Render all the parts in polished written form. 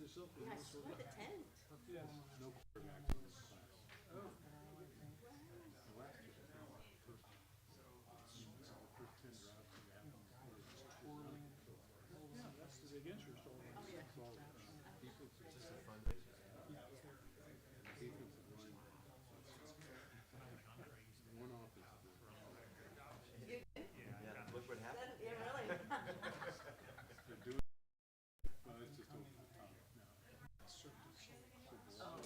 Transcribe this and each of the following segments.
yourself in Yeah, I this saw one. the tent. Yes. No quarterbacks in this class. Oh. The last year, the first 10 drafts we had were just Twirling. Yeah, that's the big interest over Oh, yeah. it's all defensive It's just a back, fundraiser. defensive line, one offensive line. You did? Yeah, look what happened. Yeah, really. They're doing, well, it's just over the top now. Oh,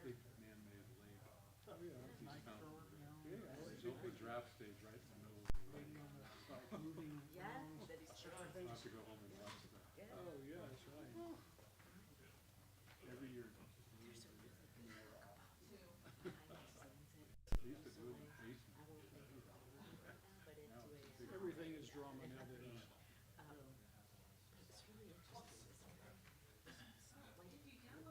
Big man-made lake. Oh, yeah. He's found Yeah. There's open draft stage right in the middle of the lake. Moving Yeah, along. that is true. I'll have to go home and watch that. Yeah. Oh, yeah, that's right. Every year. There's a really good book about They used to do it in the basement. I won't make it all but Now into it's a, big. Everything is drama nowadays. but it's really interesting. When you go to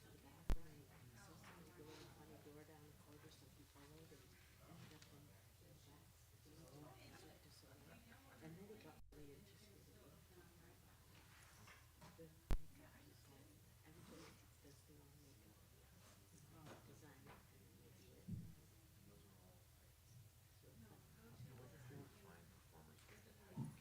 the bathroom and saw somebody go in a funny door down the corridor, something followed and ended up in the back, and then he got really interested in it. Everybody does their own makeup, designer, and makes it. So it's like, Fine performers.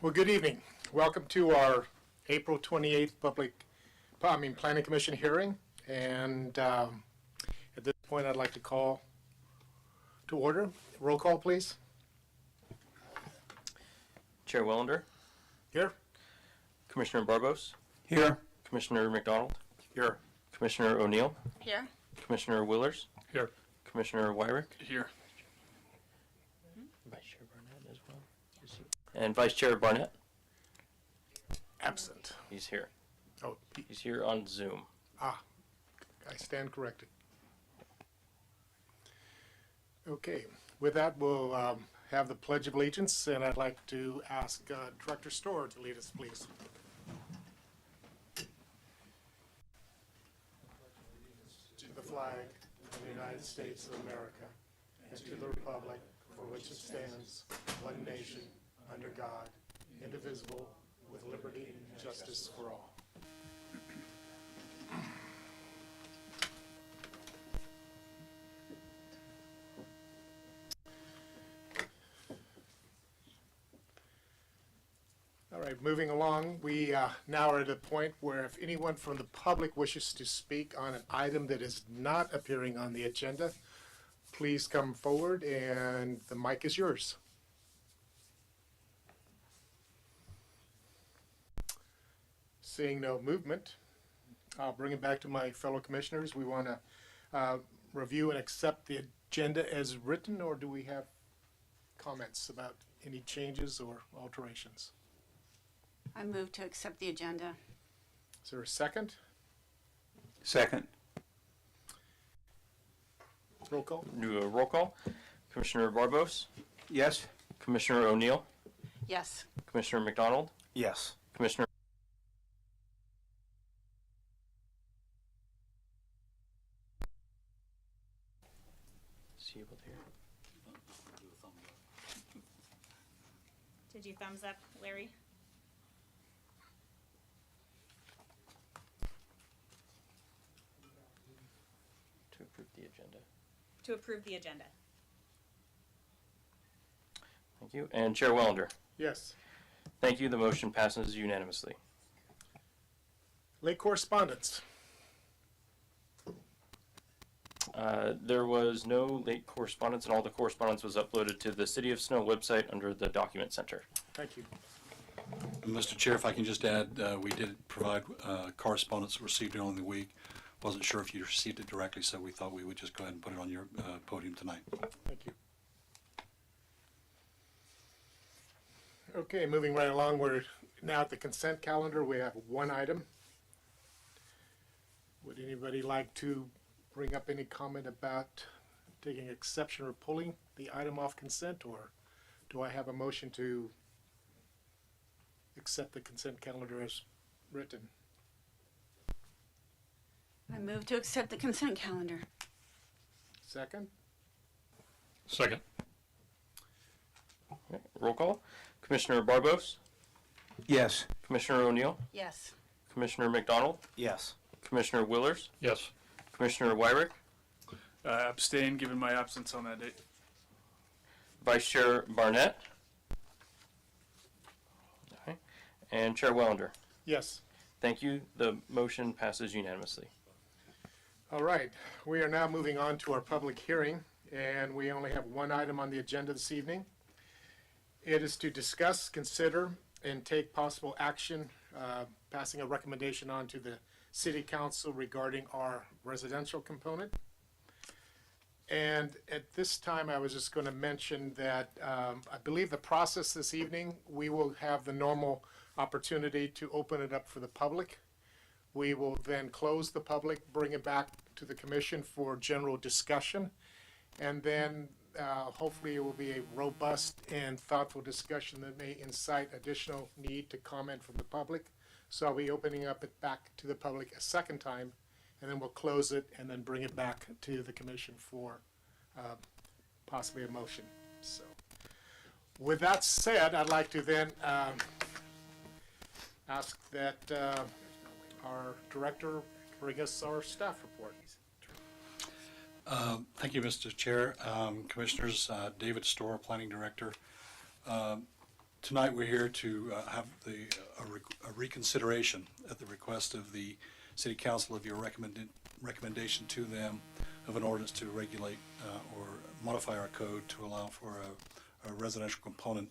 Well, good evening. Welcome to our April 28th Planning Commission hearing. And at this point, I'd like to call to order. Roll call, please. Chair Wellender, Here. Commissioner Barbos, Here. Commissioner McDonald, Here. Commissioner O'Neill, Here. Commissioner Willers, Here. Commissioner Wyrick, Here. Vice Chair Barnett as well. And Vice Chair Barnett, Absent. he's here. Oh, He's here on Zoom. I stand corrected. Okay. With that, we'll have the Pledge of Allegiance, and I'd like to ask Director Storer to lead us, please. To the flag of the United States of America, and to the republic for which it stands, one nation, under God, indivisible, with liberty and justice for all. All right, moving along, we now are at a point where if anyone from the public wishes to speak on an item that is not appearing on the agenda, please come forward and the mic is yours. Seeing no movement, I'll bring it back to my fellow commissioners. We want to review and accept the agenda as written, or do we have comments about any changes or alterations? I move to accept the agenda. Is there a second? Second. Roll call? Do a roll call. Commissioner Barbos, Yes. Commissioner O'Neill, Yes. Commissioner McDonald, Yes. Commissioner Is he able to hear? Did you thumbs up, Larry? To approve the agenda. To approve the agenda. Thank you. And Chair Wellender. Yes. Thank you. The motion passes unanimously. Late correspondence. There was no late correspondence, and all the correspondence was uploaded to the City of Snow website under the Document Center. Thank you. Mr. Chair, if I can just add, we did provide correspondence received during the week. Wasn't sure if you received it directly, so we thought we would just go ahead and put it on your podium tonight. Thank you. Okay, moving right along, we're now at the consent calendar. We have one item. Would anybody like to bring up any comment about taking exception or pulling the item off consent, or do I have a motion to accept the consent calendar as written? I move to accept the consent calendar. Second? Second. Okay, roll call. Commissioner Barbos, Yes. Commissioner O'Neill, Yes. Commissioner McDonald, Yes. Commissioner Willers, Yes. Commissioner Wyrick, Abstain, given my absence on that date. Vice Chair Barnett, okay, and Chair Wellender. Yes. Thank you. The motion passes unanimously. All right, we are now moving on to our public hearing, and we only have one item on the agenda this evening. It is to discuss, consider, and take possible action, passing a recommendation on to the City Council regarding our residential component. And at this time, I was just going to mention that I believe the process this evening, we will have the normal opportunity to open it up for the public. We will then close the public, bring it back to the commission for general discussion, and then hopefully it will be a robust and thoughtful discussion that may incite additional need to comment from the public. So I'll be opening up it back to the public a second time, and then we'll close it and then bring it back to the commission for possibly a motion. So with that said, I'd like to then ask that our director bring us our staff report. Thank you, Mr. Chair. Commissioners, David Storer, Planning Director. Tonight, we're here to have a reconsideration at the request of the City Council of your recommendation to them of an ordinance to regulate or modify our code to allow for a residential component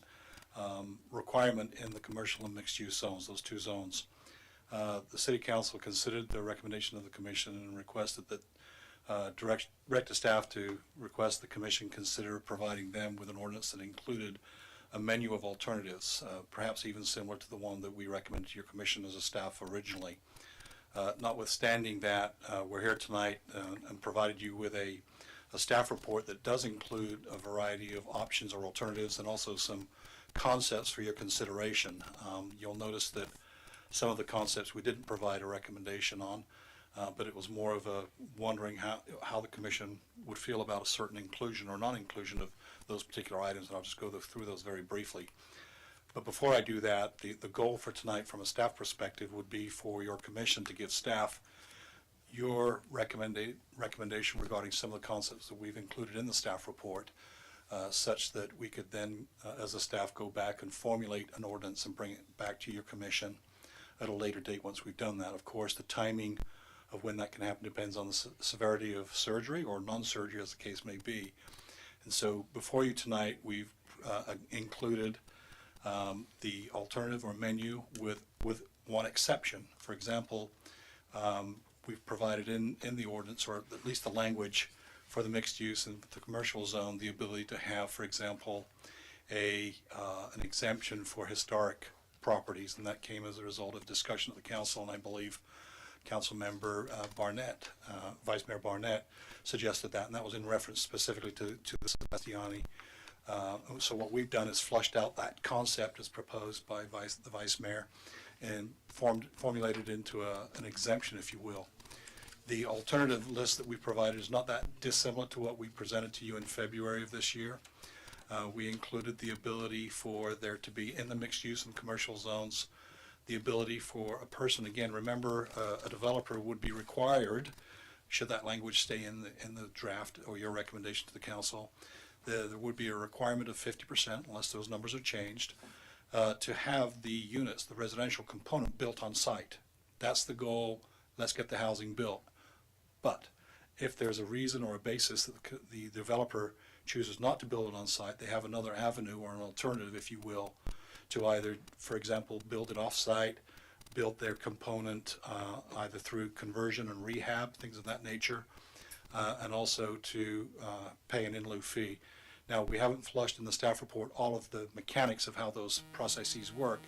requirement in the commercial and mixed-use zones, those two zones. The City Council considered the recommendation of the Commission and requested that direct staff to request the Commission consider providing them with an ordinance that included a menu of alternatives, perhaps even similar to the one that we recommended to your Commission as a staff originally. Notwithstanding that, we're here tonight and provided you with a staff report that does include a variety of options or alternatives and also some concepts for your consideration. You'll notice that some of the concepts we didn't provide a recommendation on, but it was more of a wondering how the Commission would feel about a certain inclusion or non-inclusion of those particular items, and I'll just go through those very briefly. But before I do that, the goal for tonight from a staff perspective would be for your Commission to give staff your recommendation regarding some of the concepts that we've included in the staff report, such that we could then, as a staff, go back and formulate an ordinance and bring it back to your Commission at a later date once we've done that. Of course, the timing of when that can happen depends on the severity of surgery or non-surgery, as the case may be. And so before you tonight, we've included the alternative or menu with one exception. For example, we've provided in the ordinance, or at least the language for the mixed use and the commercial zone, the ability to have, for example, an exemption for historic properties, and that came as a result of discussion of the council, and I believe Council Member Barnett, Vice Mayor Barnett, suggested that, and that was in reference specifically to the Sebastiani. So what we've done is flushed out that concept as proposed by the Vice Mayor and formulated into an exemption, if you will. The alternative list that we provided is not that dissimilar to what we presented to you in February of this year. We included the ability for there to be, in the mixed use and commercial zones, the ability for a person, again, remember, a developer would be required, should that language stay in the draft or your recommendation to the council, there would be a requirement of 50%, unless those numbers are changed, to have the units, the residential component, built on site. That's the goal. Let's get the housing built. But if there's a reason or a basis that the developer chooses not to build it on site, they have another avenue or an alternative, if you will, to either, for example, build it off-site, build their component either through conversion and rehab, things of that nature, and also to pay an in lieu fee. Now, we haven't flushed in the staff report all of the mechanics of how those processes work,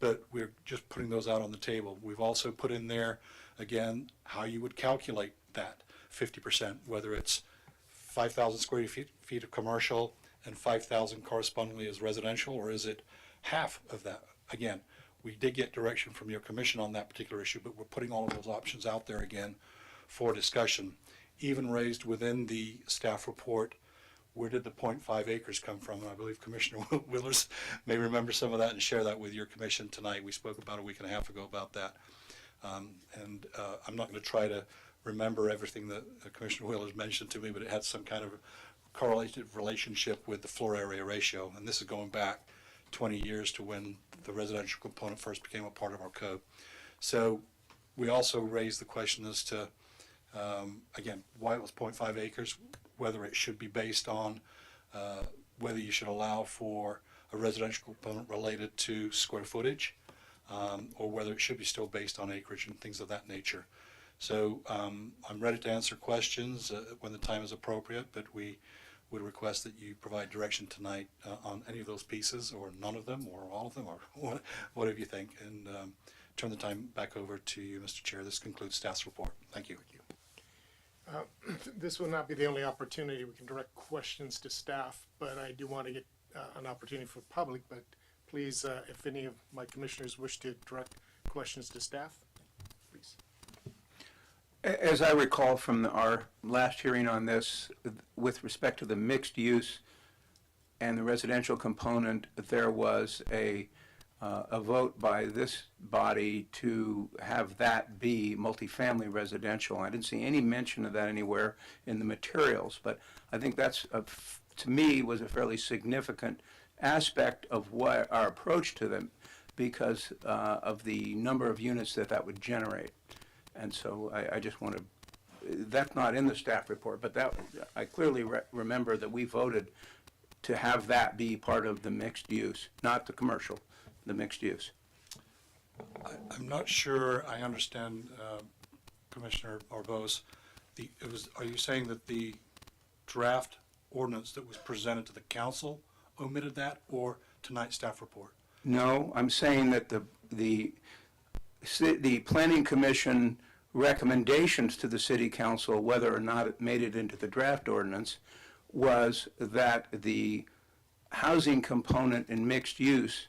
but we're just putting those out on the table. We've also put in there, again, how you would calculate that 50%, whether it's 5,000 square feet of commercial and 5,000 correspondingly as residential, or is it half of that? Again, we did get direction from your Commission on that particular issue, but we're putting all of those options out there again for discussion. Even raised within the staff report, where did the 0.5 acres come from? And I believe Commissioner Willers may remember some of that and share that with your Commission tonight. We spoke about a week and a half ago about that. I'm not going to try to remember everything that Commissioner Willers mentioned to me, but it had some kind of correlated relationship with the floor area ratio, and this is going back 20 years to when the residential component first became a part of our code. So we also raised the question as to, again, why it was 0.5 acres, whether it should be based on whether you should allow for a residential component related to square footage, or whether it should be still based on acreage and things of that nature. So I'm ready to answer questions when the time is appropriate, but we would request that you provide direction tonight on any of those pieces, or none of them, or all of them, or whatever you think, and turn the time back over to you, Mr. Chair. This concludes staff's report. Thank you. This will not be the only opportunity we can direct questions to staff, but I do want to get an opportunity for public, but please, if any of my commissioners wish to direct questions to staff, please. As I recall from our last hearing on this, with respect to the mixed use and the residential component, there was a vote by this body to have that be multifamily residential. I didn't see any mention of that anywhere in the materials, but I think that's, to me, was a fairly significant aspect of what our approach to them because of the number of units that would generate. And so I just want to, that's not in the staff report, but that, I clearly remember that we voted to have that be part of the mixed use, not the commercial, the mixed use. I'm not sure I understand, Commissioner Arbose. Are you saying that the draft ordinance that was presented to the council omitted that, or tonight's staff report? No, I'm saying that the Planning Commission recommendations to the City Council, whether or not it made it into the draft ordinance, was that the housing component in mixed use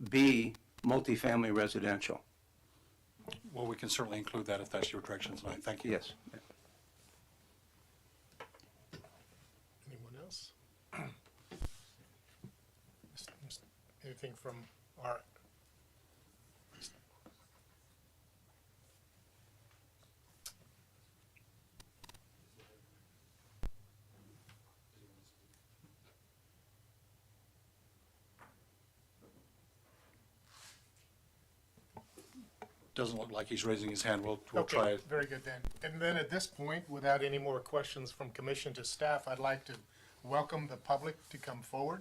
be multifamily residential. Well, we can certainly include that if that's your direction tonight. Thank you. Yes. Anyone else? Anything from our? Doesn't look like he's raising his hand. We'll Okay, try it. very good then. And then at this point, without any more questions from commission to staff, I'd like to welcome the public to come forward.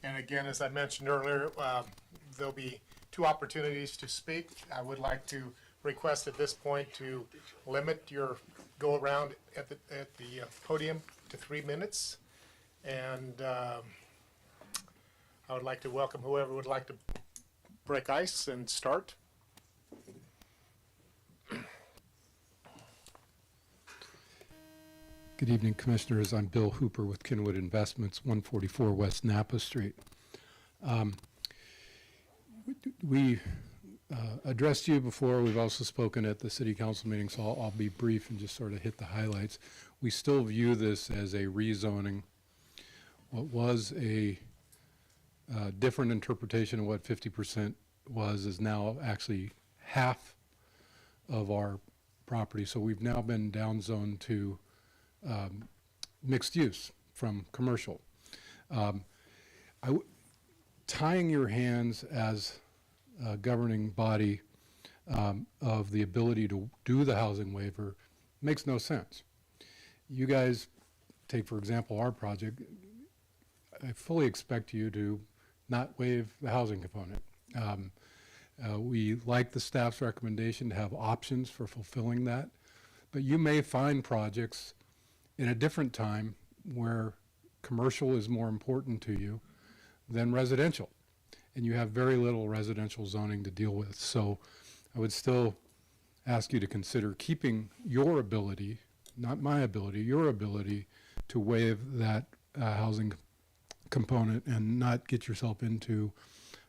And again, as I mentioned earlier, there'll be 2 opportunities to speak. I would like to request at this point to limit your go-around at the podium to 3 minutes. And I would like to welcome whoever would like to break ice and start. Good evening, Commissioners. I'm Bill Hooper with Kenwood Investments, 144 West Napa Street. We addressed you before. We've also spoken at the City Council meeting, so I'll be brief and just sort of hit the highlights. We still view this as a rezoning. What was a different interpretation of what 50% was is now actually half of our property. So we've now been downzoned to mixed use from commercial. Tying your hands as a governing body of the ability to do the housing waiver makes no sense. You guys take, for example, our project. I fully expect you to not waive the housing component. We like the staff's recommendation to have options for fulfilling that, but you may find projects in a different time where commercial is more important to you than residential, and you have very little residential zoning to deal with. So I would still ask you to consider keeping your ability, not my ability, your ability to waive that housing component and not get yourself into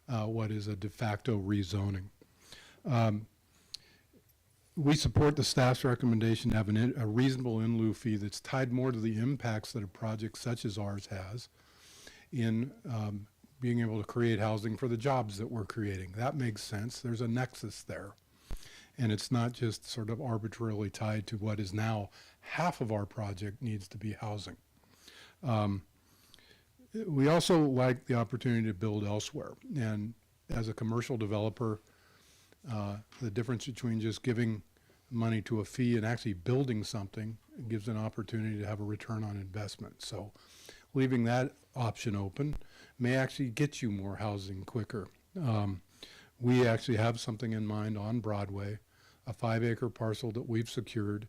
what is a de facto rezoning. We support the staff's recommendation to have a reasonable in lieu fee that's tied more to the impacts that a project such as ours has in being able to create housing for the jobs that we're creating. That makes sense. There's a nexus there. And it's not just sort of arbitrarily tied to what is now half of our project needs to be housing. We also like the opportunity to build elsewhere. And as a commercial developer, the difference between just giving money to a fee and actually building something gives an opportunity to have a return on investment. So leaving that option open may actually get you more housing quicker. We actually have something in mind on Broadway, a 5-acre parcel that we've secured.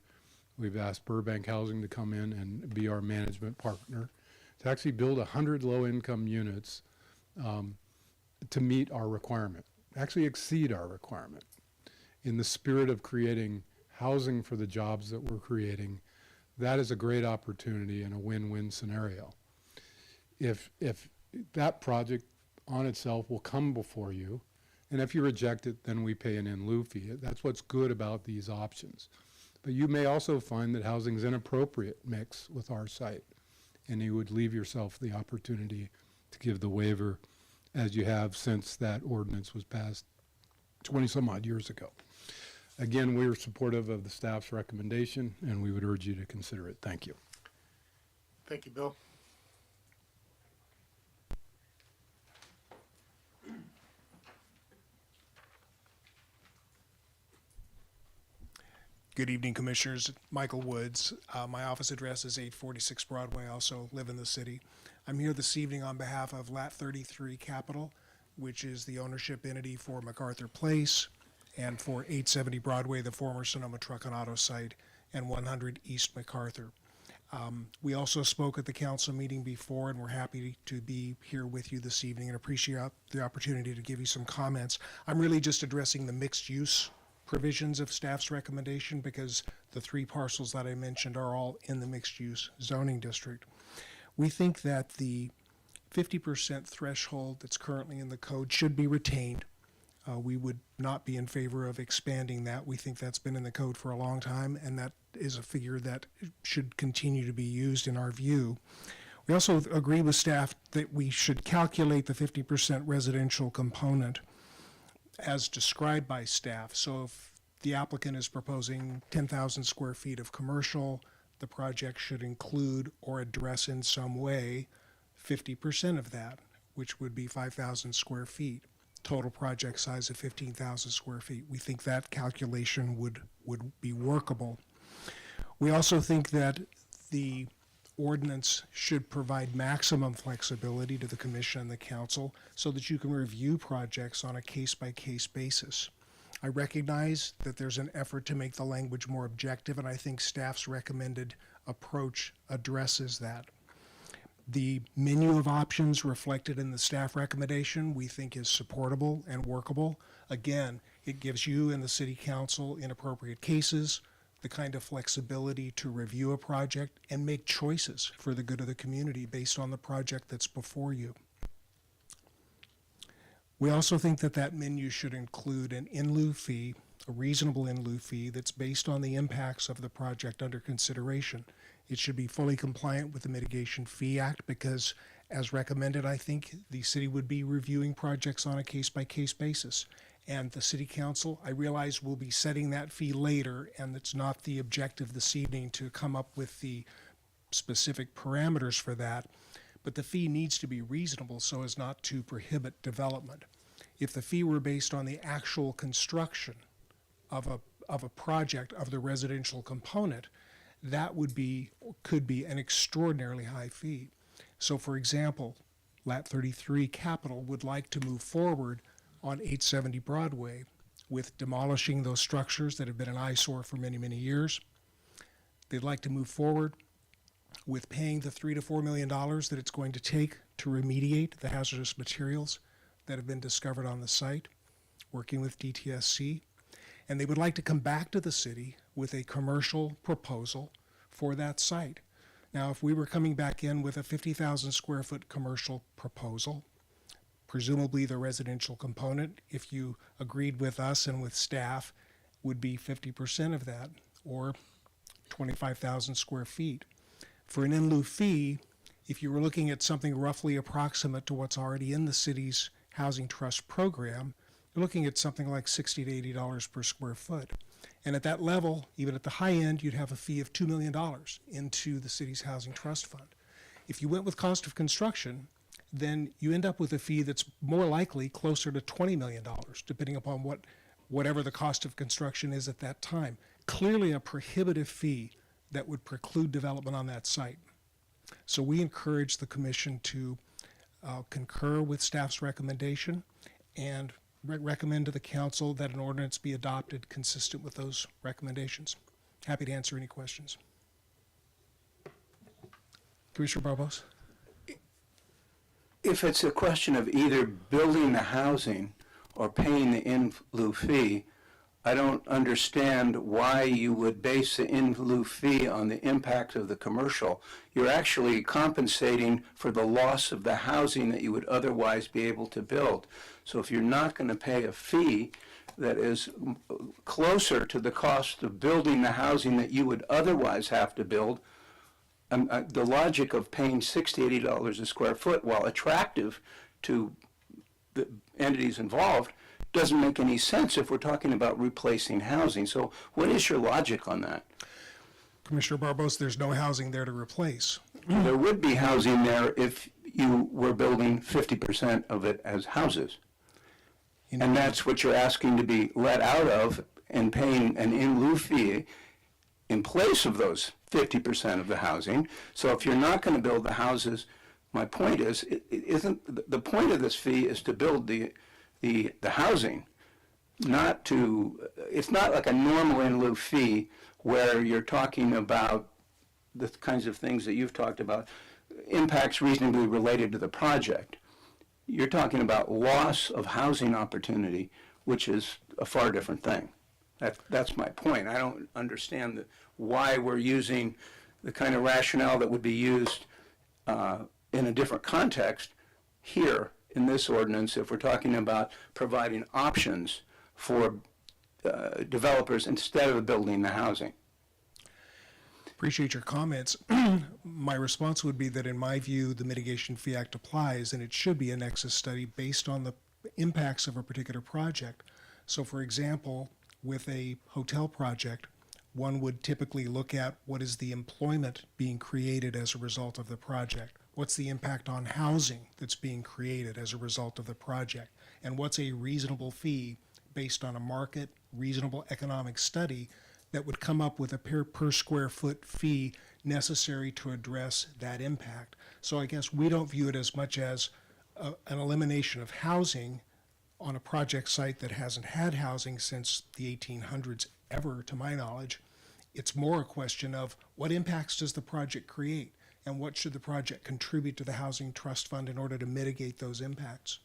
We've asked Burbank Housing to come in and be our management partner to actually build 100 low-income units to meet our requirement, actually exceed our requirement. In the spirit of creating housing for the jobs that we're creating, that is a great opportunity and a win-win scenario. If that project on itself will come before you, and if you reject it, then we pay an in lieu fee. That's what's good about these options. But you may also find that housing's inappropriate mix with our site, and you would leave yourself the opportunity to give the waiver as you have since that ordinance was passed 20 some odd years ago. Again, we are supportive of the staff's recommendation, and we would urge you to consider it. Thank you. Thank you, Bill. Good evening, Commissioners. Michael Woods. My office address is 846 Broadway. I also live in the city. I'm here this evening on behalf of Lat 33 Capital, which is the ownership entity for MacArthur Place, and for 870 Broadway, the former Sonoma Truck and Auto site, and 100 East MacArthur. We also spoke at the council meeting before, and we're happy to be here with you this evening and appreciate the opportunity to give you some comments. I'm really just addressing the mixed use provisions of staff's recommendation because the 3 parcels that I mentioned are all in the mixed use zoning district. We think that the 50% threshold that's currently in the code should be retained. We would not be in favor of expanding that. We think that's been in the code for a long time, and that is a figure that should continue to be used in our view. We also agree with staff that we should calculate the 50% residential component as described by staff. So if the applicant is proposing 10,000 square feet of commercial, the project should include or address in some way 50% of that, which would be 5,000 square feet. Total project size of 15,000 square feet. We think that calculation would be workable. We also think that the ordinance should provide maximum flexibility to the commission and the council so that you can review projects on a case-by-case basis. I recognize that there's an effort to make the language more objective, and I think staff's recommended approach addresses that. The menu of options reflected in the staff recommendation we think is supportable and workable. Again, it gives you and the city council in appropriate cases the kind of flexibility to review a project and make choices for the good of the community based on the project that's before you. We also think that that menu should include an in lieu fee, a reasonable in lieu fee that's based on the impacts of the project under consideration. It should be fully compliant with the Mitigation Fee Act because, as recommended, I think the city would be reviewing projects on a case-by-case basis. And the city council, I realize, will be setting that fee later, and it's not the objective this evening to come up with the specific parameters for that, but the fee needs to be reasonable so as not to prohibit development. If the fee were based on the actual construction of a project of the residential component, that could be an extraordinarily high fee. So for example, Lat 33 Capital would like to move forward on 870 Broadway with demolishing those structures that have been an eyesore for many, many years. They'd like to move forward with paying the $3 to $4 million that it's going to take to remediate the hazardous materials that have been discovered on the site, working with DTSC. And they would like to come back to the city with a commercial proposal for that site. Now, if we were coming back in with a 50,000 square foot commercial proposal, presumably the residential component, if you agreed with us and with staff, would be 50% of that, or 25,000 square feet. For an in lieu fee, if you were looking at something roughly approximate to what's already in the city's housing trust program, you're looking at something like $60 to $80 per square foot. And at that level, even at the high end, you'd have a fee of $2 million into the city's housing trust fund. If you went with cost of construction, then you end up with a fee that's more likely closer to $20 million, depending upon whatever the cost of construction is at that time. Clearly a prohibitive fee that would preclude development on that site. So we encourage the commission to concur with staff's recommendation and recommend to the council that an ordinance be adopted consistent with those recommendations. Happy to answer any questions. Commissioner Barbos? If it's a question of either building the housing or paying the in lieu fee, I don't understand why you would base the in lieu fee on the impact of the commercial. You're actually compensating for the loss of the housing that you would otherwise be able to build. So if you're not going to pay a fee that is closer to the cost of building the housing that you would otherwise have to build, the logic of paying $60, $80 a square foot, while attractive to the entities involved, doesn't make any sense if we're talking about replacing housing. So what is your logic on that? Commissioner Barbos, there's no housing there to replace. There would be housing there if you were building 50% of it as houses. And that's what you're asking to be let out of and paying an in lieu fee in place of those 50% of the housing. So if you're not going to build the houses, my point is, the point of this fee is to build the housing, not to, it's not like a normal in lieu fee where you're talking about the kinds of things that you've talked about, impacts reasonably related to the project. You're talking about loss of housing opportunity, which is a far different thing. That's my point. I don't understand why we're using the kind of rationale that would be used in a different context here in this ordinance if we're talking about providing options for developers instead of building the housing. Appreciate your comments. My response would be that in my view, the Mitigation Fee Act applies, and it should be a nexus study based on the impacts of a particular project. So for example, with a hotel project, one would typically look at what is the employment being created as a result of the project. What's the impact on housing that's being created as a result of the project? And what's a reasonable fee based on a market, reasonable economic study that would come up with a per square foot fee necessary to address that impact. So I guess we don't view it as much as an elimination of housing on a project site that hasn't had housing since the 1800s ever, to my knowledge. It's more a question of what impacts does the project create and what should the project contribute to the Housing Trust Fund in order to mitigate those impacts.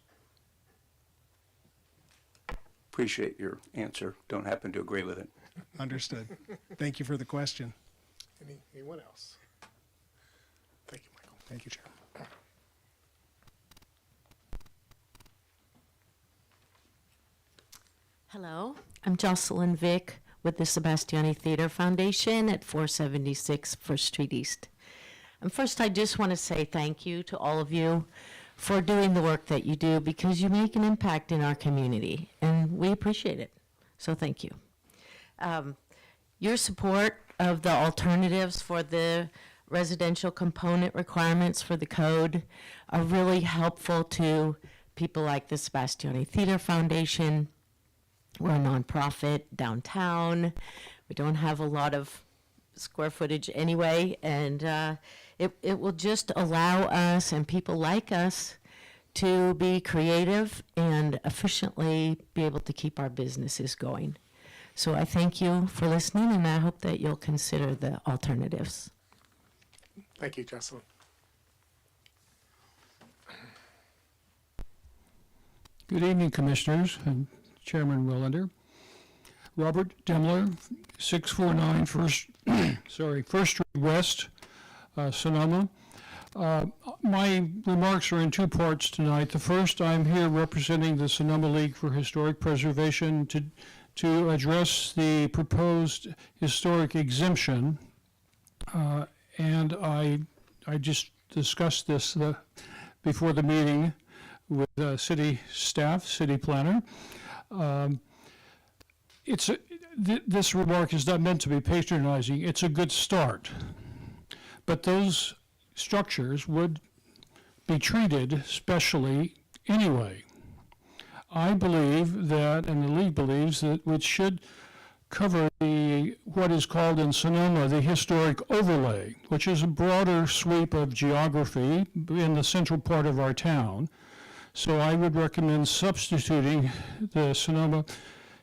Appreciate your answer. Don't happen to agree with it. Understood. Thank you for the question. Anyone else? Thank you, Michael. Thank you, Chair. Hello, I'm Jocelyn Vick with the Sebastiani Theater Foundation at 476 First Street East. And first, I just want to say thank you to all of you for doing the work that you do because you make an impact in our community, and we appreciate it. So thank you. Your support of the alternatives for the residential component requirements for the code are really helpful to people like the Sebastiani Theater Foundation. We're a nonprofit downtown. We don't have a lot of square footage anyway, and it will just allow us and people like us to be creative and efficiently be able to keep our businesses going. So I thank you for listening, and I hope that you'll consider the alternatives. Thank you, Jocelyn. Good evening, Commissioners and Chairman Willander. Robert Demler, 649 First Street West, Sonoma. My remarks are in two parts tonight. The first, I'm here representing the Sonoma League for Historic Preservation to address the proposed historic exemption, and I just discussed this before the meeting with city staff, city planner. This remark is not meant to be patronizing. It's a good start, but those structures would be treated specially anyway. I believe that, and the League believes that, it should cover what is called in Sonoma the historic overlay, which is a broader sweep of geography in the central part of our town. So I would recommend substituting the Sonoma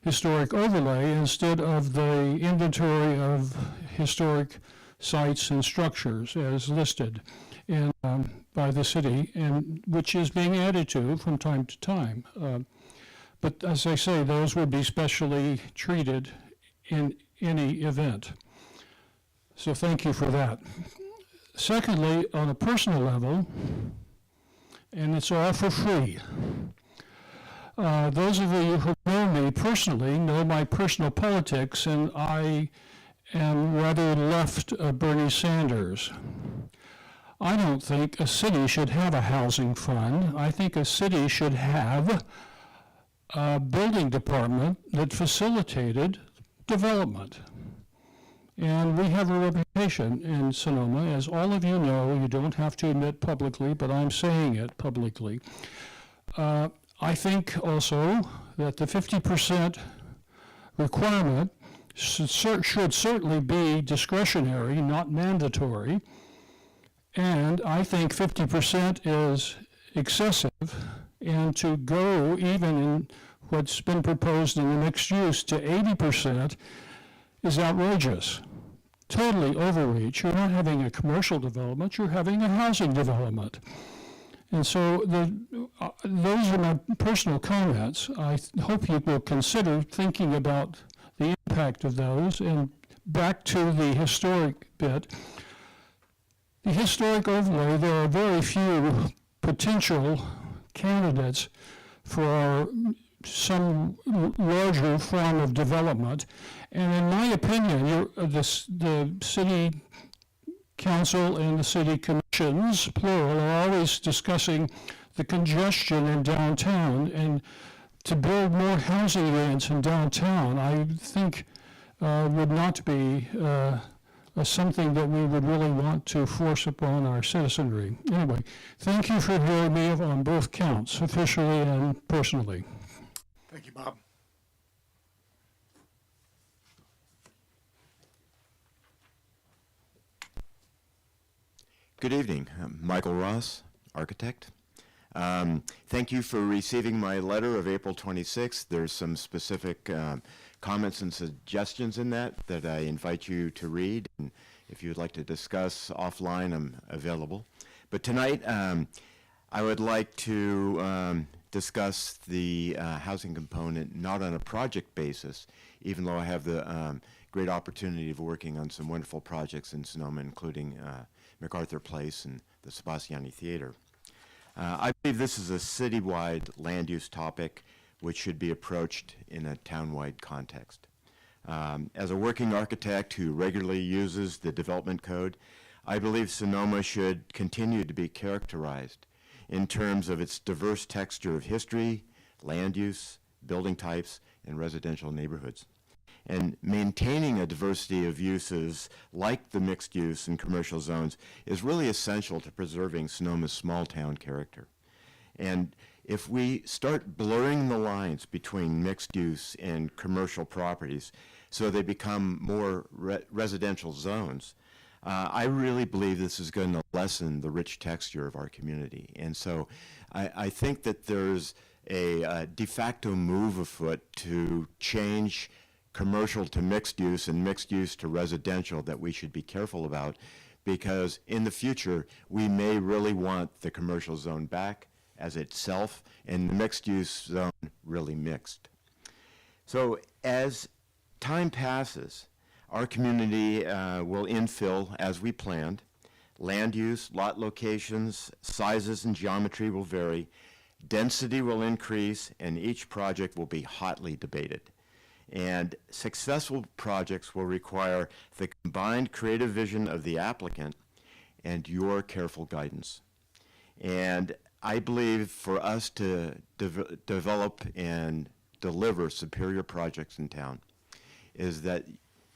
historic overlay instead of the inventory of historic sites and structures as listed by the city, and which is being added to from time to time. But as I say, those would be specially treated in any event. So thank you for that. Secondly, on a personal level, and it's all for free. Those of you who know me personally know my personal politics, and I am rather left of Bernie Sanders. I don't think a city should have a housing fund. I think a city should have a building department that facilitated development. And we have a reputation in Sonoma, as all of you know. You don't have to admit publicly, but I'm saying it publicly. I think also that the 50% requirement should certainly be discretionary, not mandatory. And I think 50% is excessive, and to go even in what's been proposed in the mixed use to 80% is outrageous. Totally overreach. You're not having a commercial development, you're having a housing development. And so those are my personal comments. I hope you will consider thinking about the impact of those. And back to the historic bit. The historic overlay, there are very few potential candidates for some larger form of development. And in my opinion, the city council and the city commissions, plural, are always discussing the congestion in downtown, and to build more housing units in downtown, I think would not be something that we would really want to force upon our citizenry. Anyway, thank you for hearing me on both counts, officially and personally. Thank you, Bob. Good evening. I'm Michael Ross, architect. Thank you for receiving my letter of April 26th. There's some specific comments and suggestions in that I invite you to read. And if you would like to discuss offline, I'm available. But tonight, I would like to discuss the housing component not on a project basis, even though I have the great opportunity of working on some wonderful projects in Sonoma, including MacArthur Place and the Sebastiani Theater. I believe this is a citywide land use topic which should be approached in a townwide context. As a working architect who regularly uses the development code, I believe Sonoma should continue to be characterized in terms of its diverse texture of history, land use, building types, and residential neighborhoods. And maintaining a diversity of uses like the mixed use and commercial zones is really essential to preserving Sonoma's small town character. And if we start blurring the lines between mixed use and commercial properties so they become more residential zones, I really believe this is going to lessen the rich texture of our community. And so I think that there's a de facto move afoot to change commercial to mixed use and mixed use to residential that we should be careful about, because in the future we may really want the commercial zone back as itself and the mixed use zone really mixed. So as time passes, our community will infill as we planned. Land use, lot locations, sizes, and geometry will vary. Density will increase, and each project will be hotly debated. And successful projects will require the combined creative vision of the applicant and your careful guidance. And I believe for us to develop and deliver superior projects in town is that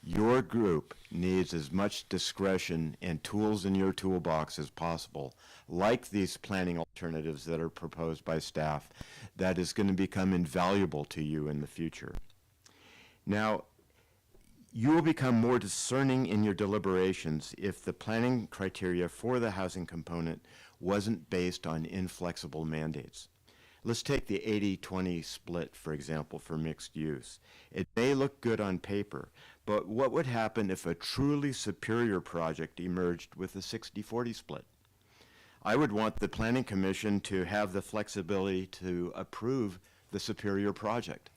your group needs as much discretion and tools in your toolbox as possible, like these planning alternatives that are proposed by staff, that is going to become invaluable to you in the future. Now, you will become more discerning in your deliberations if the planning criteria for the housing component wasn't based on inflexible mandates. Let's take the 80-20 split, for example, for mixed use. It may look good on paper, but what would happen if a truly superior project emerged with a 60-40 split? I would want the Planning Commission to have the flexibility to approve the superior project.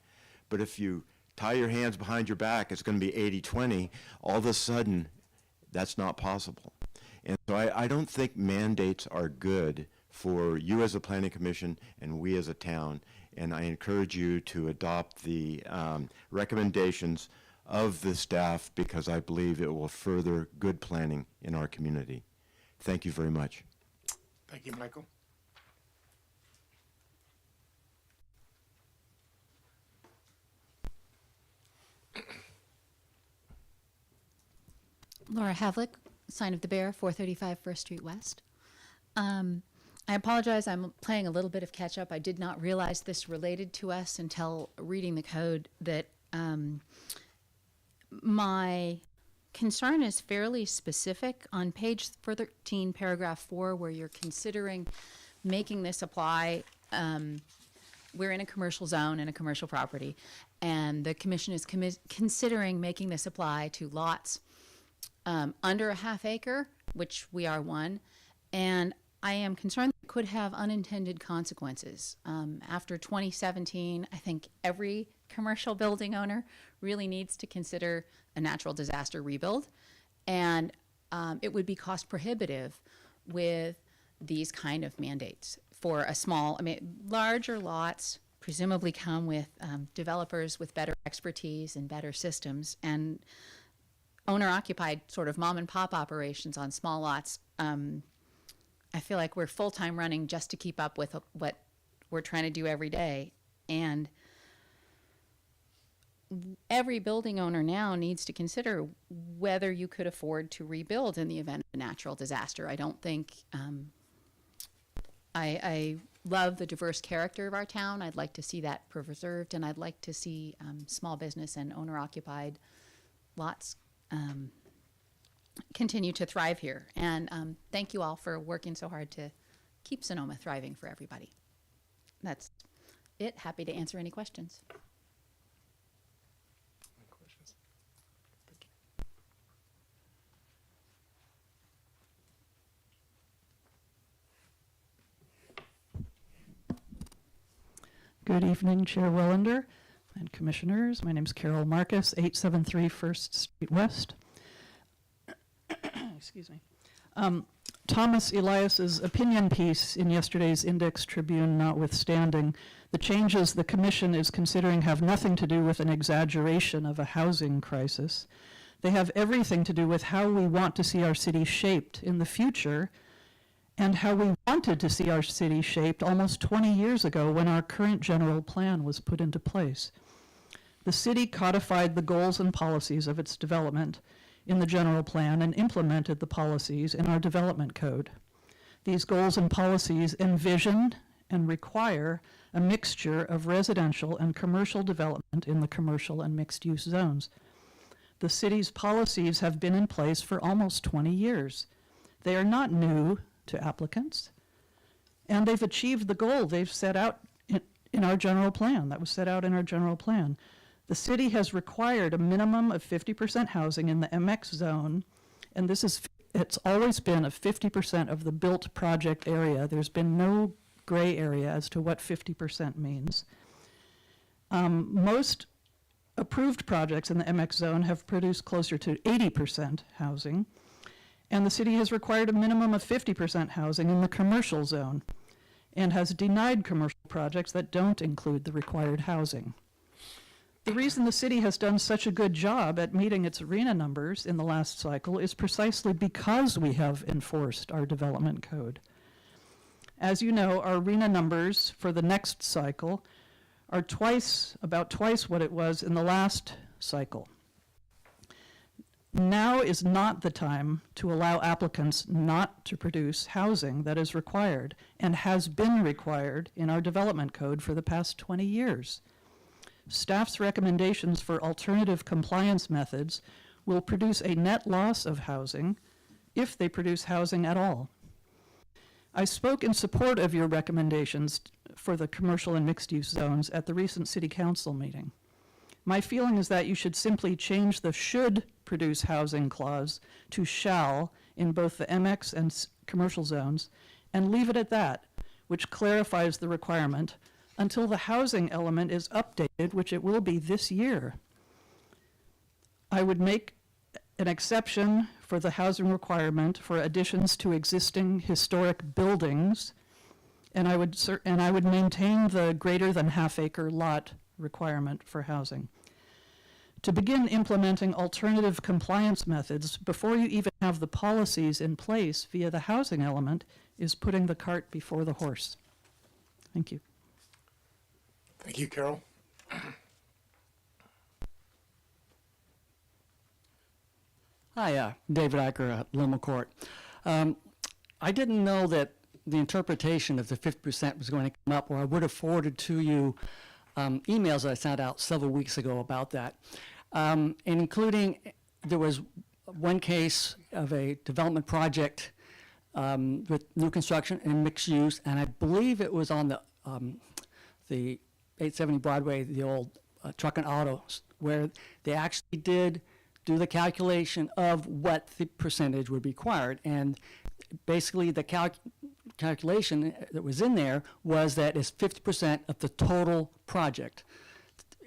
But if you tie your hands behind your back, it's going to be 80-20, all of a sudden, that's not possible. And so I don't think mandates are good for you as a planning commission and we as a town. And I encourage you to adopt the recommendations of the staff, because I believe it will further good planning in our community. Thank you very much. Thank you, Michael. Laura Havlick, Sign of the Bear, 435 First Street West. I apologize, I'm playing a little bit of catch up. I did not realize this related to us until reading the code, that My concern is fairly specific. On page 13, paragraph 4, where you're considering making this apply, we're in a commercial zone in a commercial property, and the commission is considering making this apply to lots under a half acre, which we are one, and I am concerned that it could have unintended consequences. After 2017, I think every commercial building owner really needs to consider a natural disaster rebuild, and it would be cost prohibitive with these kind of mandates for a small, larger lots presumably come with developers with better expertise and better systems, and owner-occupied sort of mom-and-pop operations on small lots. I feel like we're full-time running just to keep up with what we're trying to do every day, and every building owner now needs to consider whether you could afford to rebuild in the event of a natural disaster. I don't think, I love the diverse character of our town. I'd like to see that preserved, and I'd like to see small business and owner-occupied lots continue to thrive here. And thank you all for working so hard to keep Sonoma thriving for everybody. That's it. Happy to answer any questions. Good evening, Chair Wellender and Commissioners. My name is Carol Marcus, 873 First Street West. Excuse me. Thomas Elias's opinion piece in yesterday's Index Tribune notwithstanding, the changes the Commission is considering have nothing to do with an exaggeration of a housing crisis. They have everything to do with how we want to see our city shaped in the future, and how we wanted to see our city shaped almost 20 years ago when our current general plan was put into place. The city codified the goals and policies of its development in the general plan and implemented the policies in our development code. These goals and policies envision and require a mixture of residential and commercial development in the commercial and mixed-use zones. The city's policies have been in place for almost 20 years. They are not new to applicants, and they've achieved the goal they've set out in our general plan, that was set out in our general plan. The city has required a minimum of 50% housing in the MX zone, and it's always been a 50% of the built project area. There's been no gray area as to what 50% means. Most approved projects in the MX zone have produced closer to 80% housing, and the city has required a minimum of 50% housing in the commercial zone and has denied commercial projects that don't include the required housing. The reason the city has done such a good job at meeting its arena numbers in the last cycle is precisely because we have enforced our development code. As you know, our arena numbers for the next cycle are about twice what it was in the last cycle. Now is not the time to allow applicants not to produce housing that is required and has been required in our development code for the past 20 years. Staff's recommendations for alternative compliance methods will produce a net loss of housing if they produce housing at all. I spoke in support of your recommendations for the commercial and mixed-use zones at the recent City Council meeting. My feeling is that you should simply change the should produce housing clause to shall in both the MX and commercial zones and leave it at that, which clarifies the requirement until the housing element is updated, which it will be this year. I would make an exception for the housing requirement for additions to existing historic buildings, and I would maintain the greater than half-acre lot requirement for housing. To begin implementing alternative compliance methods before you even have the policies in place via the housing element is putting the cart before the horse. Thank you. Thank you, Carol. Hi, David Eicher at Loma Court. I didn't know that the interpretation of the 50% was going to come up, or I would have forwarded to you emails I sent out several weeks ago about that. and including, there was one case of a development project with new construction and mixed use, and I believe it was on the 870 Broadway, the old truck and auto, where they actually did do the calculation of what the percentage would be required. And basically the calculation that was in there was that it's 50% of the total project,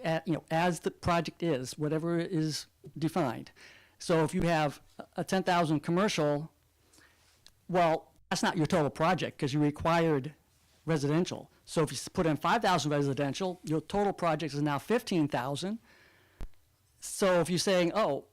as the project is, whatever is defined. So if you have a 10,000 commercial, well, that's not your total project because you required residential. So if you put in 5,000 residential, your total project is now 15,000. So if you're saying, oh,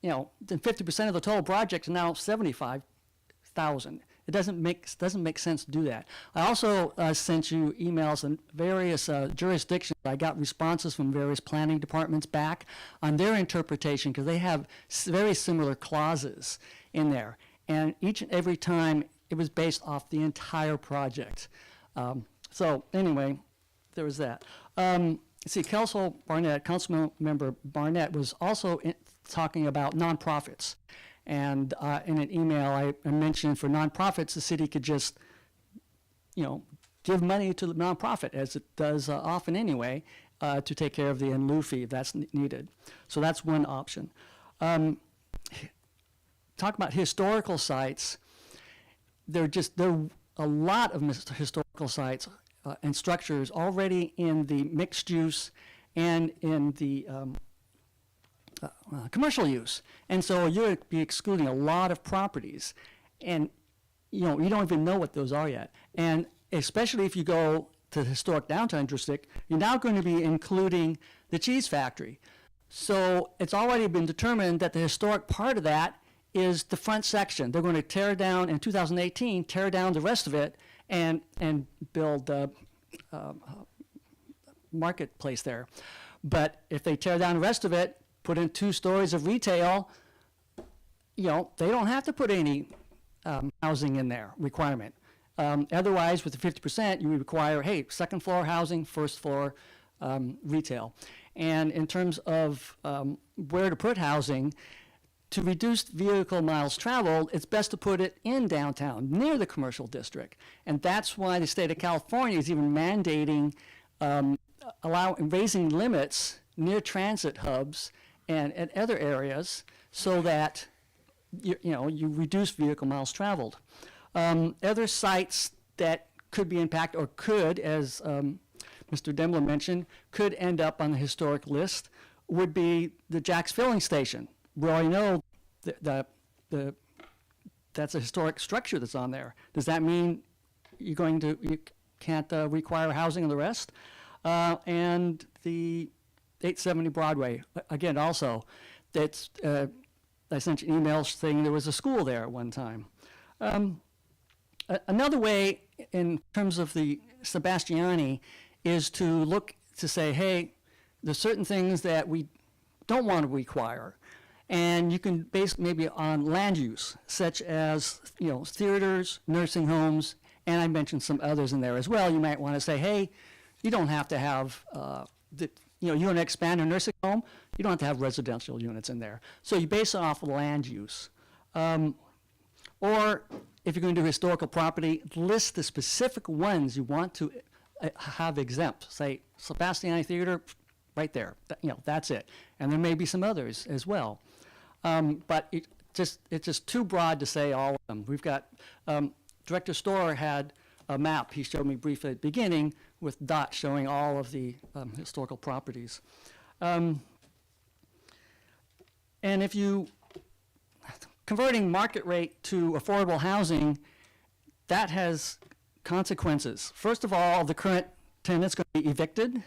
then 50% of the total project is now 75,000. It doesn't make sense to do that. I also sent you emails in various jurisdictions. I got responses from various planning departments back on their interpretation because they have very similar clauses in there. And each and every time it was based off the entire project. So anyway, there was that. See, Council Member Barnett was also talking about nonprofits. And in an email, I mentioned for nonprofits, the city could just, give money to the nonprofit, as it does often anyway, to take care of the in lieu fee if that's needed. So that's one option. Talk about historical sites. There are a lot of historical sites and structures already in the mixed use and in the commercial use. And so you would be excluding a lot of properties. And, you don't even know what those are yet. And especially if you go to the historic downtown district, you're now going to be including the cheese factory. So it's already been determined that the historic part of that is the front section. They're going to tear down, in 2018, tear down the rest of it and build a marketplace there. But if they tear down the rest of it, put in 2 stories of retail, they don't have to put any housing in there requirement. Otherwise, with the 50%, you would require, hey, second floor housing, first floor retail. And in terms of where to put housing, to reduce vehicle miles traveled, it's best to put it in downtown, near the commercial district. And that's why the state of California is even mandating, raising limits near transit hubs and at other areas so that you reduce vehicle miles traveled. Other sites that could be impacted, or could, as Mr. Dembler mentioned, could end up on the historic list would be the Jack's Filling Station. We already know that's a historic structure that's on there. Does that mean you can't require housing on the rest? And the 870 Broadway, again, also, that's I sent you an email saying there was a school there at one time. Another way, in terms of the Sebastiani, is to look to say, hey, there's certain things that we don't want to require. And you can base maybe on land use, such as theaters, nursing homes, and I mentioned some others in there as well. You might want to say, hey, you don't have to have you want to expand a nursing home, you don't have to have residential units in there. So you base it off of land use. Or if you're going to do historical property, list the specific ones you want to have exempt. Say Sebastiani Theater, right there. That's it. And there may be some others as well. But it's just too broad to say all of them. We've got, Director Storer had a map he showed me briefly at the beginning with dots showing all of the historical properties. And if you, converting market rate to affordable housing, that has consequences. First of all, the current tenant's going to be evicted.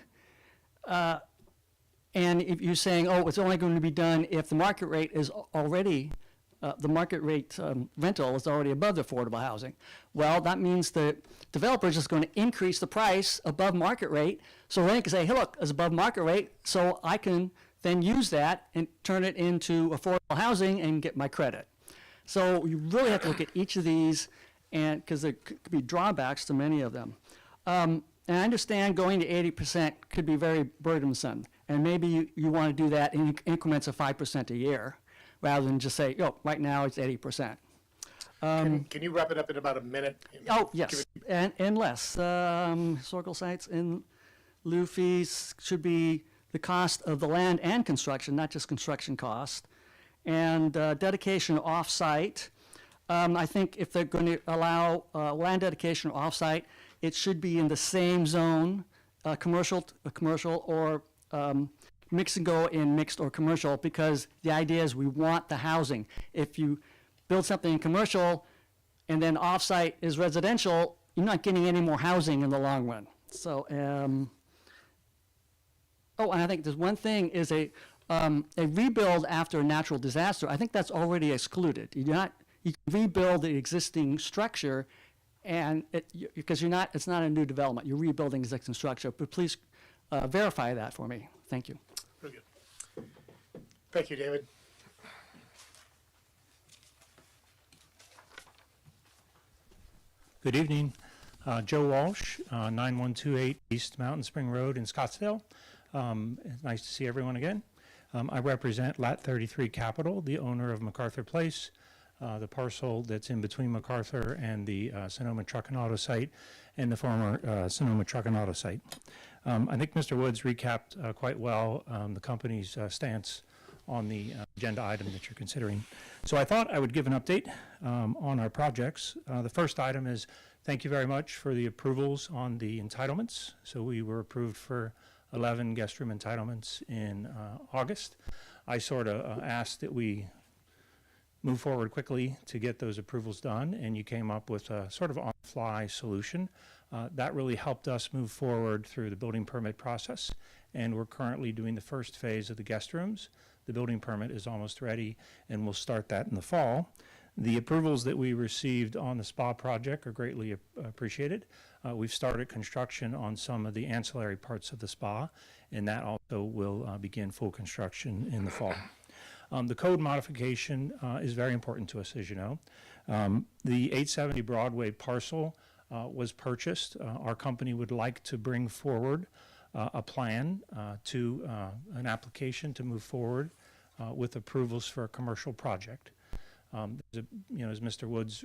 And if you're saying, oh, it's only going to be done if the market rate is already, the market rate rental is already above the affordable housing. Well, that means the developer is just going to increase the price above market rate. So then you can say, hey, look, it's above market rate, so I can then use that and turn it into affordable housing and get my credit. So you really have to look at each of these, and because there could be drawbacks to many of them. And I understand going to 80% could be very burdensome. And maybe you want to do that in increments of 5% a year, rather than just say, right now it's 80%. Can you wrap it up in about a minute? Oh, yes, and less. Historical sites in lieu fees should be the cost of the land and construction, not just construction cost. And dedication off-site, I think if they're going to allow land dedication off-site, it should be in the same zone, commercial or mix and go in mixed or commercial, because the idea is we want the housing. If you build something in commercial and then off-site is residential, you're not getting any more housing in the long run. So, and I think there's one thing is a rebuild after a natural disaster. I think that's already excluded. You can rebuild the existing structure, and because it's not a new development. You're rebuilding existing structure. But please verify that for me. Thank you. Very good. Thank you, David. Good evening. Joe Walsh, 9128 East Mountain Spring Road in Scottsdale. It's nice to see everyone again. I represent Lat 33 Capital, the owner of MacArthur Place, the parcel that's in between MacArthur and the Sonoma Truck and Auto site, and the former Sonoma Truck and Auto site. I think Mr. Woods recapped quite well the company's stance on the agenda item that you're considering. So I thought I would give an update on our projects. The first item is thank you very much for the approvals on the entitlements. So we were approved for 11 guest room entitlements in August. I sort of asked that we move forward quickly to get those approvals done, and you came up with a sort of on-the-fly solution. That really helped us move forward through the building permit process, and we're currently doing the first phase of the guest rooms. The building permit is almost ready, and we'll start that in the fall. The approvals that we received on the spa project are greatly appreciated. We've started construction on some of the ancillary parts of the spa, and that also will begin full construction in the fall. The code modification is very important to us, as you know. The 870 Broadway parcel was purchased. Our company would like to bring forward a plan to an application to move forward with approvals for a commercial project. As Mr. Woods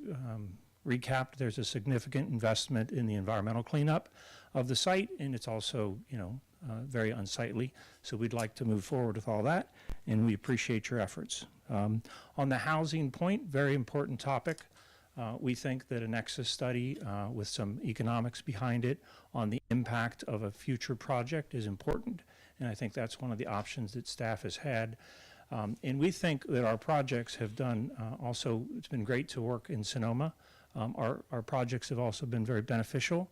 recapped, there's a significant investment in the environmental cleanup of the site, and it's also, very unsightly. So we'd like to move forward with all that, and we appreciate your efforts. On the housing point, very important topic. We think that a nexus study with some economics behind it on the impact of a future project is important, and I think that's one of the options that staff has had. And we think that our projects have done also, it's been great to work in Sonoma. Our projects have also been very beneficial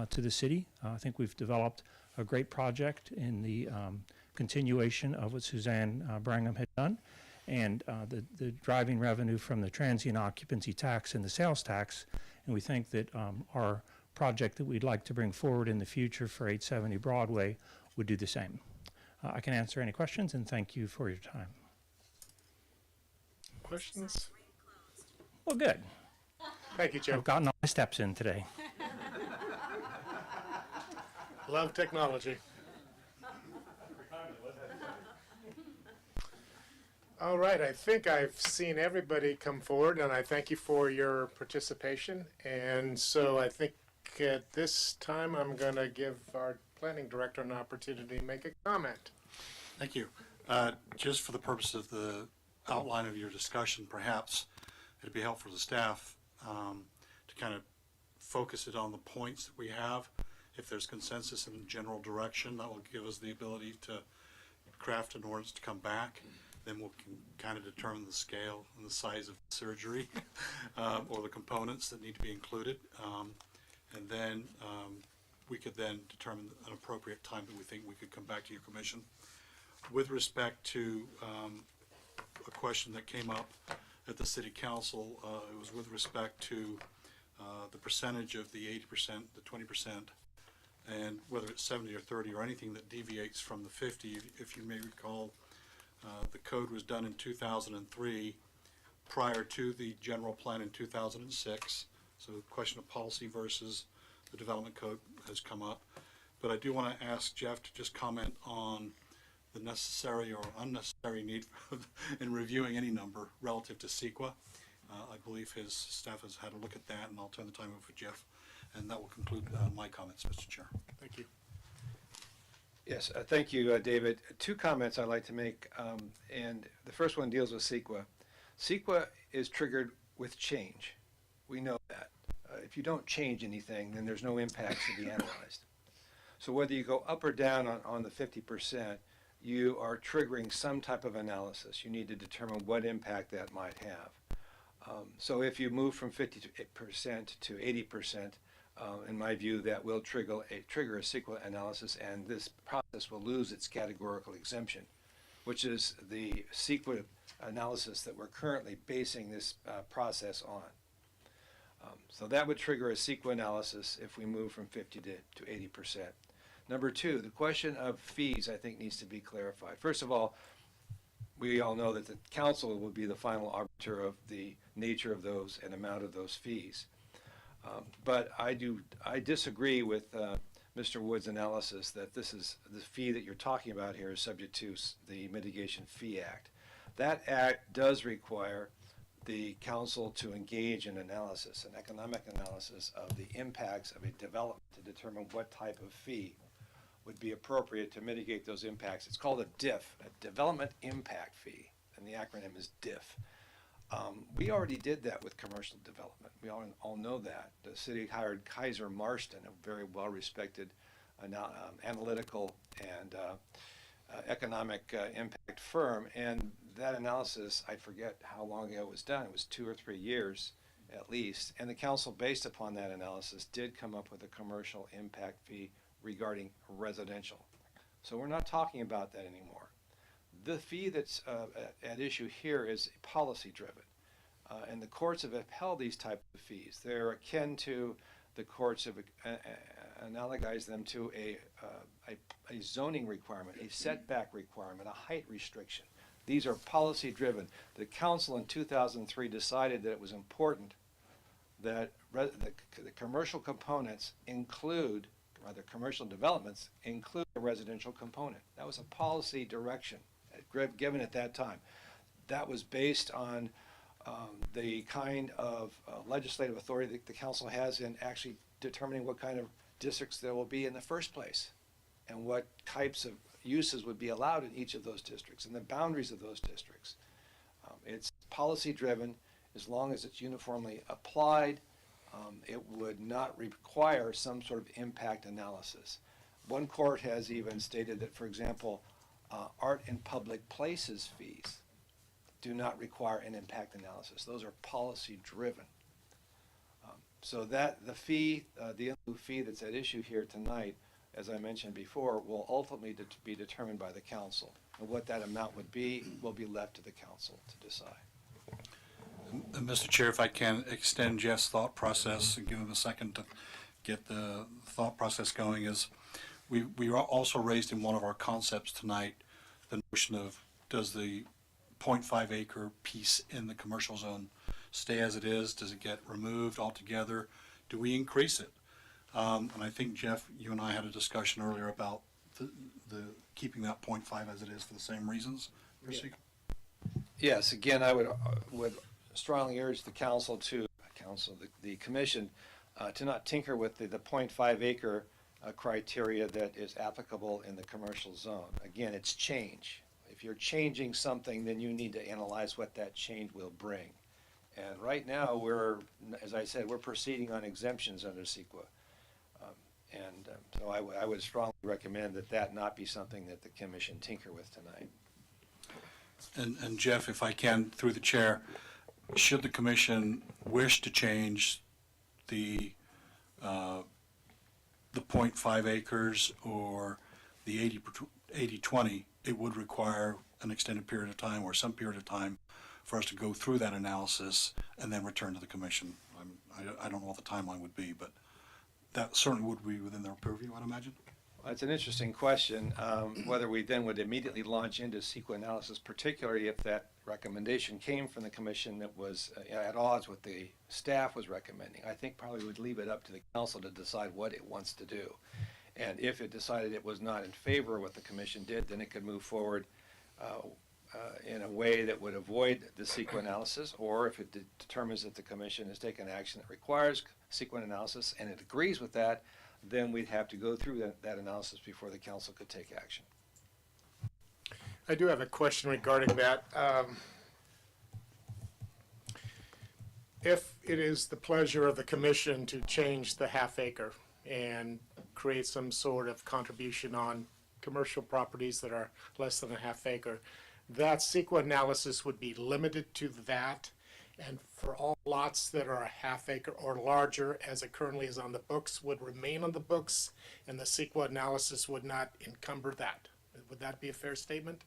to the city. I think we've developed a great project in the continuation of what Suzanne Brangham had done. And the driving revenue from the transient occupancy tax and the sales tax. And we think that our project that we'd like to bring forward in the future for 870 Broadway would do the same. I can answer any questions, and thank you for your time. Questions? Well, good. Thank you, Joe. I've gotten all my steps in today. Love technology. All right, I think I've seen everybody come forward, and I thank you for your participation. And so I think at this time, I'm going to give our planning director an opportunity to make a comment. Thank you. Just for the purpose of the outline of your discussion, perhaps it'd be helpful for the staff to kind of focus it on the points that we have. If there's consensus in general direction, that will give us the ability to craft an ordinance to come back. Then we can kind of determine the scale and the size of the surgery or the components that need to be included. And then we could then determine an appropriate time that we think we could come back to your commission. With respect to a question that came up at the city council, it was with respect to the percentage of the 80%, the 20%, and whether it's 70 or 30 or anything that deviates from the 50. If you may recall, the code was done in 2003 prior to the general plan in 2006. So the question of policy versus the development code has come up. But I do want to ask Jeff to just comment on the necessary or unnecessary need in reviewing any number relative to CEQA. I believe his staff has had a look at that, and I'll turn the time over to Jeff. And that will conclude my comments, Mr. Chair. Thank you. Yes, thank you, David. Two comments I'd like to make, and the first one deals with CEQA. CEQA is triggered with change. We know that. If you don't change anything, then there's no impacts to be analyzed. So whether you go up or down on the 50%, you are triggering some type of analysis. You need to determine what impact that might have. So if you move from 50% to 80%, in my view, that will trigger a CEQA analysis, and this process will lose its categorical exemption, which is the CEQA analysis that we're currently basing this process on. So that would trigger a CEQA analysis if we move from 50 to 80%. Number two, the question of fees, I think, needs to be clarified. First of all, we all know that the council will be the final arbiter of the nature of those and amount of those fees. But I disagree with Mr. Wood's analysis that the fee that you're talking about here is subject to the Mitigation Fee Act. That act does require the council to engage in analysis, an economic analysis of the impacts of a development to determine what type of fee would be appropriate to mitigate those impacts. It's called a DIF, a Development Impact Fee, and the acronym is DIF. We already did that with commercial development. We all know that. The city hired Kaiser Marston, a very well-respected analytical and economic impact firm, and that analysis, I forget how long ago it was done. It was 2 or 3 years at least, and the council, based upon that analysis, did come up with a commercial impact fee regarding residential. So we're not talking about that anymore. The fee that's at issue here is policy-driven, and the courts have upheld these types of fees. They're akin to, the courts have analogized them to a zoning requirement, a setback requirement, a height restriction. These are policy-driven. The council in 2003 decided that it was important that the commercial components include, rather commercial developments include a residential component. That was a policy direction given at that time. That was based on the kind of legislative authority that the council has in actually determining what kind of districts there will be in the first place and what types of uses would be allowed in each of those districts and the boundaries of those districts. It's policy driven. As long as it's uniformly applied, it would not require some sort of impact analysis. One court has even stated that, for example, art in public places fees do not require an impact analysis. Those are policy driven. So that the fee, the fee that's at issue here tonight, as I mentioned before, will ultimately be determined by the council. And what that amount would be will be left to the council to decide. And Mr. Chair, if I can extend Jeff's thought process and give him a second to get the thought process going, is we also raised in one of our concepts tonight the notion of, does the 0.5 acre piece in the commercial zone stay as it is? Does it get removed altogether? Do we increase it? And I think, Jeff, you and I had a discussion earlier about the keeping that 0.5 as it is for the same reasons. Yeah. Yes, again, I would strongly urge the council the commission to not tinker with the 0.5 acre criteria that is applicable in the commercial zone. Again, it's change. If you're changing something, then you need to analyze what that change will bring. And right now, as I said, we're proceeding on exemptions under CEQA. So I would strongly recommend that not be something that the commission tinker with tonight. And Jeff, if I can, through the chair, should the commission wish to change the 0.5 acres or the 80-20, it would require an extended period of time or some period of time for us to go through that analysis and then return to the commission. I don't know what the timeline would be, but that certainly would be within their purview, I'd imagine. That's an interesting question, whether we then would immediately launch into CEQA analysis, particularly if that recommendation came from the commission that was at odds with the staff was recommending. I think probably would leave it up to the council to decide what it wants to do. And if it decided it was not in favor of what the commission did, then it could move forward in a way that would avoid the CEQA analysis, or if it determines that the commission has taken action that requires CEQA analysis and it agrees with that, then we'd have to go through that analysis before the council could take action. I do have a question regarding that. If it is the pleasure of the commission to change the half acre and create some sort of contribution on commercial properties that are less than a half acre, that CEQA analysis would be limited to that, and for all lots that are a half acre or larger, as it currently is on the books, would remain on the books, and the CEQA analysis would not encumber that. Would that be a fair statement?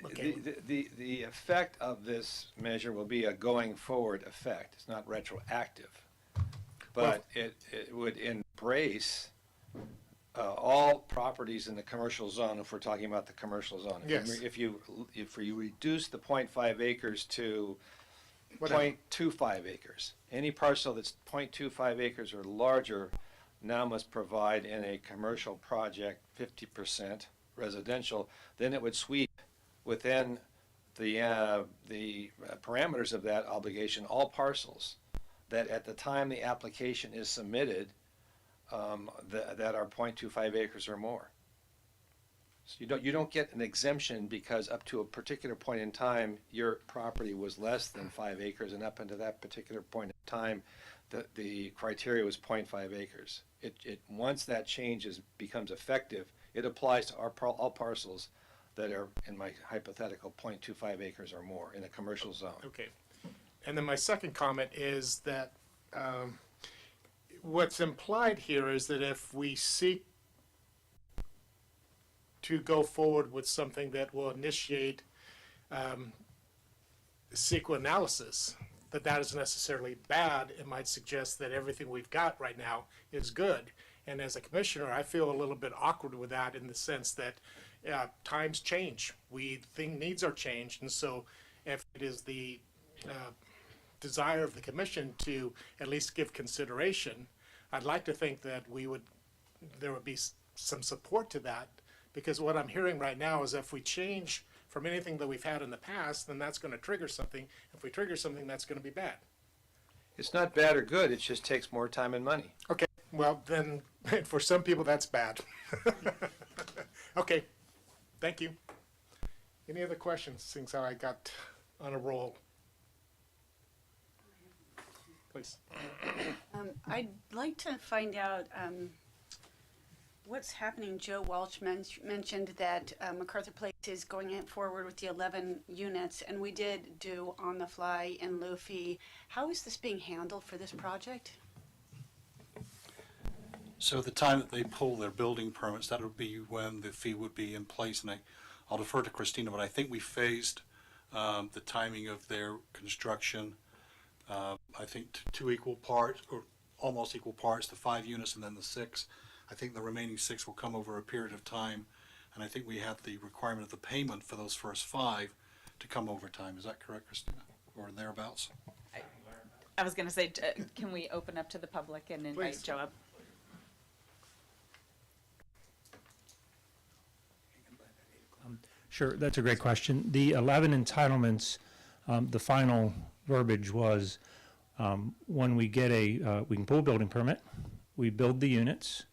Okay. The effect of this measure will be a going forward effect. It's not retroactive, but it would embrace all properties in the commercial zone, if we're talking about the commercial zone. Yes. If you reduce the 0.5 acres to Whatever. 0.25 acres, any parcel that's 0.25 acres or larger now must provide in a commercial project 50% residential, then it would sweep within the parameters of that obligation all parcels that at the time the application is submitted that are 0.25 acres or more. So you don't get an exemption because up to a particular point in time your property was less than 5 acres, and up until that particular point in time the criteria was 0.5 acres. Once that change becomes effective, it applies to all parcels that are, in my hypothetical, 0.25 acres or more in a commercial zone. Okay. And then my second comment is that what's implied here is that if we seek to go forward with something that will initiate CEQA analysis, that is necessarily bad. It might suggest that everything we've got right now is good. And as a commissioner, I feel a little bit awkward with that in the sense that times change. Needs are changed. And so if it is the desire of the commission to at least give consideration, I'd like to think that there would be some support to that, because what I'm hearing right now is if we change from anything that we've had in the past, then that's going to trigger something. If we trigger something, that's going to be bad. It's not bad or good, it just takes more time and money. Okay, well then, for some people that's bad. Okay, thank you. Any other questions, since I got on a roll? Please. I'd like to find out what's happening. Joe Walsh mentioned that MacArthur Place is going forward with the 11 units, and we did do on the fly in lieu fee. How is this being handled for this project? So at the time that they pull their building permits, that would be when the fee would be in place. And I'll defer to Christina, but I think we phased the timing of their construction, I think two equal parts, or almost equal parts, the 5 units and then the 6. I think the remaining 6 will come over a period of time, and I think we have the requirement of the payment for those first 5 to come over time. Is that correct, Christina, or thereabouts? I was going to say, can we open up to the public and invite Please. Joe up? Sure, that's a great question. The 11 entitlements, the final verbiage was when we get we can pull a building permit, we build the units,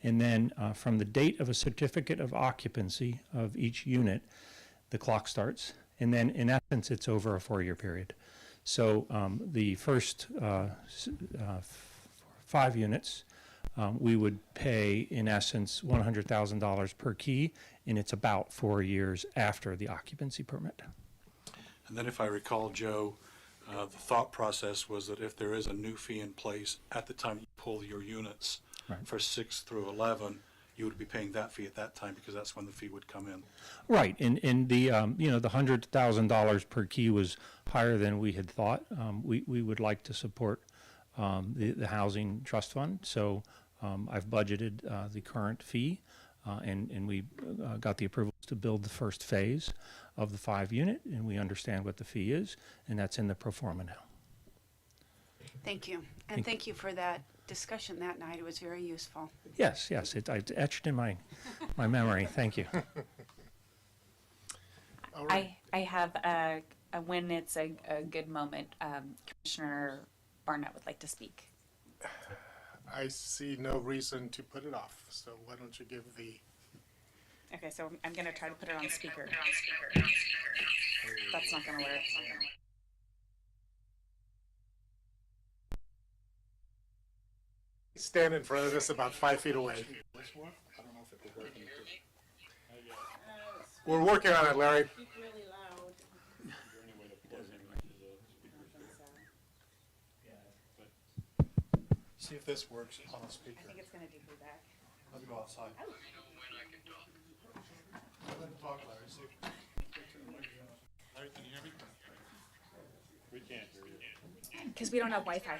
and then from the date of a certificate of occupancy of each unit, the clock starts, and then in essence it's over a 4-year period. So the first 5 units, we would pay in essence $100,000 per key, and it's about 4 years after the occupancy permit. And then if I recall, Joe, the thought process was that if there is a new fee in place at the time you pull your units, Right. for 6 through 11, you would be paying that fee at that time because that's when the fee would come in. Right, and the the $100,000 per key was higher than we had thought. We would like to support the housing trust fund, so I've budgeted the current fee, and we got the approval to build the first phase of the 5 unit, and we understand what the fee is, and that's in the pro forma now. Thank you. And thank you for that discussion that night. It was very useful. Yes, yes, I etched in my memory. Thank you. All right. I have when it's a good moment, Commissioner Barnett would like to speak. I see no reason to put it off, so why don't you give the... Okay, so I'm going to try to put it on speaker. That's not going to work. Stand in front of us about 5 feet away. We're working on it, Larry. See if this works on a speaker. I think it's going to do feedback. Let me go outside. Talk, Larry. Larry, can you hear me? We can't hear you. Because we don't have Wi-Fi.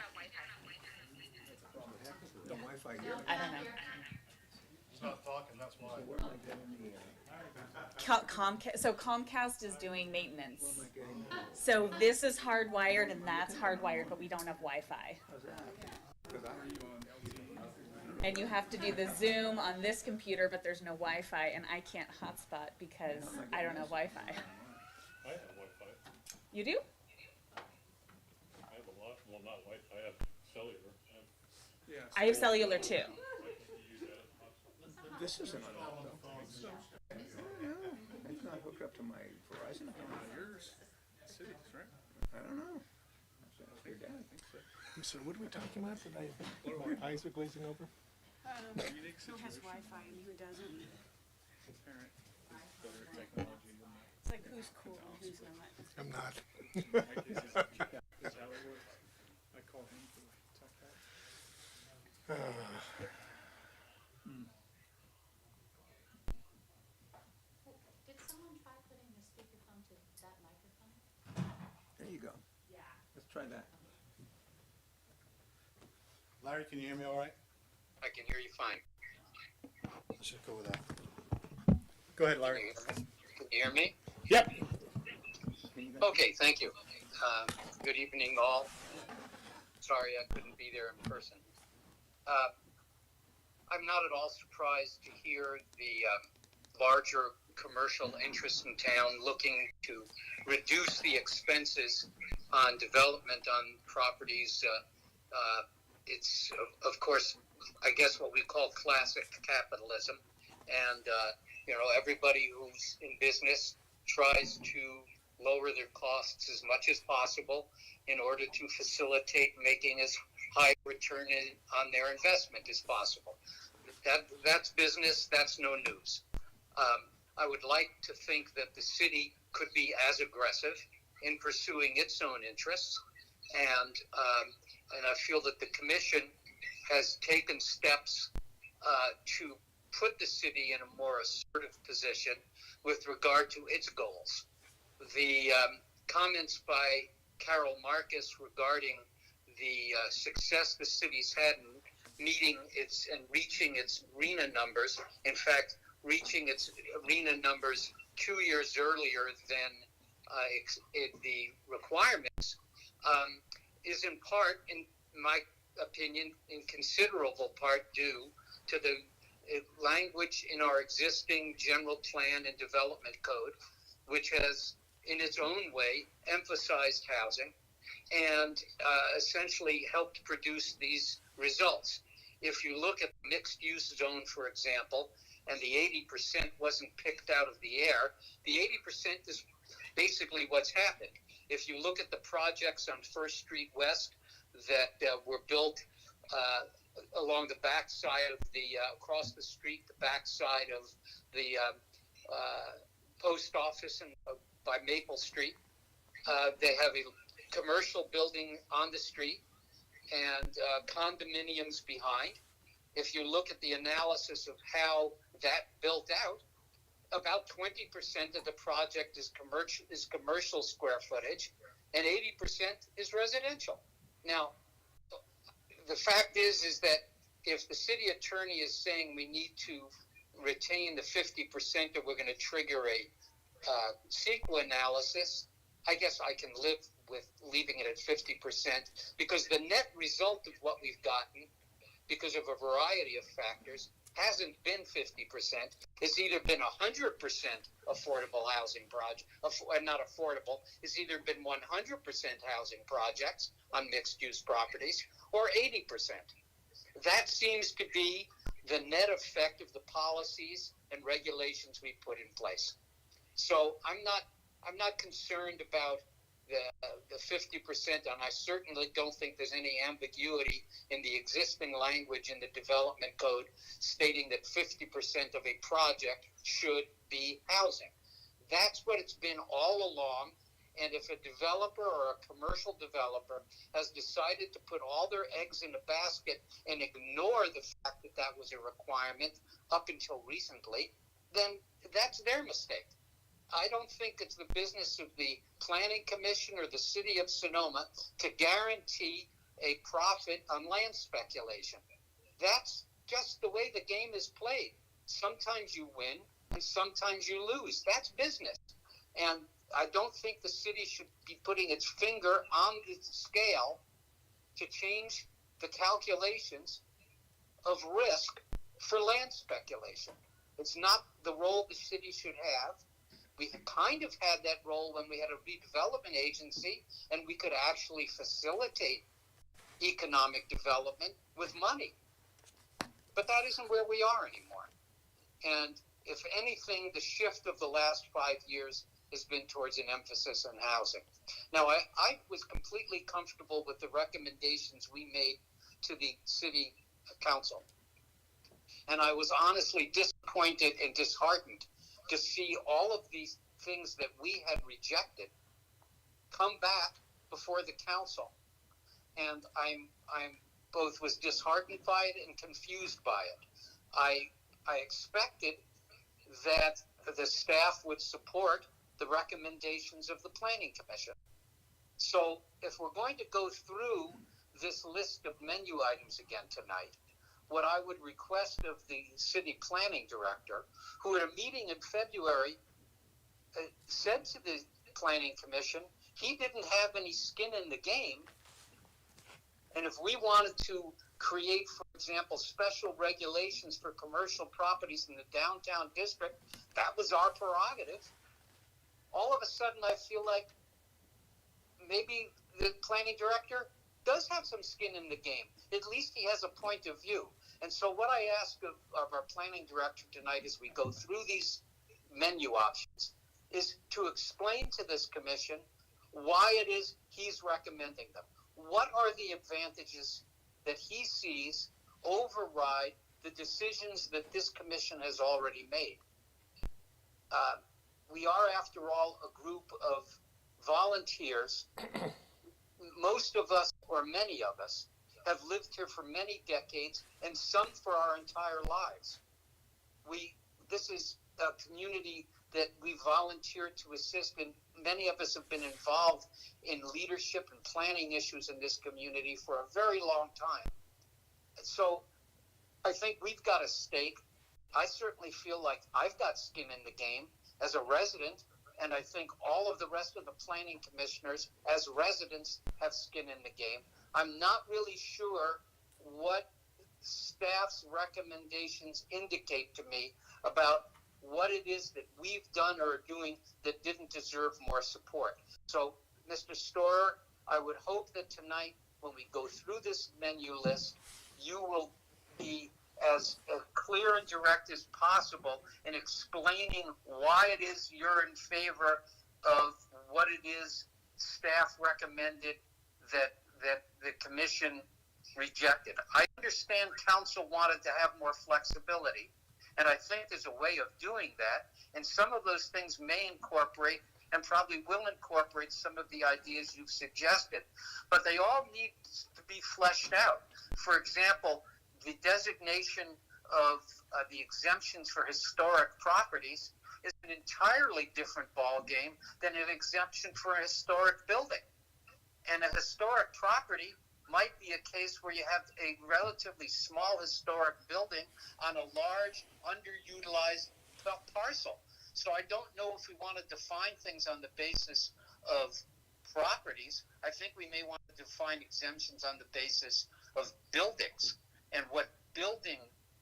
The Wi-Fi here. I don't know. He's not talking, that's why. So Comcast is doing maintenance. So this is hardwired and that's hardwired, but we don't have Wi-Fi. And you have to do the Zoom on this computer, but there's no Wi-Fi, and I can't hotspot because I don't have Wi-Fi. I have Wi-Fi. You do? I have a lot. Well, not Wi-Fi. I have cellular. I have cellular too. This isn't on that though. It's not hooked up to my Verizon account. Yours, cities, right? I don't know. Your dad, I think so. So what are we talking about? My eyes are glazing over? Who has Wi-Fi and who doesn't? It's like who's cool and who's not. I'm not. I call him to talk about. Did someone try putting the speakerphone to that microphone? There you go. Yeah. Let's try that. Larry, can you hear me all right? I can hear you fine. Let's just go with that. Go ahead, Larry. Can you hear me? Yep. Okay, thank you. Good evening, all. Sorry I couldn't be there in person. I'm not at all surprised to hear the larger commercial interests in town looking to reduce the expenses on development on properties. It's, of course, I guess what we call classic capitalism. And, everybody who's in business tries to lower their costs as much as possible in order to facilitate making as high return on their investment as possible. That's business. That's no news. I would like to think that the city could be as aggressive in pursuing its own interests. And I feel that the commission has taken steps to put the city in a more assertive position with regard to its goals. The comments by Carol Marcus regarding the success the city's had in meeting its and reaching its RENA numbers, in fact, reaching its RENA numbers 2 years earlier than the requirements, is in part, in my opinion, in considerable part due to the language in our existing general plan and development code, which has, in its own way, emphasized housing and essentially helped produce these results. If you look at the mixed-use zone, for example, and the 80% wasn't picked out of the air, the 80% is basically what's happened. If you look at the projects on First Street West that were built along the backside of the, across the street, the backside of the post office and by Maple Street, they have a commercial building on the street and condominiums behind. If you look at the analysis of how that built out, about 20% of the project is commercial square footage, and 80% is residential. Now, the fact is that if the city attorney is saying we need to retain the 50% or we're going to trigger a CEQA analysis, I guess I can live with leaving it at 50%, because the net result of what we've gotten, because of a variety of factors, hasn't been 50%. It's either been 100% affordable housing project, not affordable. It's either been 100% housing projects on mixed-use properties, or 80%. That seems to be the net effect of the policies and regulations we put in place. So I'm not concerned about the 50%, and I certainly don't think there's any ambiguity in the existing language in the development code stating that 50% of a project should be housing. That's what it's been all along. And if a developer or a commercial developer has decided to put all their eggs in a basket and ignore the fact that that was a requirement up until recently, then that's their mistake. I don't think it's the business of the Planning Commission or the City of Sonoma to guarantee a profit on land speculation. That's just the way the game is played. Sometimes you win and sometimes you lose. That's business. And I don't think the city should be putting its finger on the scale to change the calculations of risk for land speculation. It's not the role the city should have. We kind of had that role when we had a redevelopment agency, and we could actually facilitate economic development with money. But that isn't where we are anymore. And if anything, the shift of the last 5 years has been towards an emphasis on housing. Now, I was completely comfortable with the recommendations we made to the city council. And I was honestly disappointed and disheartened to see all of these things that we had rejected come back before the council. And I'm both was disheartened by it and confused by it. I expected that the staff would support the recommendations of the Planning Commission. So if we're going to go through this list of menu items again tonight, what I would request of the city planning director, who at a meeting in February said to the Planning Commission he didn't have any skin in the game, and if we wanted to create, for example, special regulations for commercial properties in the downtown district, that was our prerogative. All of a sudden I feel like maybe the planning director does have some skin in the game. At least he has a point of view. And so what I ask of our planning director tonight as we go through these menu options is to explain to this commission why it is he's recommending them. What are the advantages that he sees override the decisions that this commission has already made? We are, after all, a group of volunteers. Most of us, or many of us, have lived here for many decades, and some for our entire lives. This is a community that we volunteered to assist, and many of us have been involved in leadership and planning issues in this community for a very long time. So I think we've got a stake. I certainly feel like I've got skin in the game as a resident, and I think all of the rest of the planning commissioners as residents have skin in the game. I'm not really sure what staff's recommendations indicate to me about what it is that we've done or are doing that didn't deserve more support. So, Mr. Storer, I would hope that tonight, when we go through this menu list, you will be as clear and direct as possible in explaining why it is you're in favor of what it is staff recommended that the commission rejected. I understand council wanted to have more flexibility, and I think there's a way of doing that, and some of those things may incorporate and probably will incorporate some of the ideas you've suggested, but they all need to be fleshed out. For example, the designation of the exemptions for historic properties is an entirely different ballgame than an exemption for a historic building. And a historic property might be a case where you have a relatively small historic building on a large, underutilized parcel. So I don't know if we want to define things on the basis of properties, I think we may want to define exemptions on the basis of buildings and what building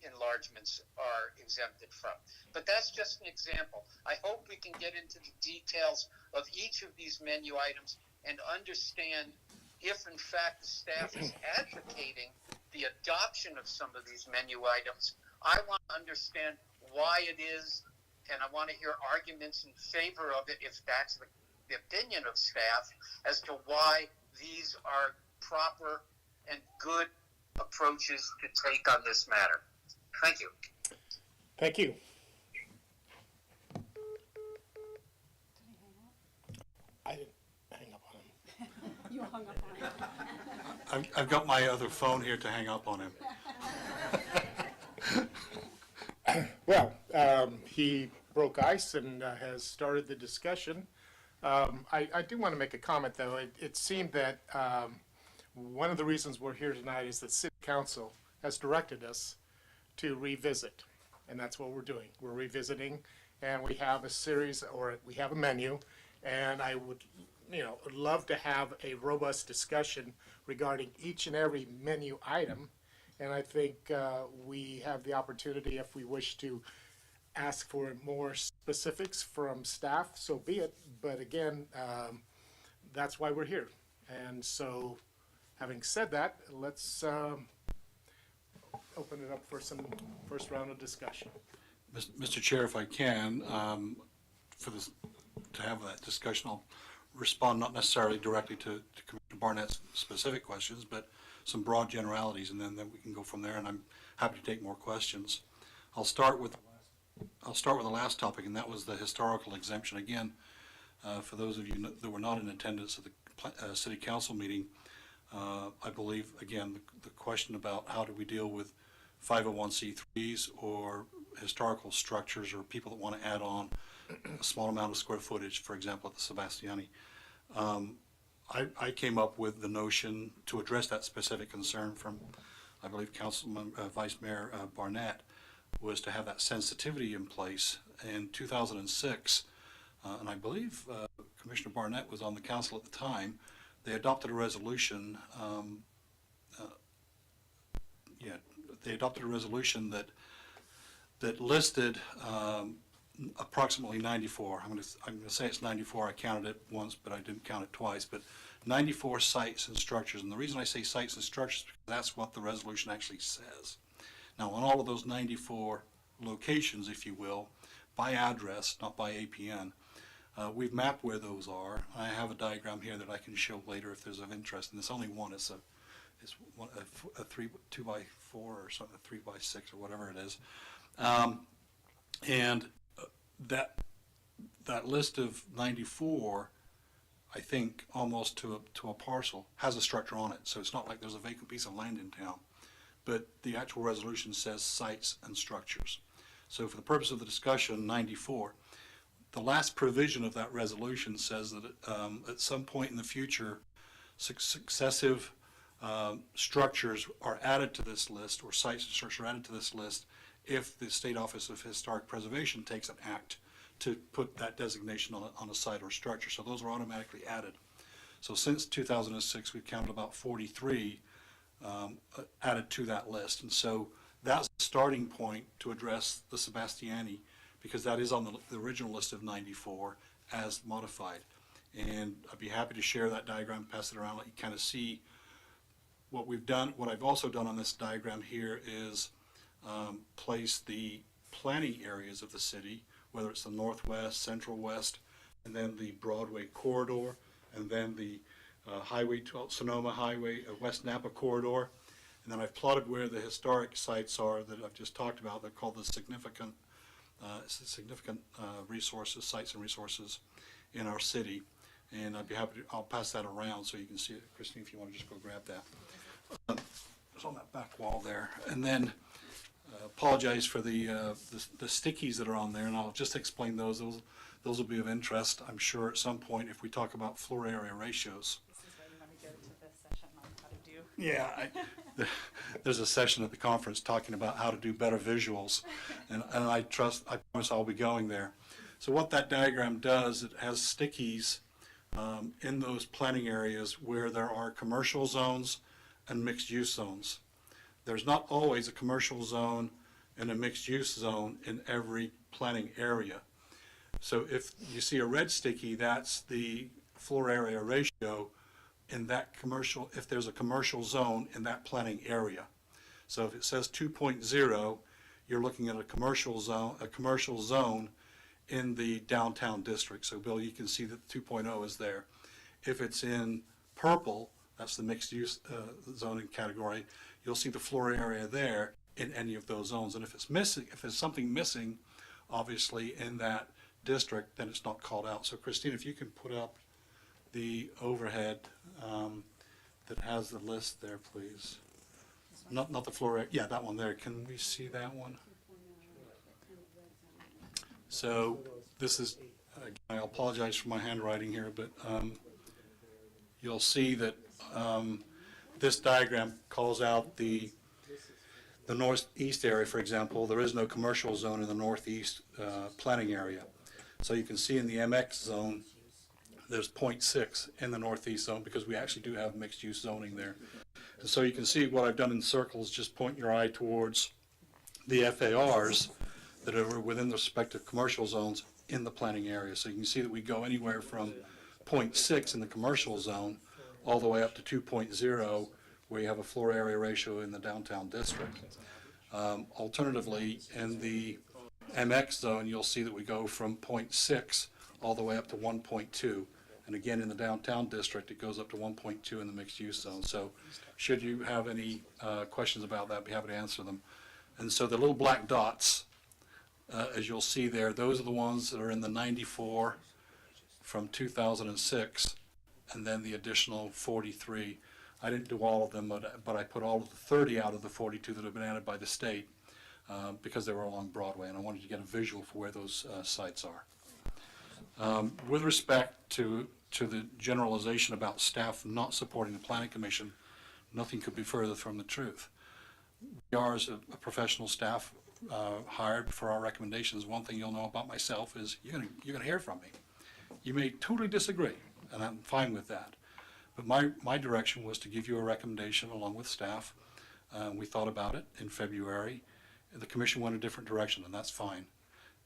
enlargements are exempted from. But that's just an example. I hope we can get into the details of each of these menu items and understand if in fact the staff is advocating the adoption of some of these menu items. I want to understand why it is, and I want to hear arguments in favor of it if that's the opinion of staff as to why these are proper and good approaches to take on this matter. Thank you. Thank you. I didn't hang up on him. You hung up on it. I've got my other phone here to hang up on him. Well, he broke ice and has started the discussion. I do want to make a comment, though. It seemed that one of the reasons we're here tonight is that City Council has directed us to revisit, and that's what we're doing. We're revisiting, and we have a series, or we have a menu, and I would, love to have a robust discussion regarding each and every menu item. And I think we have the opportunity, if we wish to ask for more specifics from staff, so be it. But again, that's why we're here. And so, having said that, let's open it up for some first round of discussion. Mr. Chair, if I can, to have that discussion, I'll respond not necessarily directly to Commissioner Barnett's specific questions, but some broad generalities, and then we can go from there, and I'm happy to take more questions. I'll start with the last topic, and that was the historical exemption. Again, for those of you that were not in attendance at the City Council meeting, I believe, again, the question about how do we deal with 501c3s or historical structures or people that want to add on a small amount of square footage, for example, at the Sebastiani. I came up with the notion to address that specific concern from, I believe, Councilman Vice Mayor Barnett, was to have that sensitivity in place. In 2006, and I believe Commissioner Barnett was on the council at the time, they adopted a resolution. They adopted a resolution that listed approximately 94. I'm going to say it's 94. I counted it once, but I didn't count it twice. But 94 sites and structures. And the reason I say sites and structures is because that's what the resolution actually says. Now, on all of those 94 locations, if you will, by address, not by APN, we've mapped where those are. I have a diagram here that I can show later if there's of interest. And it's only one. It's a 2x4 or something, a 3x6 or whatever it is. And that list of 94, I think almost to a parcel, has a structure on it. So it's not like there's a vacant piece of land in town. But the actual resolution says sites and structures. So for the purpose of the discussion, 94. The last provision of that resolution says that at some point in the future, successive structures are added to this list, or sites and structures are added to this list, if the State Office of Historic Preservation takes an act to put that designation on a site or structure. So those are automatically added. So since 2006, we've counted about 43 added to that list. And so that's the starting point to address the Sebastiani, because that is on the original list of 94 as modified. And I'd be happy to share that diagram, pass it around, let you kind of see what we've done. What I've also done on this diagram here is place the planning areas of the city, whether it's the northwest, central west, and then the Broadway corridor, and then the Sonoma Highway, West Napa corridor. And then I've plotted where the historic sites are that I've just talked about. They're called the significant resources, sites and resources in our city. And I'd be happy to, I'll pass that around so you can see it. Christine, if you want to just go grab that. It's on that back wall there. And then apologize for the stickies that are on there, and I'll just explain those. Those will be of interest, I'm sure, at some point if we talk about floor area ratios. This is where you want to go to this session on how to do. Yeah, there's a session at the conference talking about how to do better visuals, and I promise I'll be going there. So what that diagram does, it has stickies in those planning areas where there are commercial zones and mixed-use zones. There's not always a commercial zone and a mixed-use zone in every planning area. So if you see a red sticky, that's the floor area ratio in that commercial, if there's a commercial zone in that planning area. So if it says 2.0, you're looking at a commercial zone in the downtown district. So Bill, you can see that 2.0 is there. If it's in purple, that's the mixed use zoning category, you'll see the floor area there in any of those zones. And if it's missing, if there's something missing, obviously in that district, then it's not called out. So Christine, if you can put up the overhead that has the list there, please. Not the floor area, yeah, that one there. Can we see that one? So this is, I apologize for my handwriting here, but you'll see that this diagram calls out the northeast area, for example. There is no commercial zone in the northeast planning area. So you can see in the MX zone, there's 0.6 in the northeast zone because we actually do have mixed use zoning there. And so you can see what I've done in circles, just point your eye towards the FARs that are within the respective commercial zones in the planning area. So you can see that we go anywhere from 0.6 in the commercial zone all the way up to 2.0 where you have a floor area ratio in the downtown district. Alternatively, in the MX zone, you'll see that we go from 0.6 all the way up to 1.2. And again, in the downtown district, it goes up to 1.2 in the mixed use zone. So should you have any questions about that, I'd be happy to answer them. And so the little black dots, as you'll see there, those are the ones that are in the 94 from 2006, and then the additional 43. I didn't do all of them, but I put all of the 30 out of the 42 that have been added by the state because they were along Broadway, and I wanted to get a visual for where those sites are. With respect to the generalization about staff not supporting the Planning Commission, nothing could be further from the truth. We are, as a professional staff, hired for our recommendations. One thing you'll know about myself is you're gonna hear from me. You may totally disagree, and I'm fine with that. But my direction was to give you a recommendation along with staff. We thought about it in February. The commission went a different direction, and that's fine.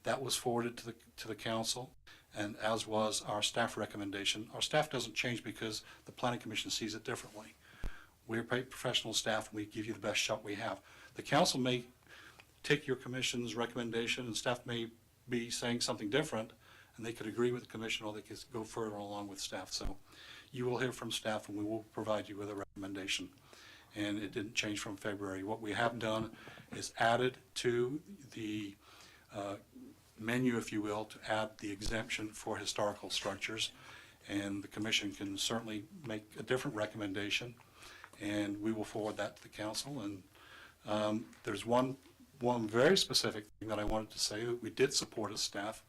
That was forwarded to the council, and as was our staff recommendation. Our staff doesn't change because the Planning Commission sees it differently. We're professional staff, and we give you the best shot we have. The council may take your commission's recommendation, and staff may be saying something different, and they could agree with the commission, or they could go further along with staff. So you will hear from staff, and we will provide you with a recommendation. And it didn't change from February. What we have done is added to the menu, if you will, to add the exemption for historical structures. And the commission can certainly make a different recommendation, and we will forward that to the council. And there's one very specific thing that I wanted to say that we did support as staff,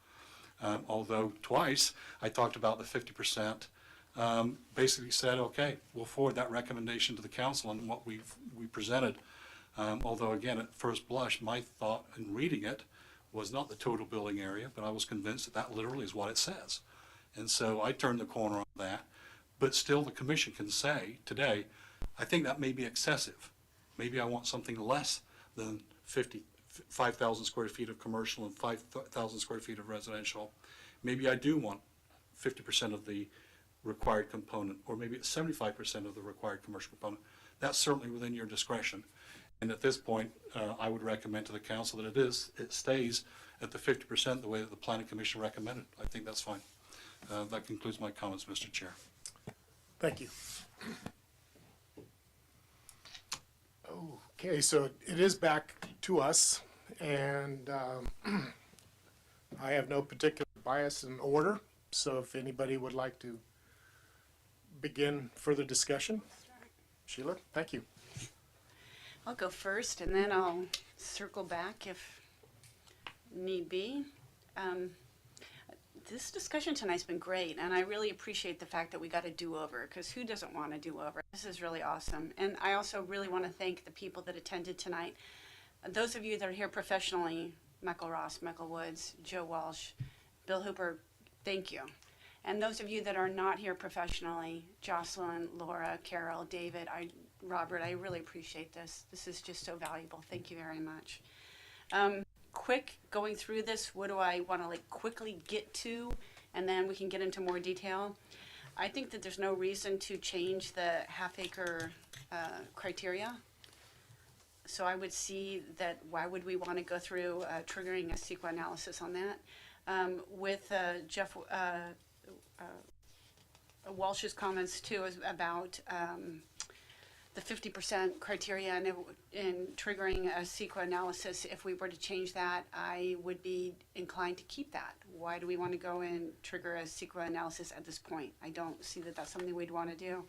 although twice I talked about the 50%. Basically said, okay, we'll forward that recommendation to the council and what we presented. Although again, at first blush, my thought in reading it was not the total building area, but I was convinced that that literally is what it says. And so I turned the corner on that. But still, the commission can say today, I think that may be excessive. Maybe I want something less than 5,000 square feet of commercial and 5,000 square feet of residential. Maybe I do want 50% of the required component, or maybe it's 75% of the required commercial component. That's certainly within your discretion. And at this point, I would recommend to the council that it stays at the 50% the way that the Planning Commission recommended. I think that's fine. That concludes my comments, Mr. Chair. Thank you. Okay, so it is back to us, and I have no particular bias in order, so if anybody would like to begin further discussion. Sheila, thank you. I'll go first, and then I'll circle back if need be. This discussion tonight's been great, and I really appreciate the fact that we got a do-over, because who doesn't want a do-over? This is really awesome. And I also really want to thank the people that attended tonight. Those of you that are here professionally, Michael Ross, Michael Woods, Joe Walsh, Bill Hooper, thank you. And those of you that are not here professionally, Jocelyn, Laura, Carol, David, Robert, I really appreciate this. This is just so valuable. Thank you very much. Quick going through this, what do I want to like quickly get to, and then we can get into more detail. I think that there's no reason to change the half-acre criteria. So I would see that why would we want to go through triggering a CEQA analysis on that? With Jeff Walsh's comments too is about the 50% criteria and in triggering a CEQA analysis, if we were to change that, I would be inclined to keep that. Why do we want to go and trigger a CEQA analysis at this point? I don't see that that's something we'd want to do.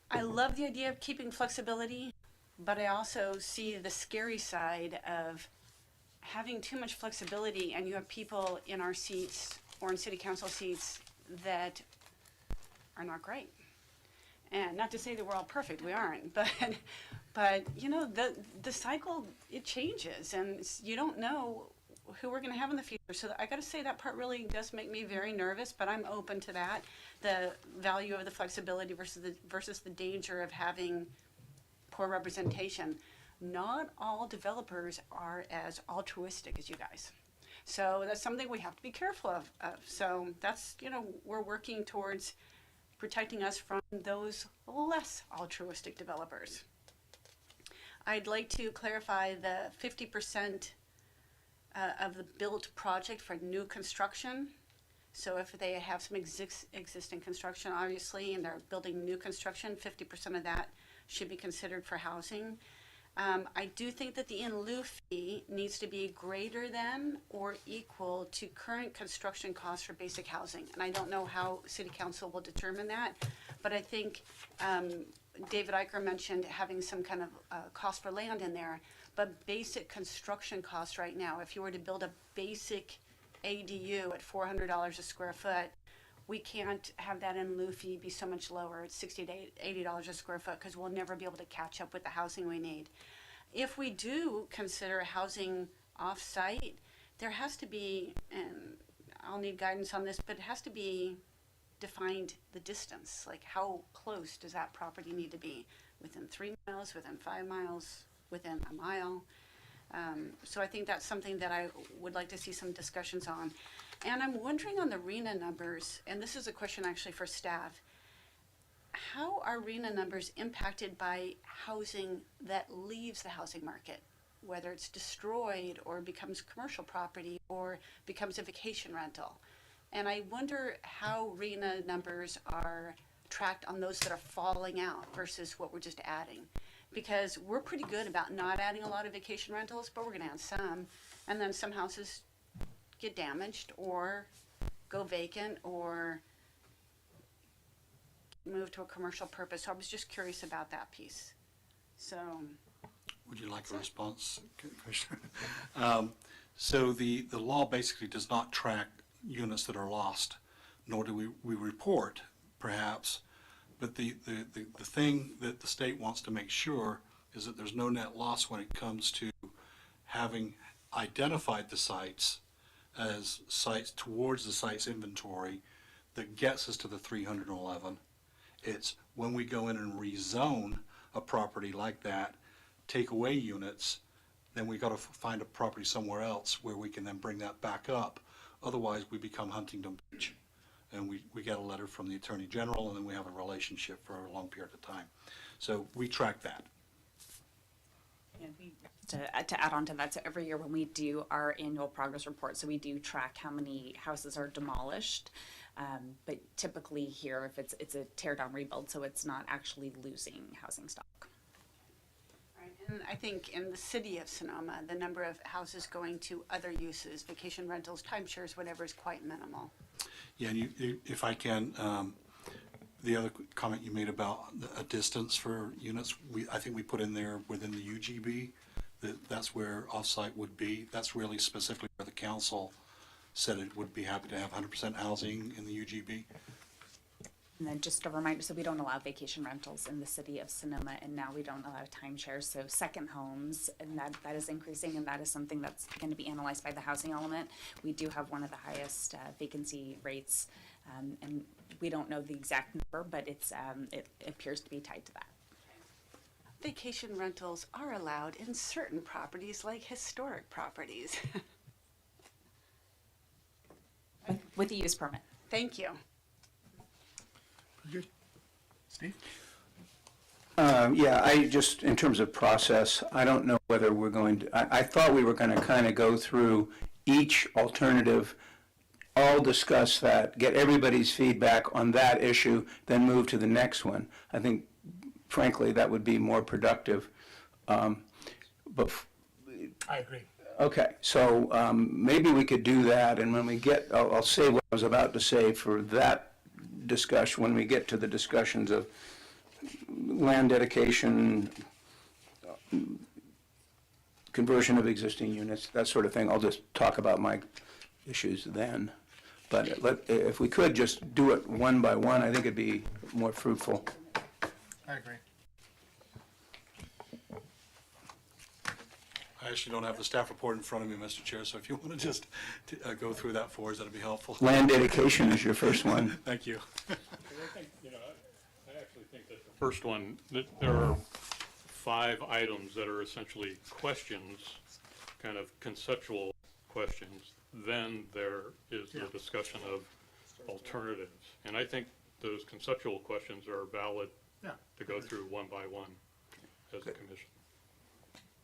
I love the idea of keeping flexibility, but I also see the scary side of having too much flexibility, and you have people in our seats or in city council seats that are not great. And not to say that we're all perfect, we aren't, but you know, the cycle, it changes, and you don't know who we're going to have in the future. So I got to say that part really does make me very nervous, but I'm open to that. The value of the flexibility versus the danger of having poor representation. Not all developers are as altruistic as you guys. So that's something we have to be careful of. So that's, you know, we're working towards protecting us from those less altruistic developers. I'd like to clarify the 50% of the built project for new construction. So if they have some existing construction, obviously, and they're building new construction, 50% of that should be considered for housing. I do think that the in lieu fee needs to be greater than or equal to current construction costs for basic housing. And I don't know how City Council will determine that, but I think David Eicher mentioned having some kind of cost for land in there, but basic construction costs right now, if you were to build a basic ADU at $400 a square foot, we can't have that in lieu fee be so much lower. It's $60 to $80 a square foot because we'll never be able to catch up with the housing we need. If we do consider housing off-site, there has to be, and I'll need guidance on this, but it has to be defined the distance. Like how close does that property need to be? Within 3 miles, within 5 miles, within a mile? So I think that's something that I would like to see some discussions on. And I'm wondering on the RENA numbers, and this is a question actually for staff, how are RENA numbers impacted by housing that leaves the housing market, whether it's destroyed or becomes commercial property or becomes a vacation rental? And I wonder how RENA numbers are tracked on those that are falling out versus what we're just adding. Because we're pretty good about not adding a lot of vacation rentals, but we're going to add some. And then some houses get damaged or go vacant or move to a commercial purpose. So I was just curious about that piece. So. Would you like a response, Commissioner? So the law basically does not track units that are lost, nor do we report, perhaps. But the thing that the state wants to make sure is that there's no net loss when it comes to having identified the sites as sites towards the site's inventory that gets us to the 311. It's when we go in and rezone a property like that, take away units, then we got to find a property somewhere else where we can then bring that back up. Otherwise, we become Huntington Beach. And we get a letter from the Attorney General, and then we have a relationship for a long period of time. So we track that. And to add on to that, so every year when we do our annual progress report, so we do track how many houses are demolished. But typically here, if it's a tear down rebuild, so it's not actually losing housing stock. Right. And I think in the city of Sonoma, the number of houses going to other uses, vacation rentals, timeshares, whatever, is quite minimal. Yeah, and if I can, the other comment you made about a distance for units, I think we put in there within the UGB, that's where offsite would be. That's really specifically where the council said it would be happy to have 100% housing in the UGB. And then just a reminder, so we don't allow vacation rentals in the city of Sonoma, and now we don't allow timeshares, so second homes, and that is increasing, and that is something that's going to be analyzed by the housing element. We do have one of the highest vacancy rates, and we don't know the exact number, but it appears to be tied to that. Vacation rentals are allowed in certain properties, like historic properties. With a use permit. Thank you. Good. Steve? Yeah, I just, in terms of process, I don't know whether we're going to, I thought we were going to kind of go through each alternative, all discuss that, get everybody's feedback on that issue, then move to the next one. I think, frankly, that would be more productive. But I agree. okay, so maybe we could do that, and when we get, I'll say what I was about to say for that discussion, when we get to the discussions of land dedication, conversion of existing units, that sort of thing, I'll just talk about my issues then. But if we could just do it one by one, I think it'd be more fruitful. I agree. I actually don't have the staff report in front of me, Mr. Chair, so if you want to just go through that for us, that'd be helpful. Land dedication is your first one. Thank you. I think, I actually think that the first one, that there are 5 items that are essentially questions, kind of conceptual questions. Then there is the discussion of alternatives. And I think those conceptual questions are valid to go through one by one as a commission.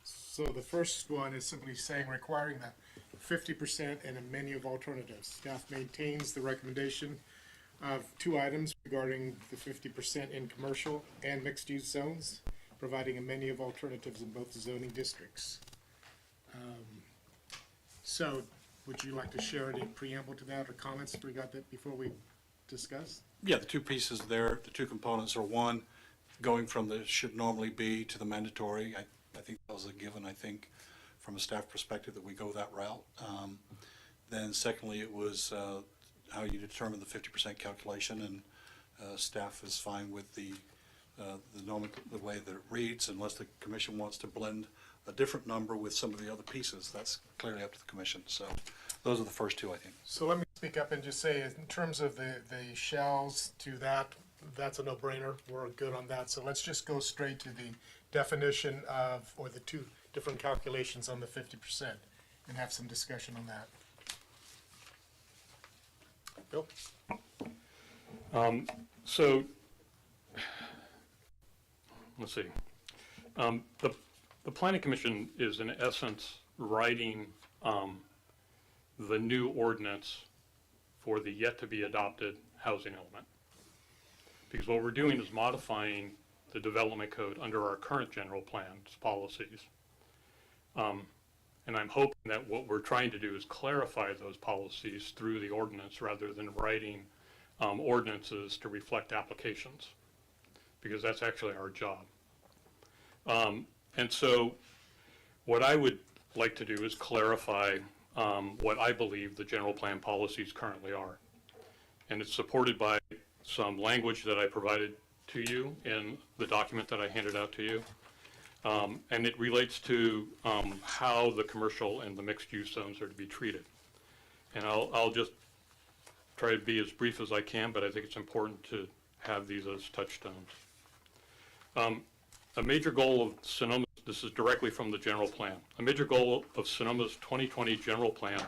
So the first one is simply saying requiring the 50% and a menu of alternatives. Staff maintains the recommendation of 2 items regarding the 50% in commercial and mixed-use zones, providing a menu of alternatives in both zoning districts. So would you like to share any preamble to that or comments we got that before we discuss? Yeah, the 2 pieces there, the 2 components are, one, going from the should normally be to the mandatory. I think that was a given, I think, from a staff perspective, that we go that route. Then secondly, it was how you determine the 50% calculation, and staff is fine with the way that it reads, unless the commission wants to blend a different number with some of the other pieces. That's clearly up to the commission. So those are the first 2, I think. So let me speak up and just say, in terms of the shells to that, that's a no-brainer. We're good on that. So let's just go straight to the definition of, or the 2 different calculations on the 50%, and have some discussion on that. Bill? So, let's see. The Planning Commission is in essence writing the new ordinance for the yet-to-be-adopted housing element. Because what we're doing is modifying the development code under our current general plan's policies. And I'm hoping that what we're trying to do is clarify those policies through the ordinance rather than writing ordinances to reflect applications, because that's actually our job. And so what I would like to do is clarify what I believe the general plan policies currently are. And it's supported by some language that I provided to you in the document that I handed out to you. And it relates to how the commercial and the mixed-use zones are to be treated. And I'll just try to be as brief as I can, but I think it's important to have these as touchstones. A major goal of Sonoma, this is directly from the general plan, a major goal of Sonoma's 2020 general plan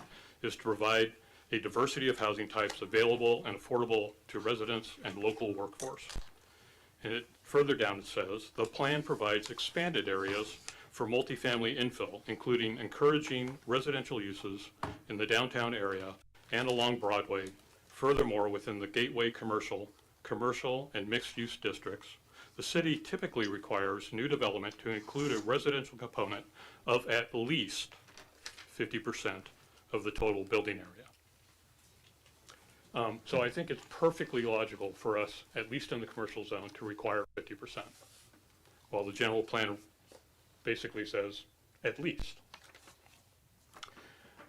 is to provide a diversity of housing types available and affordable to residents and local workforce. And further down it says, the plan provides expanded areas for multifamily infill, including encouraging residential uses in the downtown area and along Broadway. Furthermore, within the gateway commercial, and mixed-use districts, the city typically requires new development to include a residential component of at least 50% of the total building area. So I think it's perfectly logical for us, at least in the commercial zone, to require 50%, while the general plan basically says at least.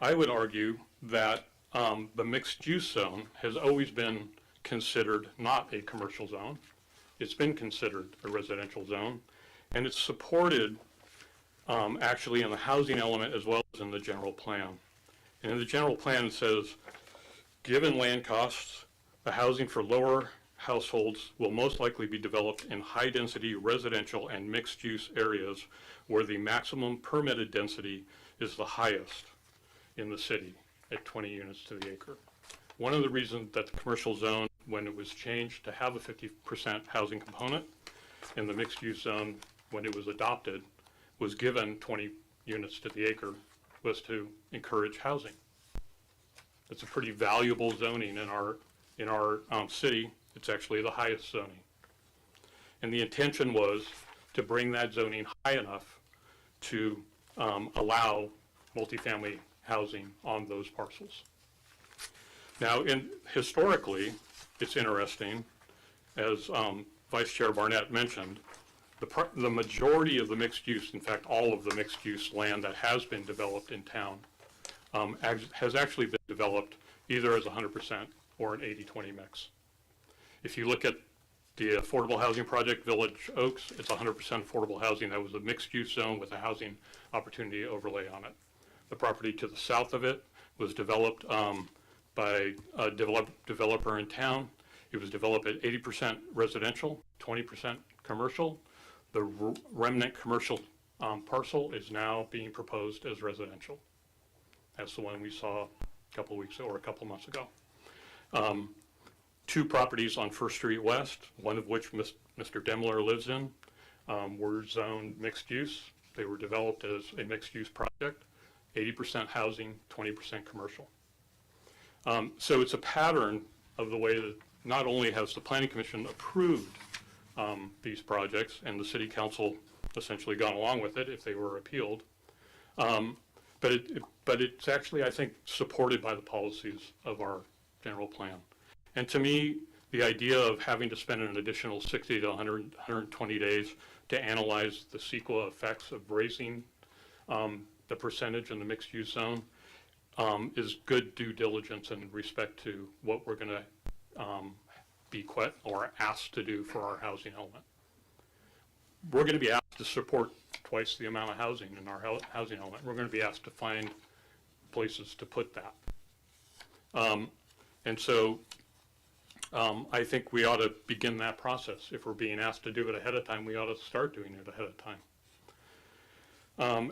I would argue that the mixed-use zone has always been considered not a commercial zone. It's been considered a residential zone, and it's supported actually in the housing element as well as in the general plan. And in the general plan, it says, given land costs, the housing for lower households will most likely be developed in high-density residential and mixed-use areas where the maximum permitted density is the highest in the city at 20 units to the acre. One of the reasons that the commercial zone, when it was changed to have a 50% housing component, and the mixed-use zone, when it was adopted, was given 20 units to the acre, was to encourage housing. It's a pretty valuable zoning in our city. It's actually the highest zoning. And the intention was to bring that zoning high enough to allow multifamily housing on those parcels. Now, historically, it's interesting, as Vice Chair Barnett mentioned, the majority of the mixed use, in fact, all of the mixed use land that has been developed in town has actually been developed either as 100% or an 80-20 mix. If you look at the affordable housing project, Village Oaks, it's 100% affordable housing. That was a mixed use zone with a housing opportunity overlay on it. The property to the south of it was developed by a developer in town. It was developed at 80% residential, 20% commercial. The remnant commercial parcel is now being proposed as residential. That's the one we saw a couple of weeks ago or a couple of months ago. Two properties on First Street West, one of which Mr. Demler lives in, were zoned mixed use. They were developed as a mixed use project, 80% housing, 20% commercial. So it's a pattern of the way that not only has the Planning Commission approved these projects and the City Council essentially gone along with it if they were appealed, but it's actually, I think, supported by the policies of our general plan. And to me, the idea of having to spend an additional 60 to 120 days to analyze the CEQA effects of raising the percentage in the mixed-use zone is good due diligence in respect to what we're going to be or asked to do for our housing element. We're going to be asked to support twice the amount of housing in our housing element. We're going to be asked to find places to put that. And so I think we ought to begin that process. If we're being asked to do it ahead of time, we ought to start doing it ahead of time.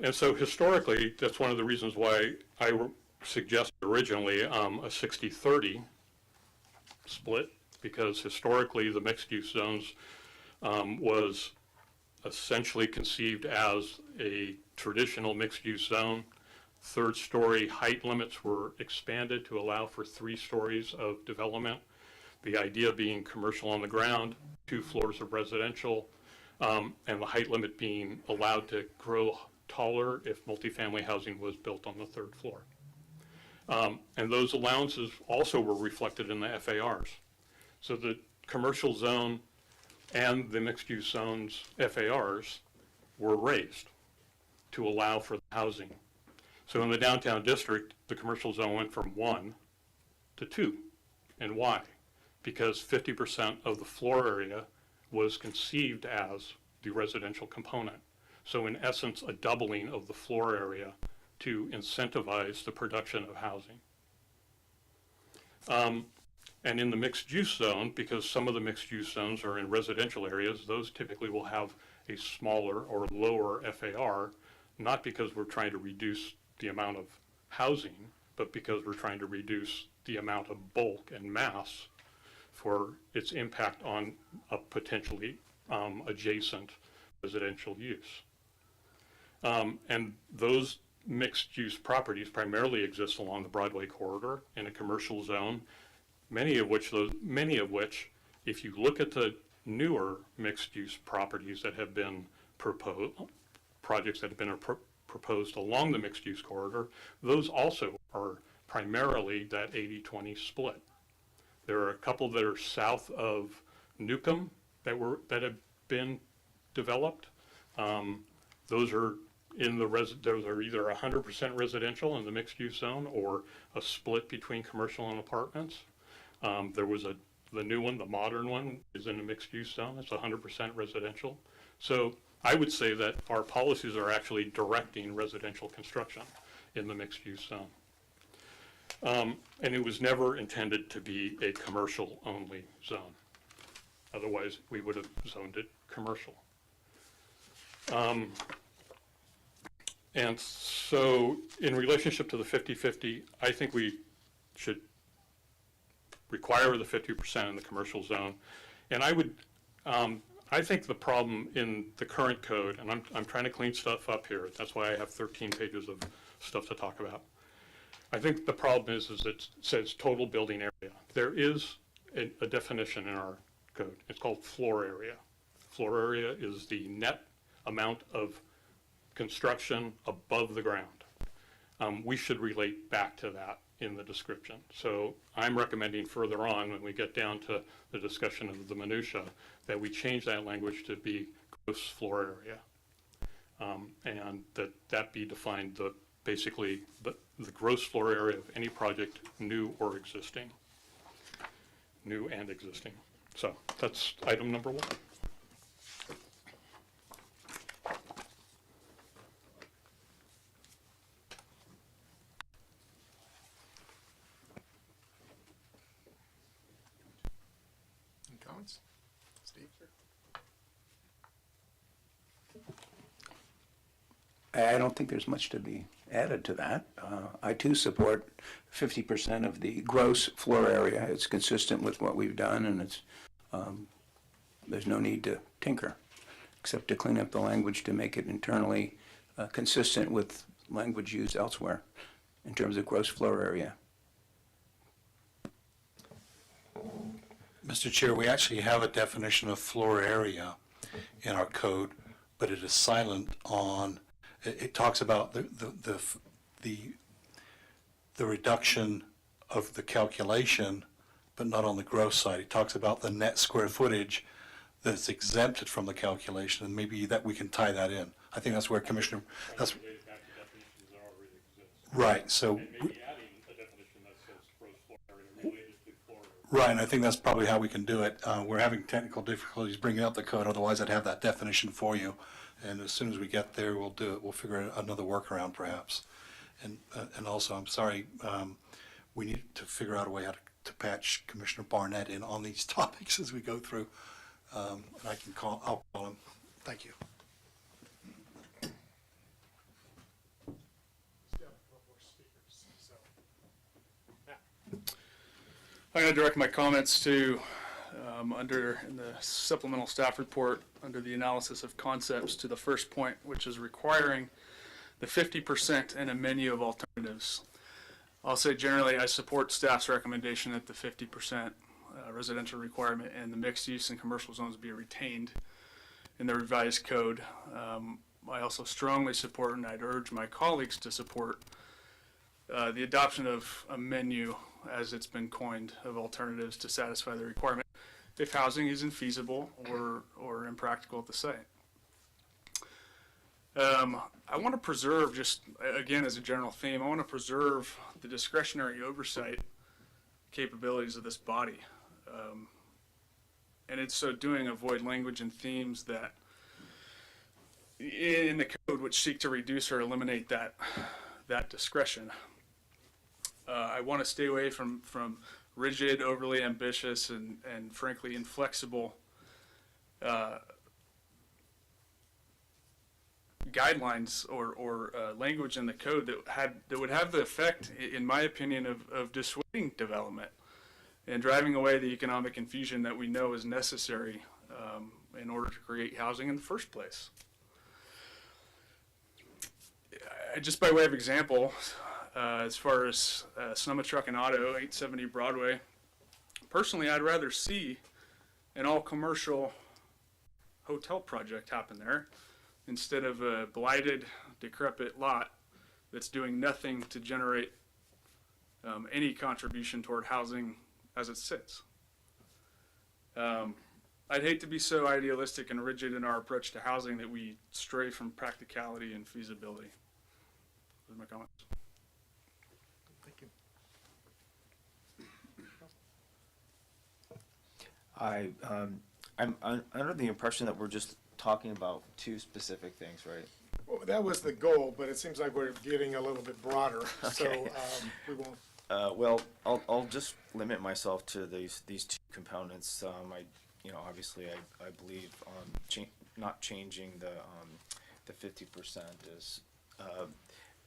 And so historically, that's one of the reasons why I suggested originally a 60-30 split, because historically the mixed-use zones was essentially conceived as a traditional mixed-use zone. Third-story height limits were expanded to allow for 3 stories of development. The idea being commercial on the ground, 2 floors of residential, and the height limit being allowed to grow taller if multifamily housing was built on the 3rd floor. And those allowances also were reflected in the FARs. So the commercial zone and the mixed-use zones FARs were raised to allow for the housing. So in the downtown district, the commercial zone went from 1 to 2. And why? Because 50% of the floor area was conceived as the residential component. So in essence, a doubling of the floor area to incentivize the production of housing. And in the mixed-use zone, because some of the mixed-use zones are in residential areas, those typically will have a smaller or lower FAR, not because we're trying to reduce the amount of housing, but because we're trying to reduce the amount of bulk and mass for its impact on a potentially adjacent residential use. And those mixed-use properties primarily exist along the Broadway corridor in a commercial zone, many of which, if you look at the newer mixed-use properties that have been proposed, projects that have been proposed along the mixed-use corridor, those also are primarily that 80-20 split. There are a couple that are south of Newcomb that have been developed. Those are those are either 100% residential in the mixed-use zone or a split between commercial and apartments. There was a the new one, the modern one, is in a mixed-use zone. It's 100% residential. So I would say that our policies are actually directing residential construction in the mixed-use zone. And it was never intended to be a commercial-only zone. Otherwise, we would have zoned it commercial. And so in relationship to the 50-50, I think we should require the 50% in the commercial zone. And I would, I think the problem in the current code, and I'm trying to clean stuff up here, that's why I have 13 pages of stuff to talk about. I think the problem is it says total building area. There is a definition in our code. It's called floor area. Floor area is the net amount of construction above the ground. We should relate back to that in the description. So I'm recommending further on, when we get down to the discussion of the minutia, that we change that language to be gross floor area. And that be defined basically the gross floor area of any project, new or existing. New and existing. So that's item number 1. Any comments? Steve? I don't think there's much to be added to that. I too support 50% of the gross floor area. It's consistent with what we've done, and it's there's no need to tinker, except to clean up the language to make it internally consistent with language used elsewhere in terms of gross floor area. Mr. Chair, we actually have a definition of floor area in our code, but it is silent on, it talks about the reduction of the calculation, but not on the gross side. It talks about the net square footage that's exempted from the calculation, and maybe that we can tie that in. I think that's where Commissioner, that's right. So. Right, and I think that's probably how we can do it. We're having technical difficulties bringing up the code, otherwise I'd have that definition for you. And as soon as we get there, we'll do it. We'll figure out another workaround perhaps. And also, I'm sorry, we need to figure out a way how to patch Commissioner Barnett in on these topics as we go through. And I'll call him. Thank you. I'm going to direct my comments to in the supplemental staff report under the analysis of concepts to the first point, which is requiring the 50% and a menu of alternatives. I'll say generally I support staff's recommendation that the 50% residential requirement and the mixed use and commercial zones be retained in the revised code. I also strongly support, and I'd urge my colleagues to support, the adoption of a menu, as it's been coined, of alternatives to satisfy the requirement if housing is infeasible or impractical at the site. I want to preserve, just again as a general theme, I want to preserve the discretionary oversight capabilities of this body. And in so doing, avoid language and themes that in the code which seek to reduce or eliminate that discretion. I want to stay away from rigid, overly ambitious, and frankly inflexible guidelines or language in the code that would have the effect, in my opinion, of dissuading development and driving away the economic infusion that we know is necessary in order to create housing in the first place. Just by way of example, as far as Sonoma Truck and Auto, 870 Broadway, personally, I'd rather see an all-commercial hotel project happen there instead of a blighted, decrepit lot that's doing nothing to generate any contribution toward housing as it sits. I'd hate to be so idealistic and rigid in our approach to housing that we stray from practicality and feasibility. Those are my comments. Thank you. I'm under the impression that we're just talking about two specific things, right? Well, that was the goal, but it seems like we're getting a little bit broader, so Okay. we won't. Well, I'll just limit myself to these two components. Obviously, I believe not changing the 50% is,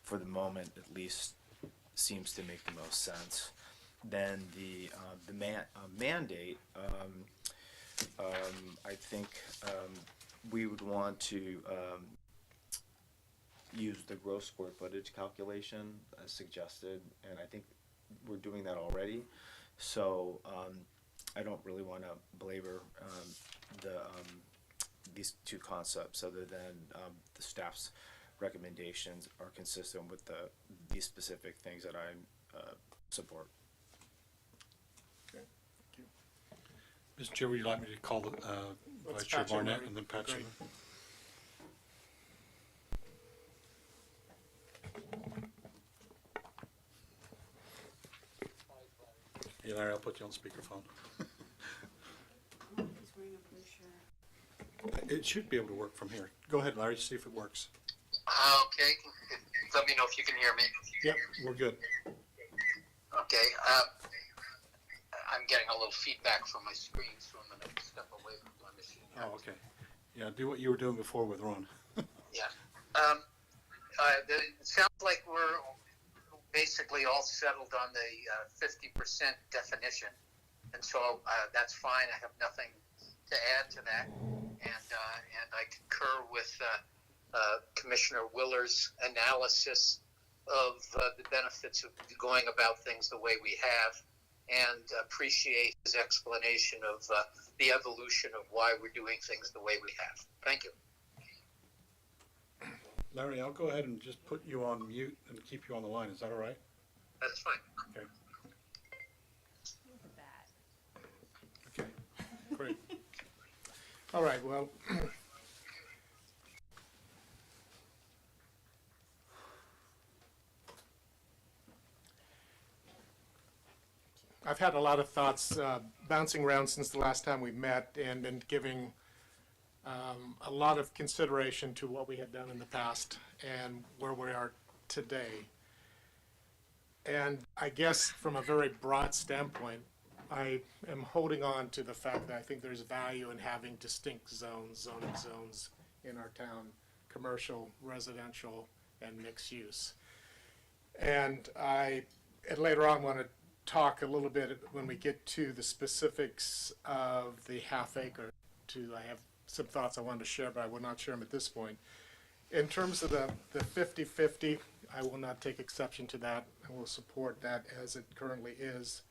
for the moment at least, seems to make the most sense. Then the mandate, I think we would want to use the gross square footage calculation as suggested, and I think we're doing that already. So I don't really want to belabor these two concepts, other than the staff's recommendations are consistent with these specific things that I support. Okay, thank you. Mr. Chair, would you like me to call the Let's Vice Chair patch it, Barnett Larry. and then Pat Great. Schuler? Yeah, Larry, I'll put you on speakerphone. It should be able to work from here. Go ahead, Larry, see if it works. Okay, let me know if you can hear me. Yep, we're good. Okay, I'm getting a little feedback from my screen, so I'm going to step away from my machine. Oh, okay. Yeah, do what you were doing before with Ron. Yeah. It sounds like we're basically all settled on the 50% definition, and so that's fine. I have nothing to add to that, and I concur with Commissioner Willer's analysis of the benefits of going about things the way we have, and appreciate his explanation of the evolution of why we're doing things the way we have. Thank you. Larry, I'll go ahead and just put you on mute and keep you on the line. Is that all right? That's fine. Okay. Okay, Great. All right, well, I've had a lot of thoughts bouncing around since the last time we met, and been giving a lot of consideration to what we had done in the past and where we are today. And I guess from a very broad standpoint, I am holding on to the fact that I think there's value in having distinct zoning zones in our town: commercial, residential, and mixed use. And later on want to talk a little bit when we get to the specifics of the half acre. I have some thoughts I wanted to share, but I will not share them at this point. In terms of the 50-50, I will not take exception to that. I will support that as it currently is.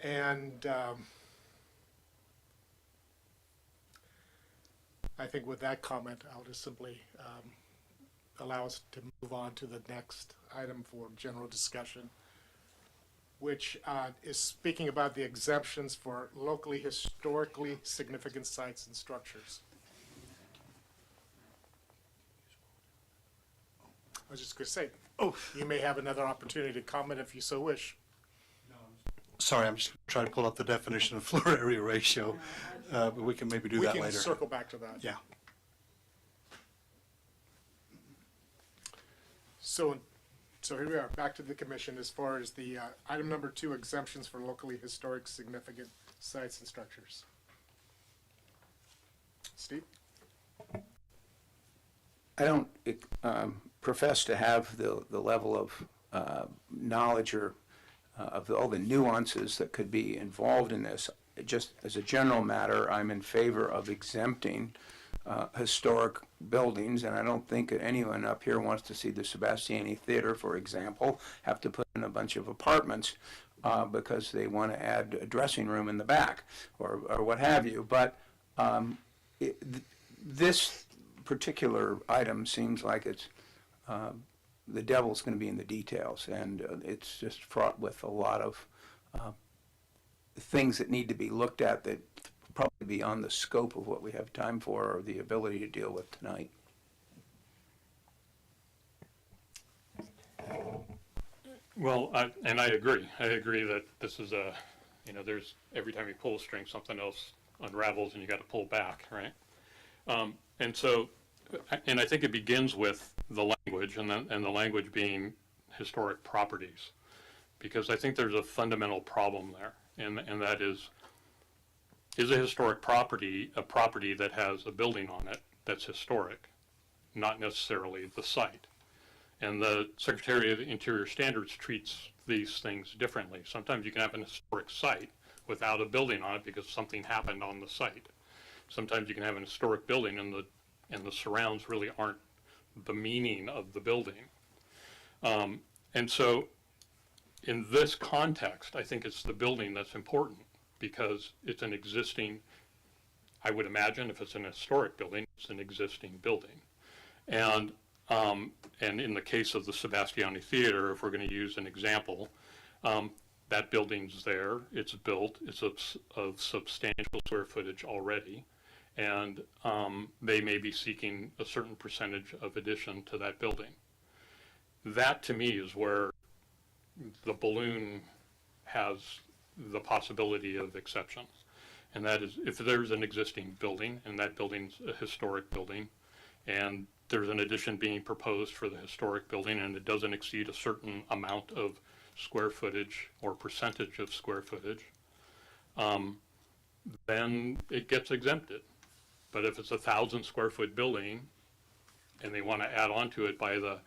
And I think with that comment, I'll just simply allow us to move on to the next item for general discussion, which is speaking about the exemptions for locally historically significant sites and structures. I was just going to say, you may have another opportunity to comment if you so wish. sorry, I'm just trying to pull up the definition of floor area ratio, but we can maybe do that later. We can circle back to that. Yeah. So here we are, back to the commission as far as the item number 2, exemptions for locally historic significant sites and structures. Steve? I don't profess to have the level of knowledge or of all the nuances that could be involved in this. Just as a general matter, I'm in favor of exempting historic buildings, and I don't think that anyone up here wants to see the Sebastiani Theater, for example, have to put in a bunch of apartments because they want to add a dressing room in the back or what have you. But this particular item seems like it's the devil's going to be in the details, and it's just fraught with a lot of things that need to be looked at that probably beyond the scope of what we have time for or the ability to deal with tonight. Well, and I agree. I agree that this is There's, every time you pull a string, something else unravels and you got to pull back, right? And so, and I think it begins with the language, and the language being historic properties, because I think there's a fundamental problem there, and that is a historic property a property that has a building on it that's historic, not necessarily the site. And the Secretary of the Interior Standards treats these things differently. Sometimes you can have an historic site without a building on it because something happened on the site. Sometimes you can have an historic building and the surrounds really aren't the meaning of the building. And so in this context, I think it's the building that's important because it's an existing, I would imagine if it's an historic building, it's an existing building. And in the case of the Sebastiani Theater, if we're going to use an example, that building's there, it's built, it's of substantial square footage already, and they may be seeking a certain percentage of addition to that building. That to me is where the balloon has the possibility of exceptions. And that is if there's an existing building and that building's a historic building and there's an addition being proposed for the historic building and it doesn't exceed a certain amount of square footage or percentage of square footage, then it gets exempted. But if it's 1,000 square foot building and they want to add on to it by the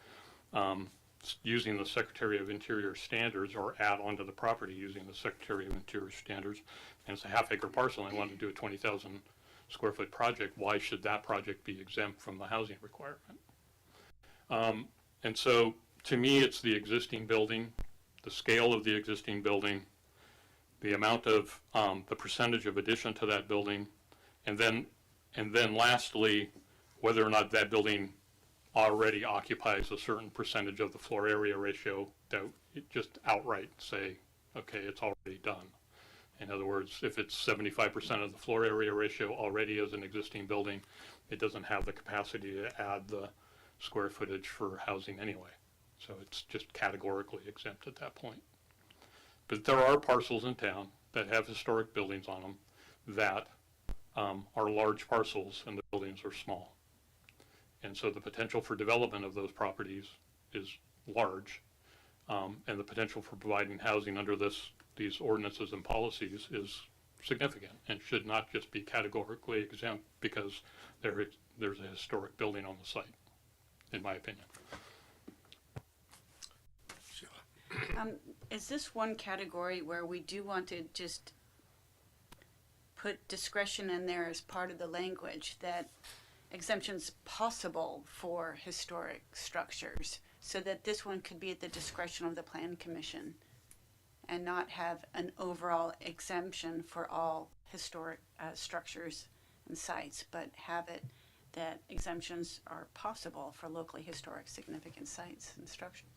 using the Secretary of Interior standards or add onto the property using the Secretary of Interior standards, and it's a half-acre parcel and they want to do a 20,000 square foot project, why should that project be exempt from the housing requirement? And so to me, it's the existing building, the scale of the existing building, the amount of the percentage of addition to that building, and then lastly, whether or not that building already occupies a certain percentage of the floor area ratio that it just outright say, okay, it's already done. In other words, if it's 75% of the floor area ratio already as an existing building, it doesn't have the capacity to add the square footage for housing anyway. So it's just categorically exempt at that point. But there are parcels in town that have historic buildings on them that are large parcels and the buildings are small. And so the potential for development of those properties is large, and the potential for providing housing under these ordinances and policies is significant and should not just be categorically exempt because there's a historic building on the site, in my opinion. Is this one category where we do want to just put discretion in there as part of the language that exemptions possible for historic structures, so that this one could be at the discretion of the Plan Commission and not have an overall exemption for all historic structures and sites, but have it that exemptions are possible for locally historic significant sites and structures?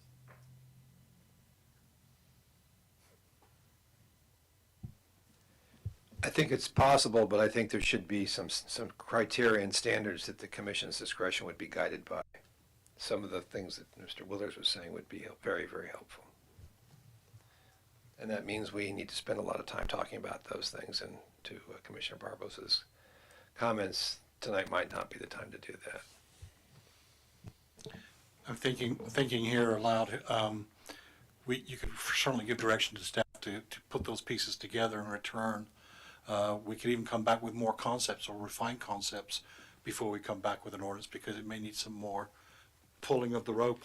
I think it's possible, but I think there should be some criteria and standards that the commission's discretion would be guided by. Some of the things that Mr. Willers was saying would be very, very helpful. And that means we need to spend a lot of time talking about those things, and to Commissioner Barbos's comments, tonight might not be the time to do that. I'm thinking here aloud. You could certainly give direction to staff to put those pieces together in return. We could even come back with more concepts or refined concepts before we come back with an ordinance, because it may need some more pulling of the rope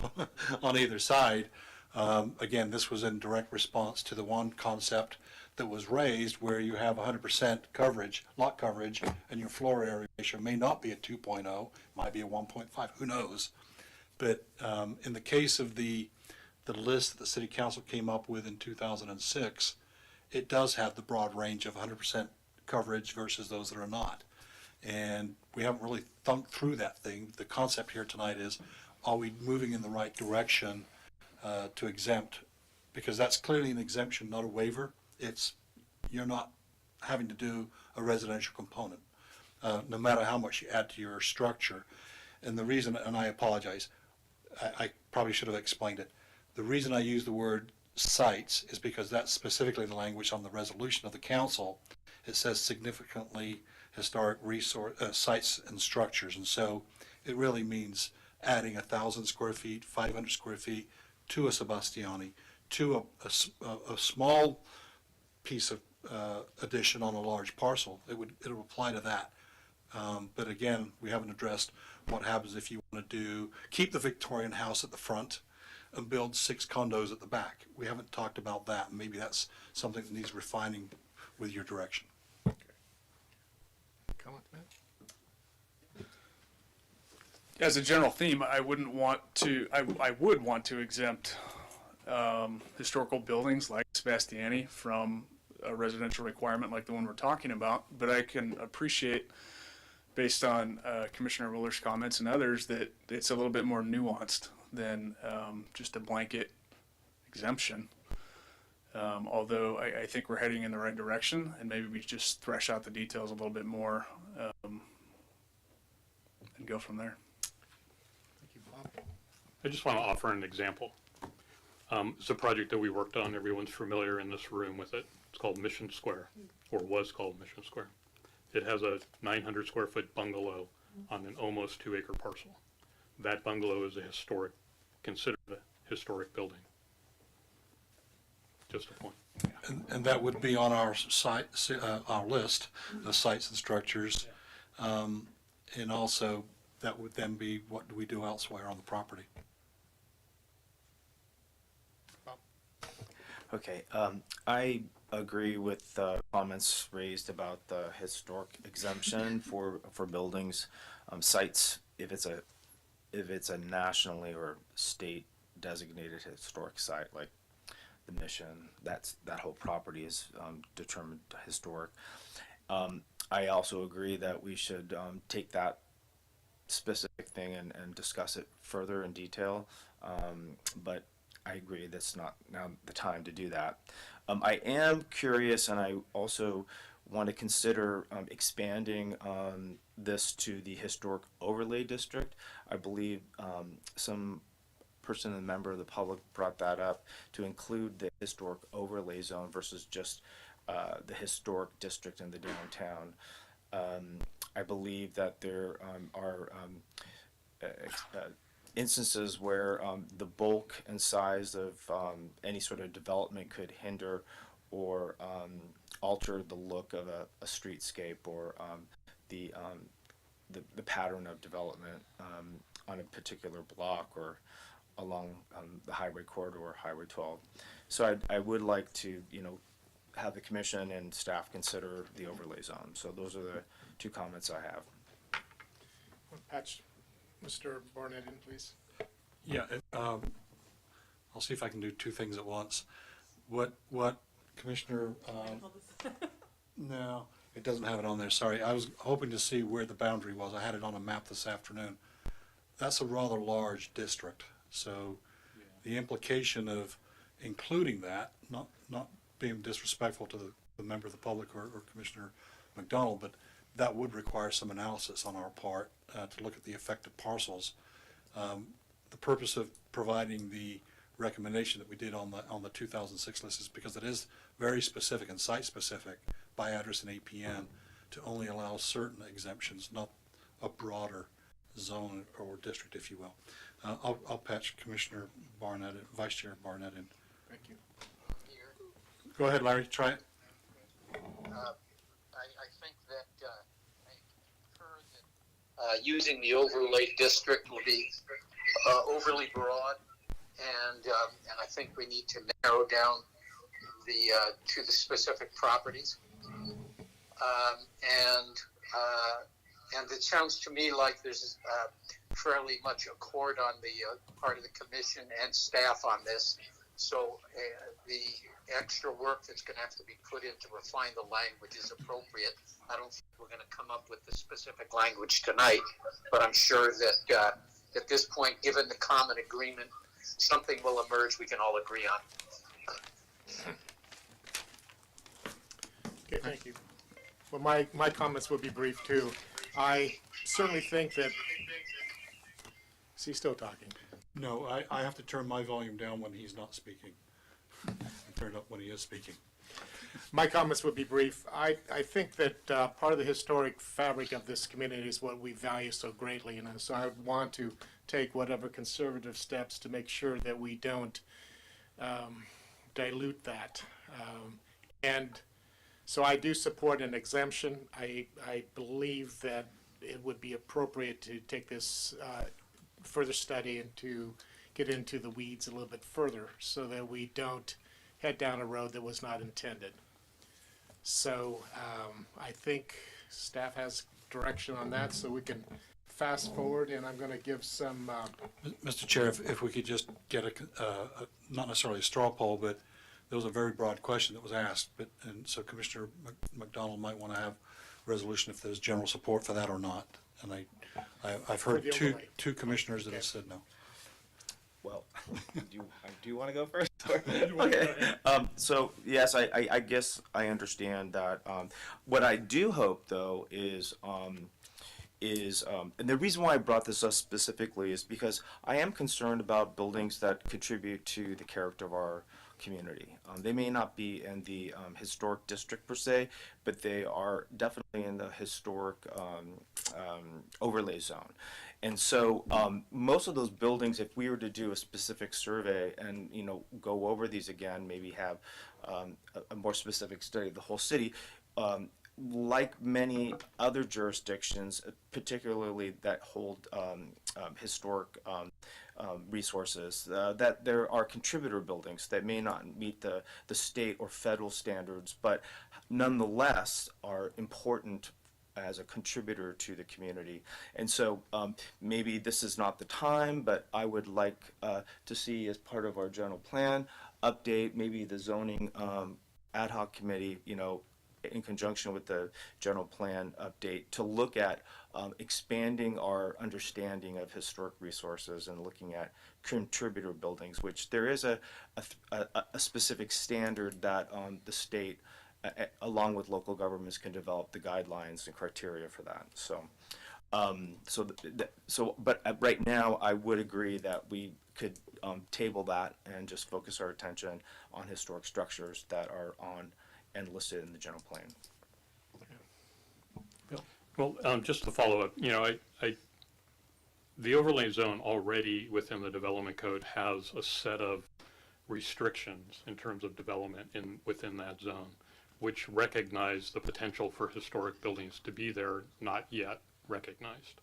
on either side. Again, this was in direct response to the one concept that was raised where you have 100% coverage, lot coverage, and your floor area ratio may not be a 2.0, might be a 1.5, who knows. But in the case of the list that the City Council came up with in 2006, it does have the broad range of 100% coverage versus those that are not. And we haven't really thunk through that thing. The concept here tonight is, are we moving in the right direction to exempt? Because that's clearly an exemption, not a waiver. You're not having to do a residential component, no matter how much you add to your structure. And the reason, and I apologize, I probably should have explained it. The reason I use the word sites is because that's specifically the language on the resolution of the council. It says significantly historic resource, sites and structures. And so it really means adding 1,000 square feet, 500 square feet to a Sebastiani, to a small piece of addition on a large parcel. It'll apply to that. But again, we haven't addressed what happens if you want to keep the Victorian house at the front and build 6 condos at the back. We haven't talked about that. Maybe that's something that needs refining with your direction. Comment, Matt? As a general theme, I would want to exempt historical buildings like Sebastiani from a residential requirement like the one we're talking about, but I can appreciate, based on Commissioner Willer's comments and others, that it's a little bit more nuanced than just a blanket exemption. Although I think we're heading in the right direction, and maybe we just thresh out the details a little bit more and go from there. Thank you, Bob. I just want to offer an example. It's a project that we worked on. Everyone's familiar in this room with it. It's called Mission Square, or was called Mission Square. It has a 900 square foot bungalow on an almost 2-acre parcel. That bungalow is considered a historic building. Just a point. And that would be on our site, our list, the sites and structures. And also, that would then be what do we do elsewhere on the property. Okay, I agree with the comments raised about the historic exemption for buildings, sites. If it's a nationally or state designated historic site, like the Mission, that whole property is determined historic. I also agree that we should take that specific thing and discuss it further in detail, but I agree that's not now the time to do that. I am curious, and I also want to consider expanding this to the historic overlay district. I believe some person and member of the public brought that up, to include the historic overlay zone versus just the historic district in the downtown. I believe that there are instances where the bulk and size of any sort of development could hinder or alter the look of a streetscape or the pattern of development on a particular block or along the highway corridor or Highway 12. So I would like to, have the commission and staff consider the overlay zone. So those are the 2 comments I have. Patch Mr. Barnett in, please. Yeah, I'll see if I can do 2 things at once. What Commissioner, no, it doesn't have it on there, sorry. I was hoping to see where the boundary was. I had it on a map this afternoon. That's a rather large district, so the implication of including that, not being disrespectful to the member of the public or Commissioner McDonald, but that would require some analysis on our part to look at the affected parcels. The purpose of providing the recommendation that we did on the 2006 list is because it is very specific and site specific by address and APN to only allow certain exemptions, not a broader zone or district, if you will. I'll patch Commissioner Barnett, Vice Chair Barnett in. Thank you. Go ahead, Larry, try it. I think that I concur that using the overlay district will be overly broad, and I think we need to narrow down to the specific properties. And it sounds to me like there's fairly much accord on the part of the commission and staff on this. So the extra work that's going to have to be put in to refine the language is appropriate. I don't think we're going to come up with the specific language tonight, but I'm sure that at this point, given the common agreement, something will emerge we can all agree on. Okay, thank you. Well, my comments will be brief too. I certainly think that, is he still talking? No, I have to turn my volume down when he's not speaking. turn it up when he is speaking. My comments would be brief. I think that part of the historic fabric of this community is what we value so greatly, and so I would want to take whatever conservative steps to make sure that we don't dilute that. And so I do support an exemption. I believe that it would be appropriate to take this further study and to get into the weeds a little bit further so that we don't head down a road that was not intended. So I think staff has direction on that, so we can fast forward, and I'm going to give some... Mr. Chair, if we could just get not necessarily a straw poll, but there was a very broad question that was asked, and so Commissioner McDonald might want to have resolution if there's general support for that or not. And I've heard two commissioners that have said no. Well, do you want to go first? Okay. So yes, I guess I understand that. What I do hope, though, is and the reason why I brought this up specifically is because I am concerned about buildings that contribute to the character of our community. They may not be in the historic district per se, but they are definitely in the historic overlay zone. And so most of those buildings, if we were to do a specific survey and go over these again, maybe have a more specific study of the whole city, like many other jurisdictions, particularly that hold historic resources, that there are contributor buildings that may not meet the state or federal standards, but nonetheless are important as a contributor to the community. And so maybe this is not the time, but I would like to see, as part of our general plan update, maybe the zoning ad hoc committee, in conjunction with the general plan update, to look at expanding our understanding of historic resources and looking at contributor buildings, which there is a specific standard that the state, along with local governments, can develop the guidelines and criteria for that. But right now, I would agree that we could table that and just focus our attention on historic structures that are on and listed in the general plan. Well, just to follow up, the overlay zone already within the development code has a set of restrictions in terms of development within that zone, which recognize the potential for historic buildings to be there, not yet recognized.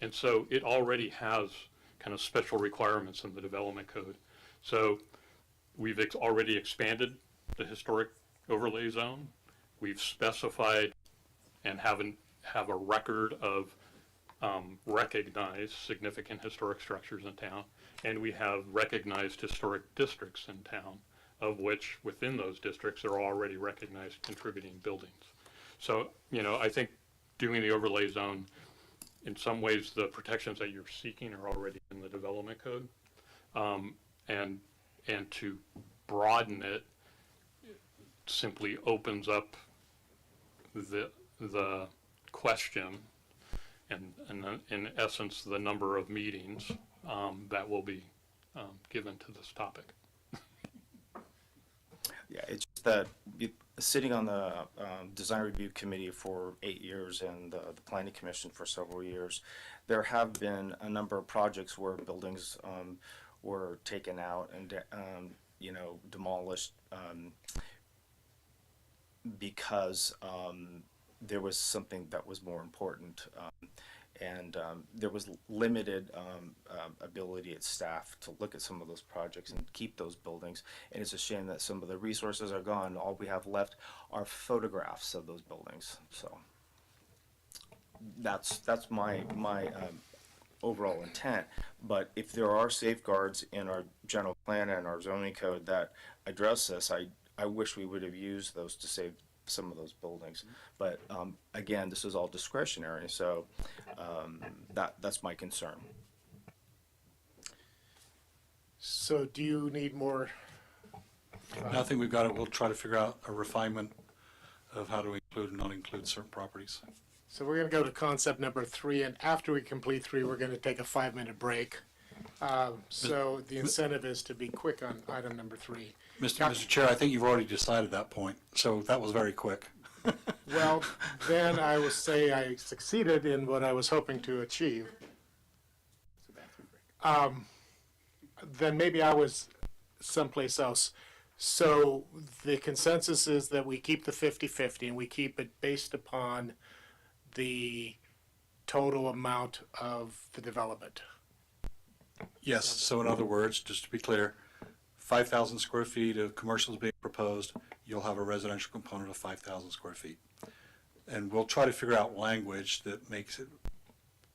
And so it already has kind of special requirements in the development code. So we've already expanded the historic overlay zone. We've specified and have a record of recognized significant historic structures in town, and we have recognized historic districts in town, of which within those districts there are already recognized contributing buildings. So, I think doing the overlay zone, in some ways the protections that you're seeking are already in the development code, and to broaden it simply opens up the question and in essence the number of meetings that will be given to this topic. Yeah, it's just that sitting on the design review committee for 8 years and the planning commission for several years, there have been a number of projects where buildings were taken out and demolished because there was something that was more important, and there was limited ability at staff to look at some of those projects and keep those buildings. And it's a shame that some of the resources are gone. All we have left are photographs of those buildings. So that's my overall intent. But if there are safeguards in our general plan and our zoning code that address this, I wish we would have used those to save some of those buildings. But again, this is all discretionary, so that's my concern. So do you need more? I think we've got it. We'll try to figure out a refinement of how to include and not include certain properties. So we're going to go to concept number 3, and after we complete 3, we're going to take a 5-minute break. So the incentive is to be quick on item number 3. Mr. Chair, I think you've already decided that point, so that was very quick. Well, then I will say I succeeded in what I was hoping to achieve. Then maybe I was someplace else. So the consensus is that we keep the 50-50 and we keep it based upon the total amount of the development. Yes, so in other words, just to be clear, 5,000 square feet of commercial is being proposed, you'll have a residential component of 5,000 square feet. And we'll try to figure out language that makes it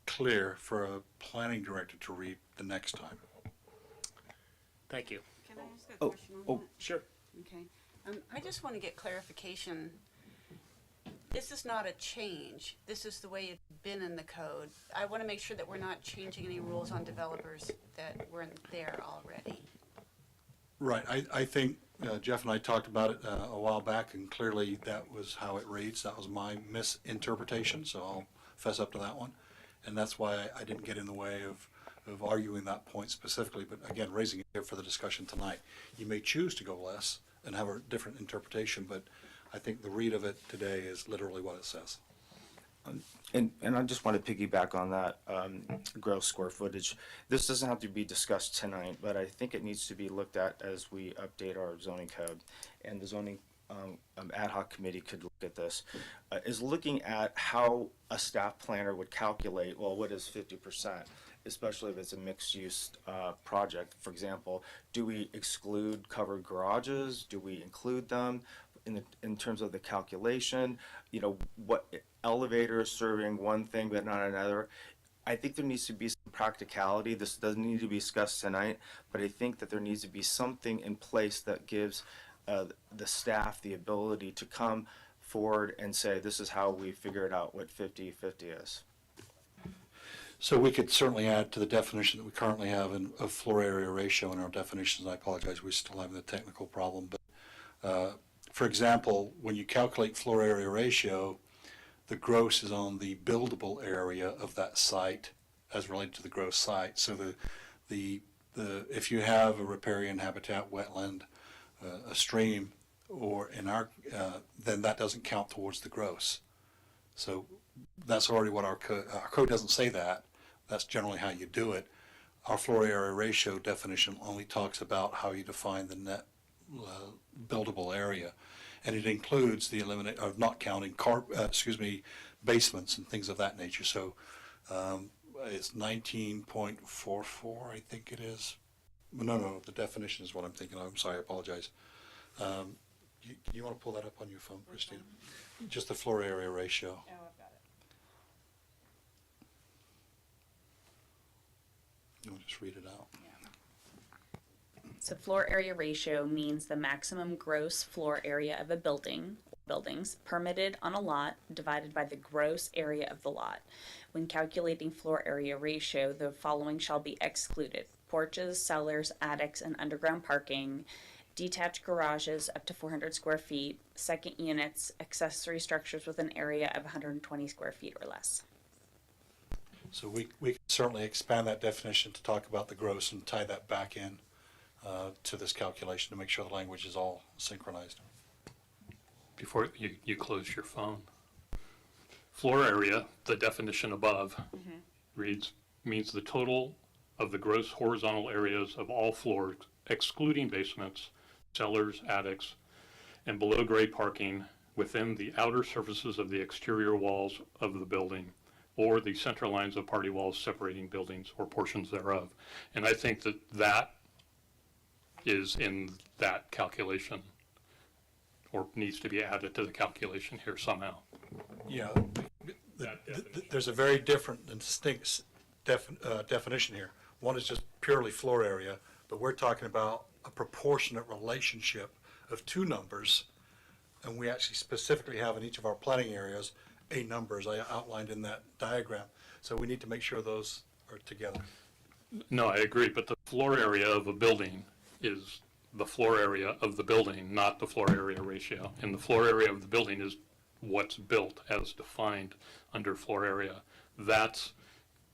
clear for a planning director to read the next time. Thank you. Can I ask a question on that? Sure. Okay. I just want to get clarification. This is not a change. This is the way it's been in the code. I want to make sure that we're not changing any rules on developers that weren't there already. Right, I think Jeff and I talked about it a while back, and clearly that was how it reads. That was my misinterpretation, so I'll fess up to that one. And that's why I didn't get in the way of arguing that point specifically, but again, raising it here for the discussion tonight. You may choose to go less and have a different interpretation, but I think the read of it today is literally what it says. And I just want to piggyback on that gross square footage. This doesn't have to be discussed tonight, but I think it needs to be looked at as we update our zoning code. And the zoning ad hoc committee could look at this, is looking at how a staff planner would calculate, well, what is 50%, especially if it's a mixed-use project. For example, do we exclude covered garages? Do we include them in terms of the calculation? You know, what elevators serving one thing but not another? I think there needs to be some practicality. This doesn't need to be discussed tonight, but I think that there needs to be something in place that gives the staff the ability to come forward and say, this is how we figured out what 50-50 is. So we could certainly add to the definition that we currently have of floor area ratio in our definitions. I apologize, we're still having the technical problem. But for example, when you calculate floor area ratio, the gross is on the buildable area of that site as related to the gross site. So if you have a riparian habitat, wetland, a stream, or in our then that doesn't count towards the gross. So that's already what our code doesn't say that. That's generally how you do it. Our floor area ratio definition only talks about how you define the net buildable area, and it includes the eliminate of not counting basements and things of that nature. So it's 19.44, I think it is. No, the definition is what I'm thinking of. I'm sorry, I apologize. You want to pull that up on your phone, Christina? Just the floor area ratio. Oh, I've got it. You want to just read it out? So floor area ratio means the maximum gross floor area of a buildings permitted on a lot divided by the gross area of the lot. When calculating floor area ratio, the following shall be excluded: porches, cellars, attics, and underground parking, detached garages up to 400 square feet, second units, accessory structures with an area of 120 square feet or less. So we can certainly expand that definition to talk about the gross and tie that back in to this calculation to make sure the language is all synchronized. Before you close your phone, floor area, the definition above, means the total of the gross horizontal areas of all floors, excluding basements, cellars, attics, and below-grade parking within the outer surfaces of the exterior walls of the building, or the center lines of party walls separating buildings or portions thereof. And I think that is in that calculation, or needs to be added to the calculation here somehow. Yeah, there's a very different and distinct definition here. One is just purely floor area, but we're talking about a proportionate relationship of two numbers, and we actually specifically have in each of our planning areas a number as I outlined in that diagram. So we need to make sure those are together. No, I agree, but the floor area of a building is the floor area of the building, not the floor area ratio. And the floor area of the building is what's built as defined under floor area. That's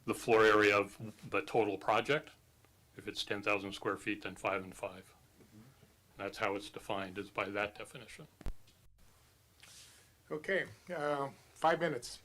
the floor area of the total project, If it's 10,000 square feet, then 5 and 5. That's how it's defined, is by that definition. Okay, 5 minutes.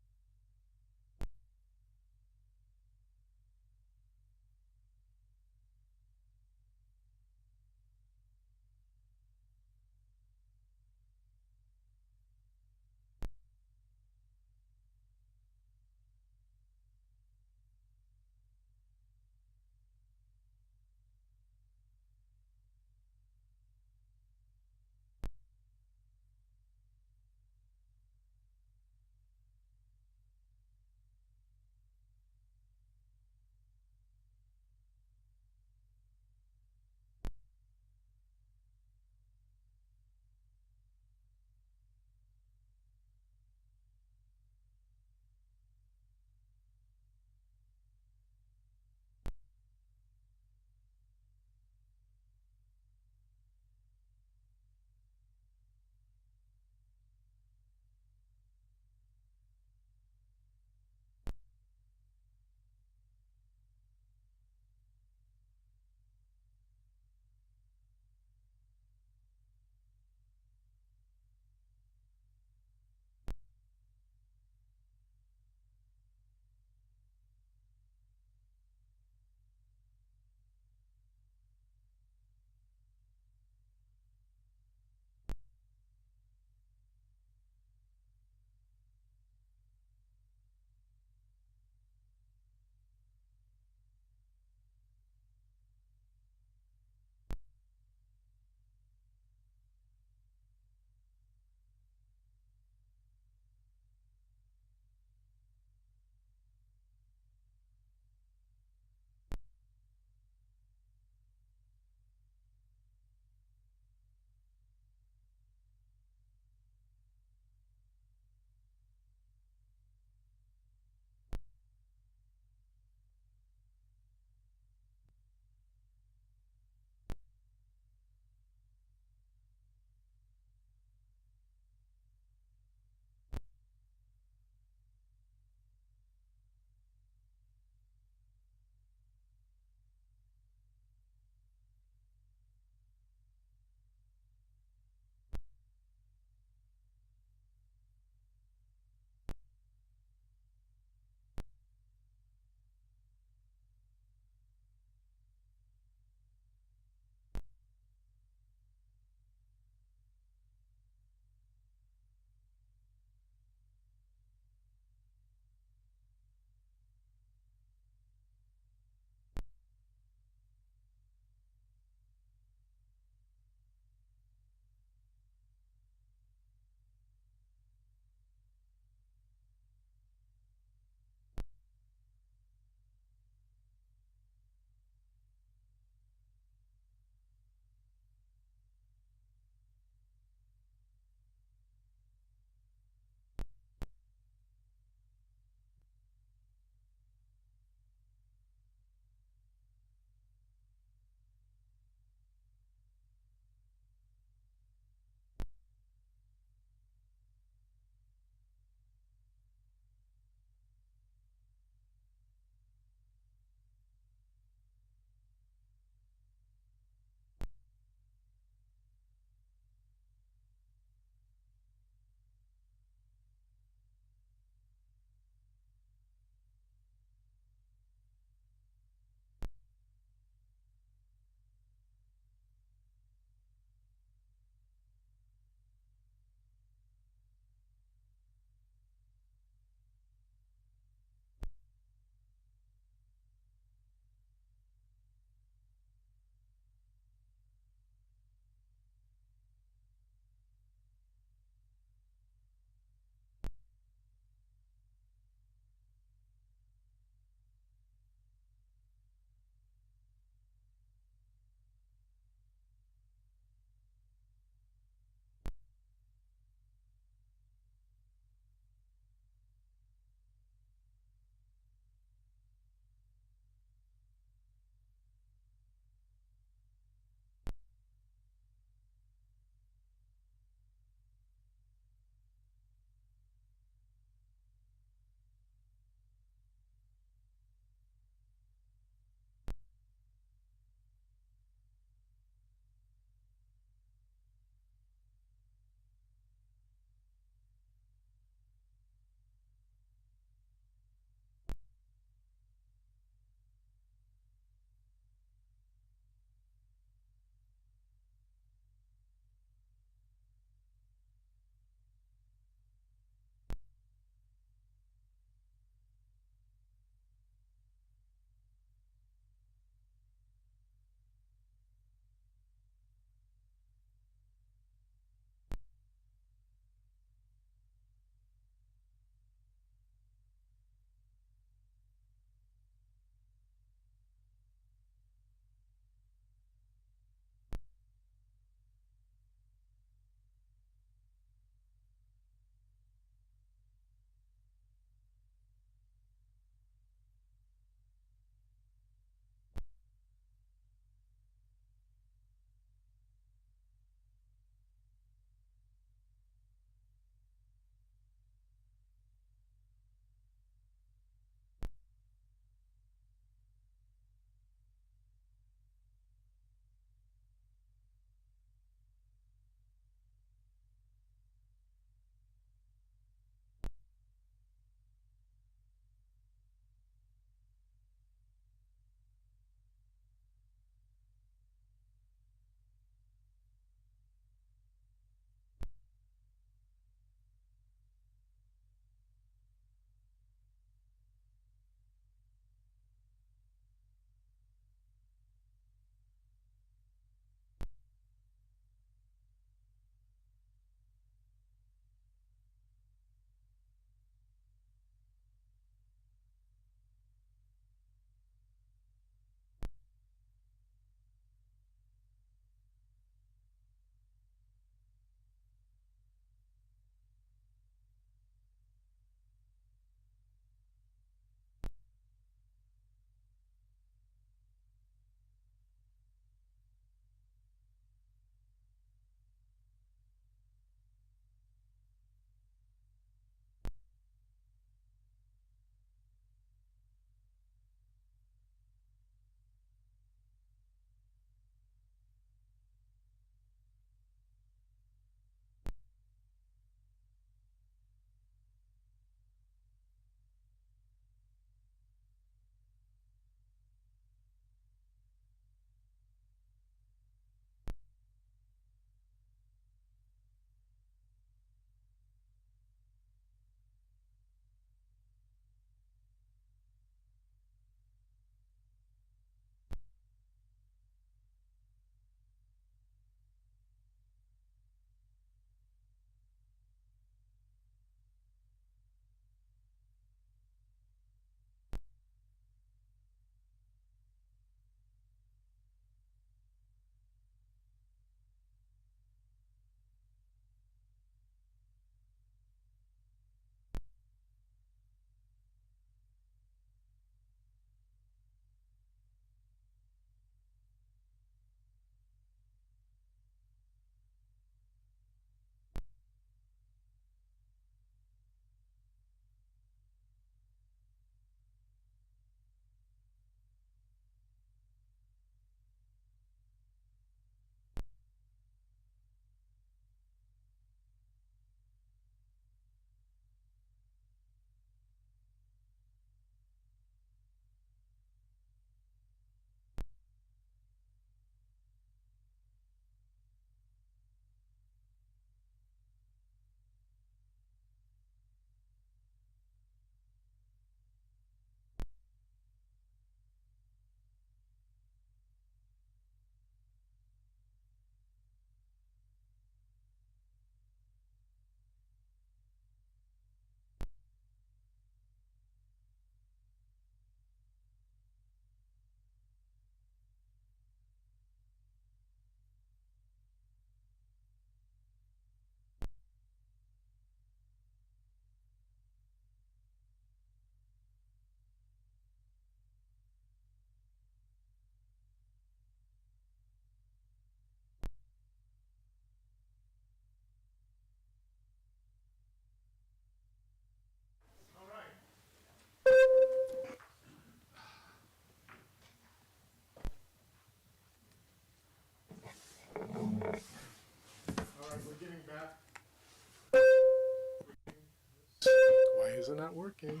is it not working?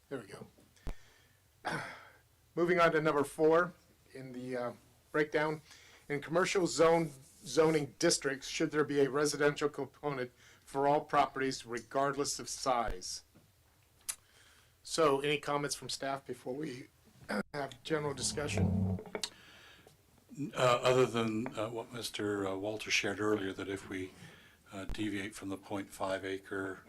There we go. Moving on to number 4 in the breakdown. In commercial zoning districts, should there be a residential component for all properties regardless of size? So any comments from staff before we have general discussion? Other than what Mr. Walter shared earlier, that if we deviate from the 0.5 acre,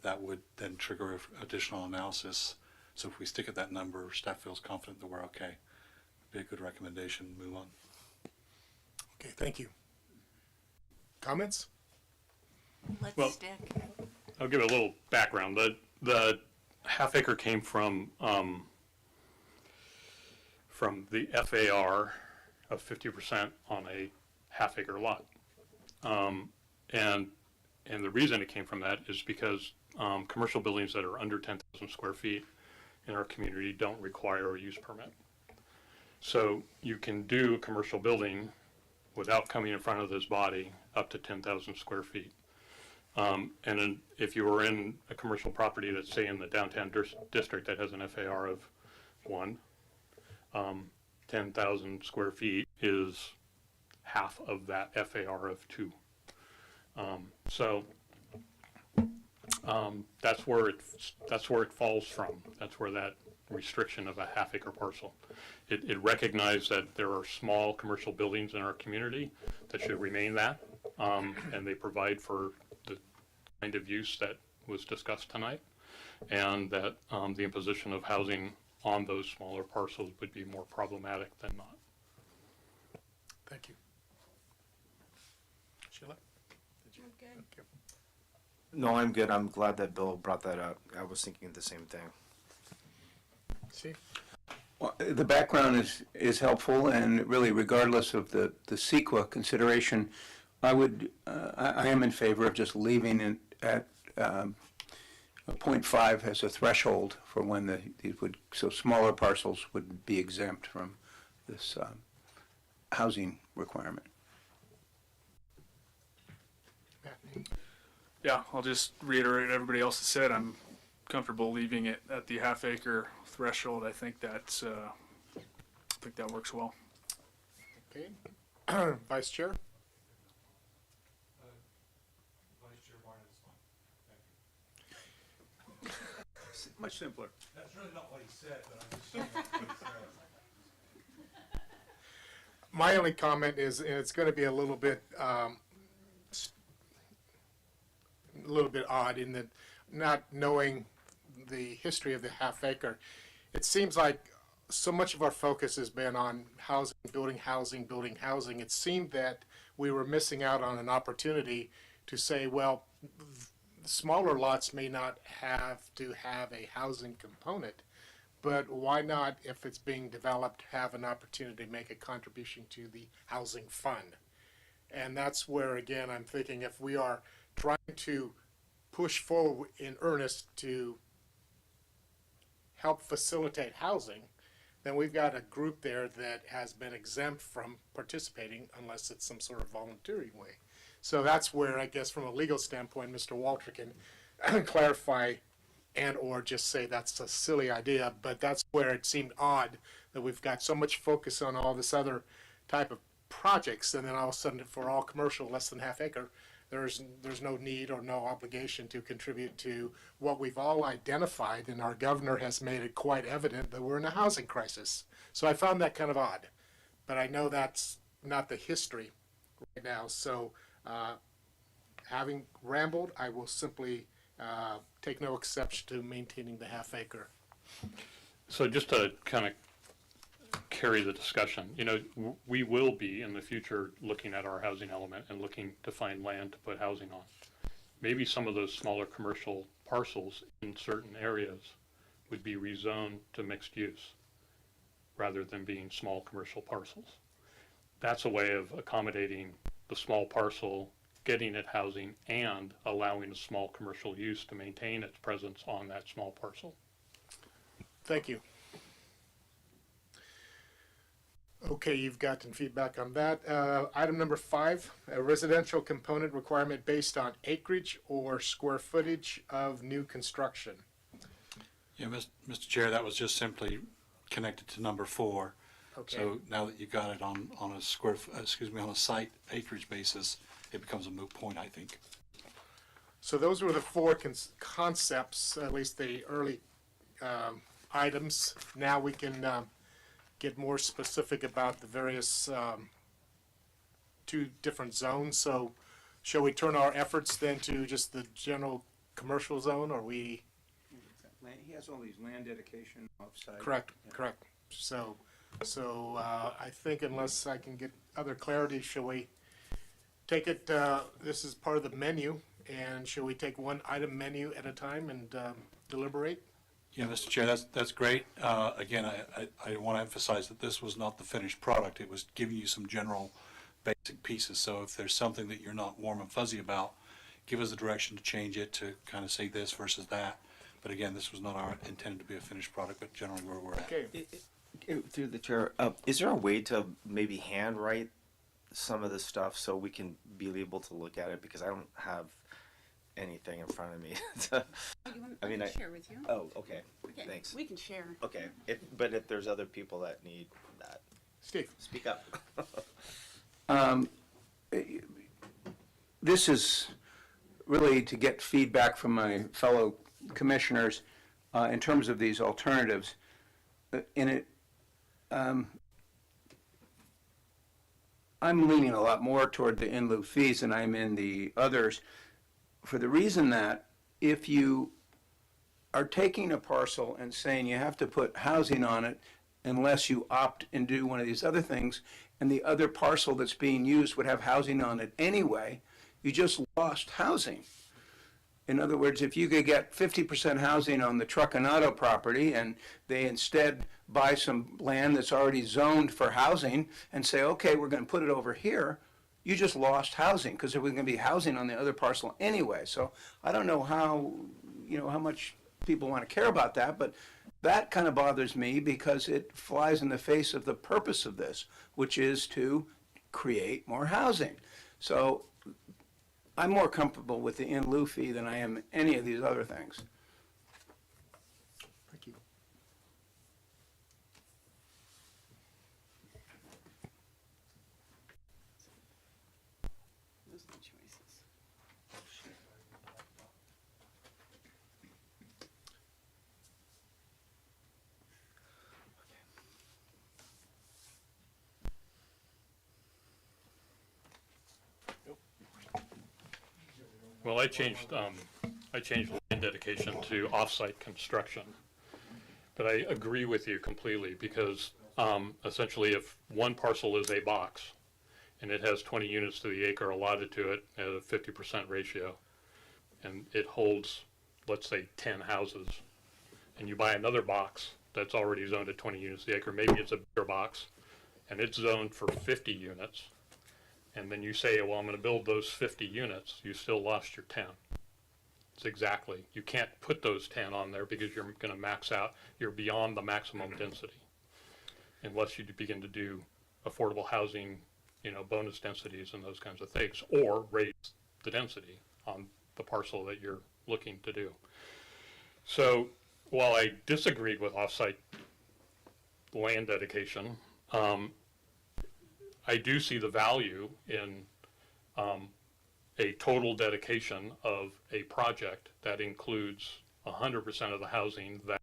that would then trigger additional analysis. So if we stick at that number, staff feels confident that we're okay. Be a good recommendation. Move on. Okay, thank you. Comments? Let's Well, stick. I'll give a little background. The half acre came from the FAR of 50% on a half acre lot. And the reason it came from that is because commercial buildings that are under 10,000 square feet in our community don't require a use permit. So you can do a commercial building without coming in front of this body up to 10,000 square feet. And then if you were in a commercial property that's, say, in the downtown district that has an FAR of 1, 10,000 square feet is half of that FAR of 2. So that's where it falls from. That's where that restriction of a half acre parcel. It recognized that there are small commercial buildings in our community that should remain that, and they provide for the kind of use that was discussed tonight, and that the imposition of housing on those smaller parcels would be more problematic than not. Thank you. Sheila? Did you? I'm good. Okay. No, I'm good. I'm glad that Bill brought that up. I was thinking the same thing. See? Well, the background is helpful, and really regardless of the CEQA consideration, I am in favor of just leaving it at a 0.5 as a threshold for when so smaller parcels would be exempt from this housing requirement. Yeah, I'll just reiterate what everybody else has said. I'm comfortable leaving it at the half acre threshold. I think that works well. Okay. Vice Chair? Vice Chair Barnett is fine. Thank you. Much simpler. That's really not what he said, but I'm just saying what he said. My only comment is, and it's going to be a little bit odd in that not knowing the history of the half acre, it seems like so much of our focus has been on housing, building housing, building housing. It seemed that we were missing out on an opportunity to say, well, smaller lots may not have to have a housing component, but why not, if it's being developed, have an opportunity to make a contribution to the housing fund? And that's where, again, I'm thinking if we are trying to push forward in earnest to help facilitate housing, then we've got a group there that has been exempt from participating unless it's some sort of voluntary way. So that's where, I guess, from a legal standpoint, Mr. Walter can clarify and or just say that's a silly idea, but that's where it seemed odd that we've got so much focus on all this other type of projects, and then all of a sudden for all commercial less than half acre, there's no need or no obligation to contribute to what we've all identified, and our governor has made it quite evident that we're in a housing crisis. So I found that kind of odd, but I know that's not the history right now. So having rambled, I will simply take no exception to maintaining the half acre. So just to kind of carry the discussion, we will be in the future looking at our housing element and looking to find land to put housing on. Maybe some of those smaller commercial parcels in certain areas would be rezoned to mixed use rather than being small commercial parcels. That's a way of accommodating the small parcel, getting it housing, and allowing a small commercial use to maintain its presence on that small parcel. Thank you. Okay, you've gotten feedback on that. Item number 5, a residential component requirement based on acreage or square footage of new construction. Yeah, Mr. Chair, that was just simply connected to number 4. Okay. So now that you got it on a on a site acreage basis, it becomes a moot point, I think. So those were the 4 concepts, at least the early items. Now we can get more specific about the various 2 different zones. So shall we turn our efforts then to just the general commercial zone, or we? He has all these land dedication offsite. Correct, correct. So I think unless I can get other clarity, shall we take it, this is part of the menu, and shall we take one item menu at a time and deliberate? Yeah, Mr. Chair, that's great. Again, I want to emphasize that this was not the finished product. It was giving you some general basic pieces. So if there's something that you're not warm and fuzzy about, give us the direction to change it to kind of say this versus that. But again, this was not our intended to be a finished product, but generally where we're at. Okay. Through the chair, is there a way to maybe handwrite some of this stuff so we can be able to look at it? Because I don't have anything in front of me. I can share with you. Oh, okay. Okay, Thanks. we can share. Okay. But if there's other people that need that, Steve, speak up. This is really to get feedback from my fellow commissioners in terms of these alternatives. I'm leaning a lot more toward the in lieu fees than I'm in the others, for the reason that if you are taking a parcel and saying you have to put housing on it unless you opt and do one of these other things, and the other parcel that's being used would have housing on it anyway, you just lost housing. In other words, if you could get 50% housing on the truck and auto property, and they instead buy some land that's already zoned for housing and say, okay, we're going to put it over here, you just lost housing, because there was going to be housing on the other parcel anyway. So I don't know how much people want to care about that, but that kind of bothers me because it flies in the face of the purpose of this, which is to create more housing. So I'm more comfortable with the in lieu fee than I am any of these other things. thank you. Those are the choices. Well, I changed land dedication to off-site construction. But I agree with you completely because essentially if one parcel is a box and it has 20 units to the acre allotted to it at a 50% ratio, and it holds, let's say, 10 houses, and you buy another box that's already zoned at 20 units to the acre, maybe it's a bigger box, and it's zoned for 50 units, and then you say, well, I'm going to build those 50 units, you still lost your 10. It's exactly. You can't put those 10 on there because you're going to max out. You're beyond the maximum density unless you begin to do affordable housing, bonus densities and those kinds of things, or raise the density on the parcel that you're looking to do. So while I disagreed with offsite land dedication, I do see the value in a total dedication of a project that includes 100% of the housing that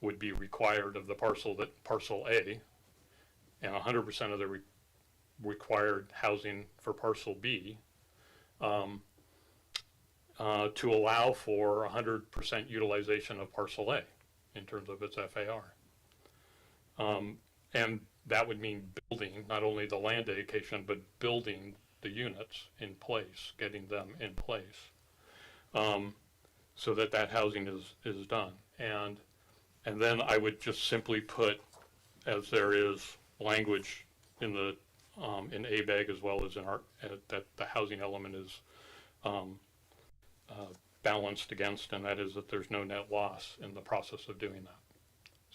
would be required of the parcel A, and 100% of the required housing for parcel B, to allow for 100% utilization of parcel A in terms of its FAR. And that would mean building not only the land dedication, but building the units in place, getting them in place, so that housing is done. And then I would just simply put, as there is language in the in ABEG as well as in our that the housing element is balanced against, and that is that there's no net loss in the process of doing that.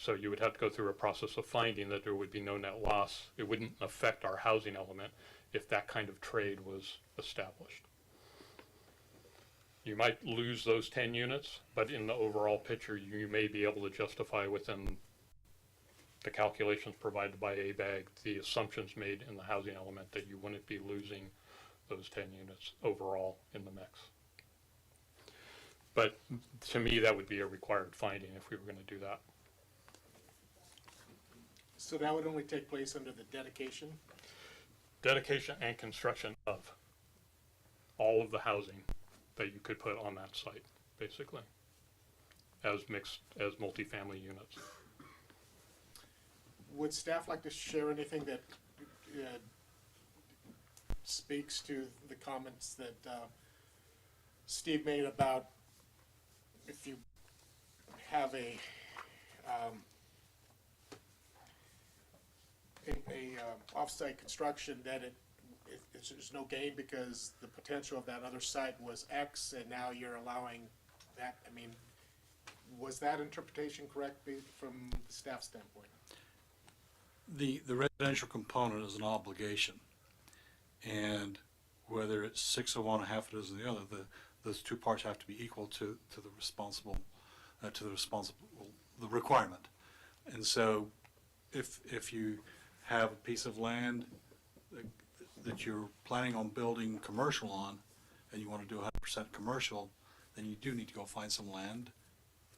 So you would have to go through a process of finding that there would be no net loss. It wouldn't affect our housing element if that kind of trade was established. You might lose those 10 units, but in the overall picture, you may be able to justify within the calculations provided by ABAG, the assumptions made in the housing element that you wouldn't be losing those 10 units overall in the mix. But to me, that would be a required finding if we were going to do that. So that would only take place under the dedication? Dedication and construction of all of the housing that you could put on that site, basically, as multifamily units. Would staff like to share anything that speaks to the comments that Steve made about if you have a off-site construction, that there's no gain because the potential of that other site was X, and now you're allowing that? I mean, was that interpretation correct from the staff standpoint? The residential component is an obligation, and whether it's 6 of one, half a dozen of the other, those two parts have to be equal to the requirement. And so, if you have a piece of land that you're planning on building commercial on, and you want to do 100% commercial, then you do need to go find some land,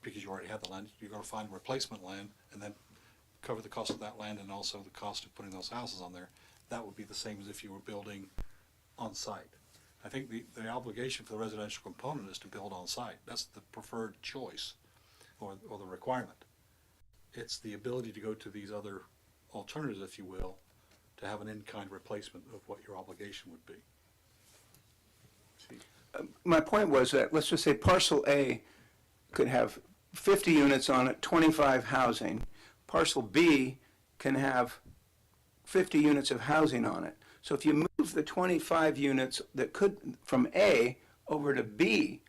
because you already have the land. You're going to find replacement land, and then cover the cost of that land and also the cost of putting those houses on there. That would be the same as if you were building on site. I think the obligation for the residential component is to build on site. That's the preferred choice, or the requirement. It's the ability to go to these other alternatives, if you will, to have an in-kind replacement of what your obligation would be. My point was that, let's just say parcel A could have 50 units on it, 25 housing. Parcel B can have 50 units of housing on it. So if you move the 25 units that could from A over to B,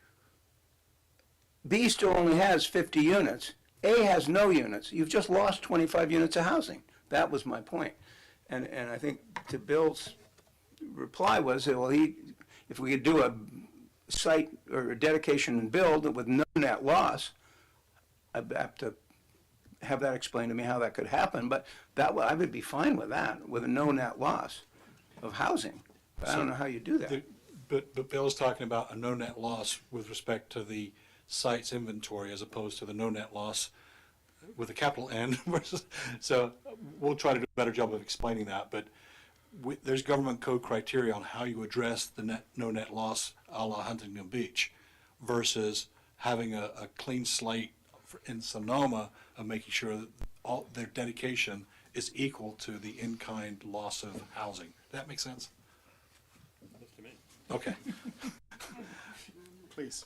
B still only has 50 units. A has no units. You've just lost 25 units of housing. That was my point. And I think to Bill's reply was that, well, if we could do a site or a dedication and build with no net loss, I'd have to have that explained to me how that could happen, but I would be fine with that, with a no net loss of housing. But I don't know how you do that. But Bill's talking about a no net loss with respect to the site's inventory as opposed to the no net loss with a capital N. So we'll try to do a better job of explaining that, but there's government code criteria on how you address the no net loss a la Huntington Beach versus having a clean slate in Sonoma of making sure that all their dedication is equal to the in-kind loss of housing. Does that make sense? To me. Okay. Please.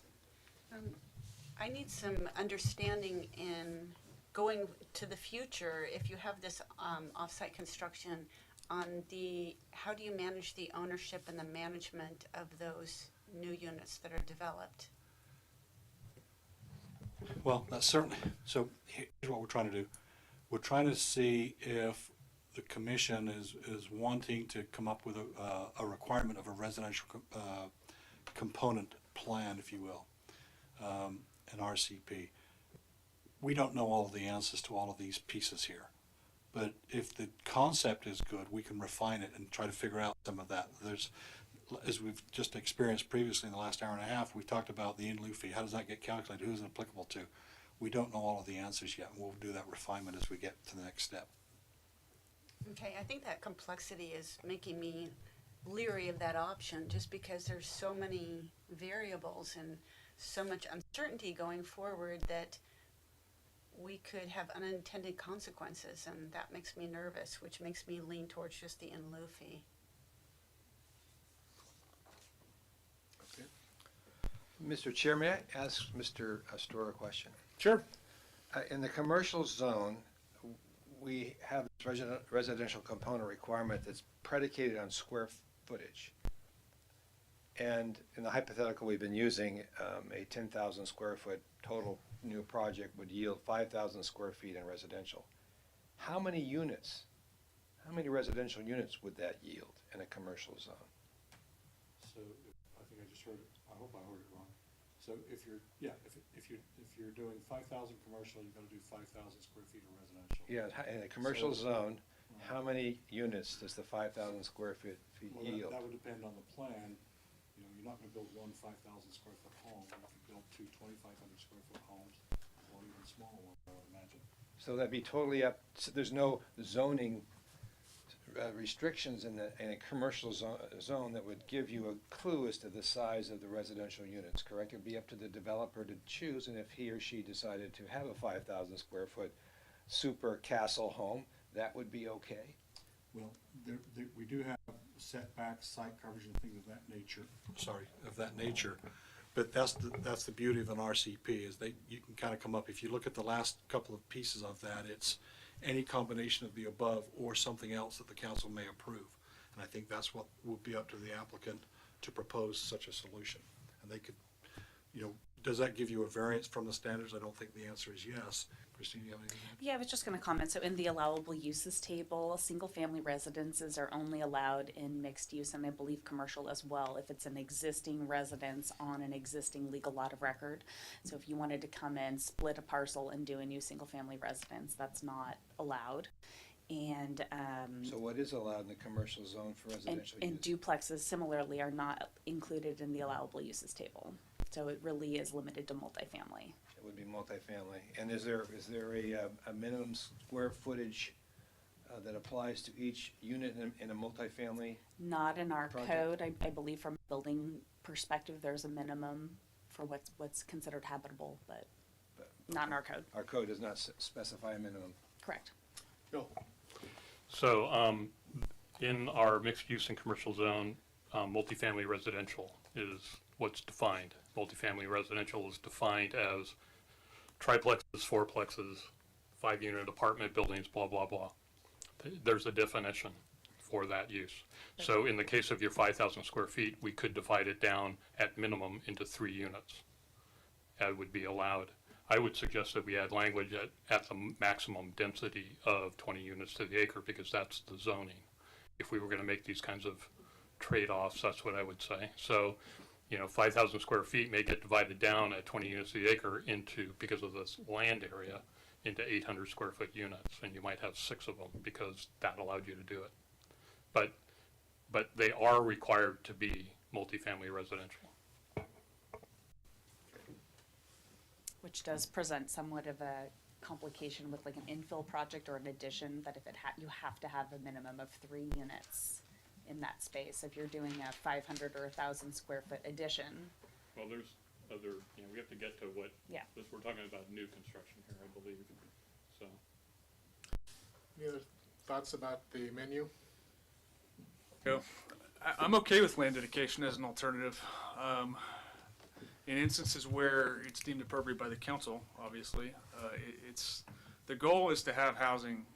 I need some understanding in going to the future. If you have this off-site construction on how do you manage the ownership and the management of those new units that are developed? Well, that's certainly, so here's what we're trying to do. We're trying to see if the commission is wanting to come up with a requirement of a residential component plan, if you will, an RCP. We don't know all of the answers to all of these pieces here, but if the concept is good, we can refine it and try to figure out some of that. As we've just experienced previously in the last hour and a half, we talked about the in lieu fee. How does that get calculated? Who's it applicable to? We don't know all of the answers yet, and we'll do that refinement as we get to the next step. Okay, I think that complexity is making me leery of that option, just because there's so many variables and so much uncertainty going forward that we could have unintended consequences, and that makes me nervous, which makes me lean towards just the in lieu fee. Mr. Chair, may I ask Mr. Astor a question? Sure. In the commercial zone, we have this residential component requirement that's predicated on square footage. And in the hypothetical we've been using, a 10,000 square foot total new project would yield 5,000 square feet in residential. How many units, how many residential units would that yield in a commercial zone? So, I think I just heard it, I hope I heard it wrong. So if you're, if you're doing 5,000 commercial, you've got to do 5,000 square feet of residential. Yeah, in a commercial zone, how many units does the 5,000 square feet Well, yield? that would depend on the plan. You know, you're not gonna build one 5,000 square foot home. You could build two 2,500 square foot homes, or even smaller ones, I would imagine. So that'd be totally up, so there's no zoning restrictions in a commercial zone that would give you a clue as to the size of the residential units, correct? It'd be up to the developer to choose, and if he or she decided to have a 5,000 square foot super castle home, that would be okay? Well, we do have setbacks, site coverage and things of that nature. But that's the beauty of an RCP, is you can kind of come up, if you look at the last couple of pieces of that, it's any combination of the above or something else that the council may approve. And I think that's what will be up to the applicant to propose such a solution. And they could, does that give you a variance from the standards? I don't think the answer is yes. Christine, you have anything to add? Yeah, I was just going to comment. So in the allowable uses table, single-family residences are only allowed in mixed use, and I believe commercial as well, if it's an existing residence on an existing legal lot of record. So if you wanted to come in, split a parcel, and do a new single-family residence, that's not allowed. And So what is allowed in the commercial zone for residential use? and duplexes similarly are not included in the allowable uses table. So it really is limited to multifamily. It would be multifamily. And is there a minimum square footage that applies to each unit in a multifamily? Not in our project? code. I believe from a building perspective, there's a minimum for what's considered habitable, but not in our code. Our code does not specify a minimum. Correct. Bill? So, in our mixed use and commercial zone, multifamily residential is what's defined. Multifamily residential is defined as triplexes, fourplexes, 5-unit apartment buildings, blah, blah, blah. There's a definition for that use. So in the case of your 5,000 square feet, we could divide it down at minimum into 3 units. That would be allowed. I would suggest that we add language at the maximum density of 20 units to the acre, because that's the zoning. If we were going to make these kinds of trade-offs, that's what I would say. So, 5,000 square feet may get divided down at 20 units to the acre because of this land area, into 800 square foot units, and you might have 6 of them because that allowed you to do it. But they are required to be multifamily residential. Which does present somewhat of a complication with like an infill project or an addition, that if you have to have a minimum of 3 units in that space. If you're doing a 500 or 1,000 square foot addition. Well, there's other, we have to get to what, Yeah. we're talking about new construction here, I believe, so. Any other thoughts about the menu? I'm okay with land dedication as an alternative. In instances where it's deemed appropriate by the council, obviously, the goal is to have housing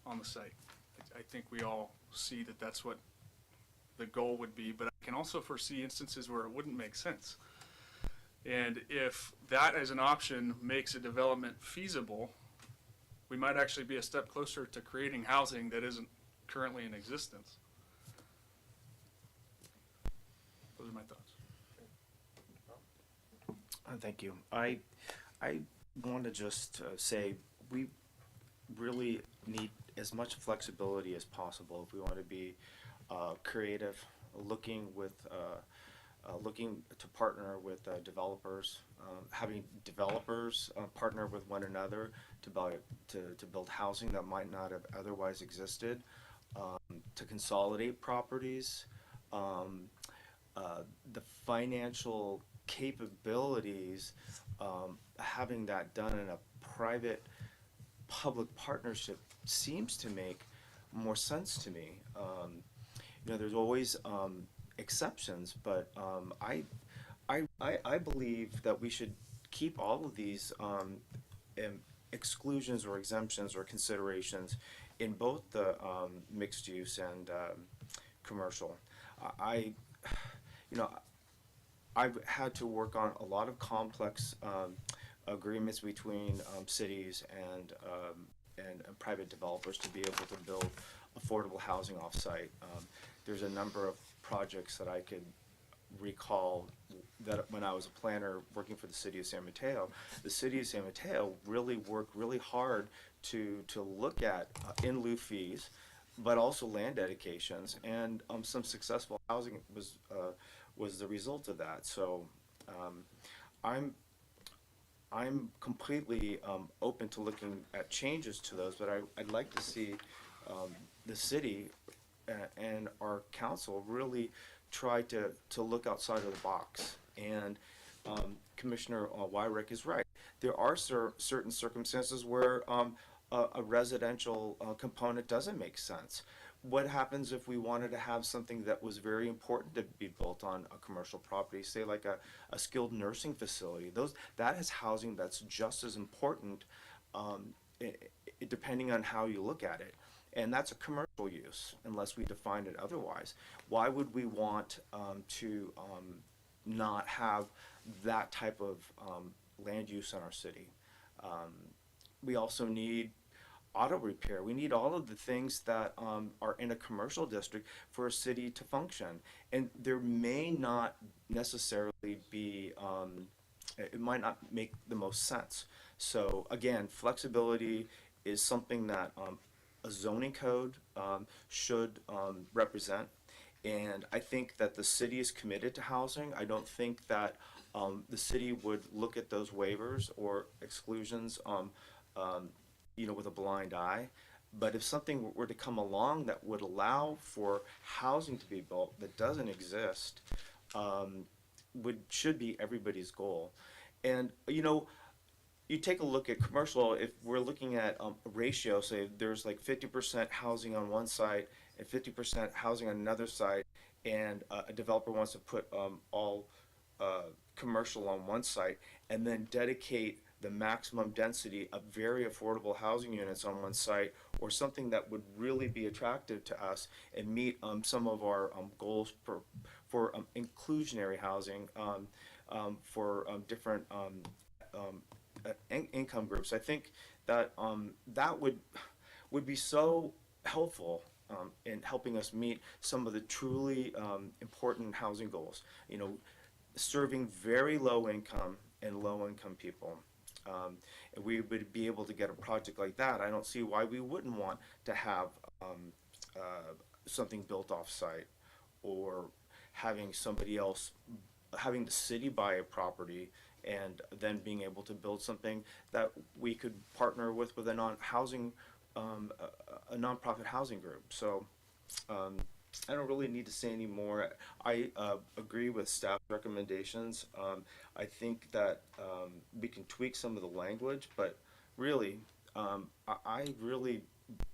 on the site. I think we all see that that's what the goal would be, but I can also foresee instances where it wouldn't make sense. And if that as an option makes a development feasible, we might actually be a step closer to creating housing that isn't currently in existence. Those are my thoughts. Thank you. I want to just say we really need as much flexibility as possible if we want to be creative, looking to partner with developers, having developers partner with one another to build housing that might not have otherwise existed, to consolidate properties, the financial capabilities, having that done in a private public partnership seems to make more sense to me. There's always exceptions, but I believe that we should keep all of these exclusions or exemptions or considerations in both the mixed use and commercial. I've had to work on a lot of complex agreements between cities and private developers to be able to build affordable housing offsite. There's a number of projects that I could recall that when I was a planner working for the city of San Mateo, the city of San Mateo really worked really hard to look at in lieu fees, but also land dedications, and some successful housing was the result of that. So I'm completely open to looking at changes to those, but I'd like to see the city and our council really try to look outside of the box. And Commissioner Wyrick is right. There are certain circumstances where a residential component doesn't make sense. What happens if we wanted to have something that was very important to be built on a commercial property, say like a skilled nursing facility? That is housing that's just as important, depending on how you look at it. And that's a commercial use, unless we define it otherwise. Why would we want to not have that type of land use in our city? We also need auto repair. We need all of the things that are in a commercial district for a city to function. And there may not necessarily be, it might not make the most sense. So again, flexibility is something that a zoning code should represent. And I think that the city is committed to housing. I don't think that the city would look at those waivers or exclusions with a blind eye. But if something were to come along that would allow for housing to be built that doesn't exist, should be everybody's goal. And you take a look at commercial, if we're looking at a ratio, say there's like 50% housing on one site and 50% housing on another site, and a developer wants to put all commercial on one site and then dedicate the maximum density of very affordable housing units on one site, or something that would really be attractive to us and meet some of our goals for inclusionary housing for different income groups. I think that that would be so helpful in helping us meet some of the truly important housing goals. Serving very low income and low income people. And we would be able to get a project like that. I don't see why we wouldn't want to have something built off site, or having somebody else, having the city buy a property and then being able to build something that we could partner with a nonprofit housing group. So I don't really need to say any more. I agree with staff recommendations. I think that we can tweak some of the language, but really, I really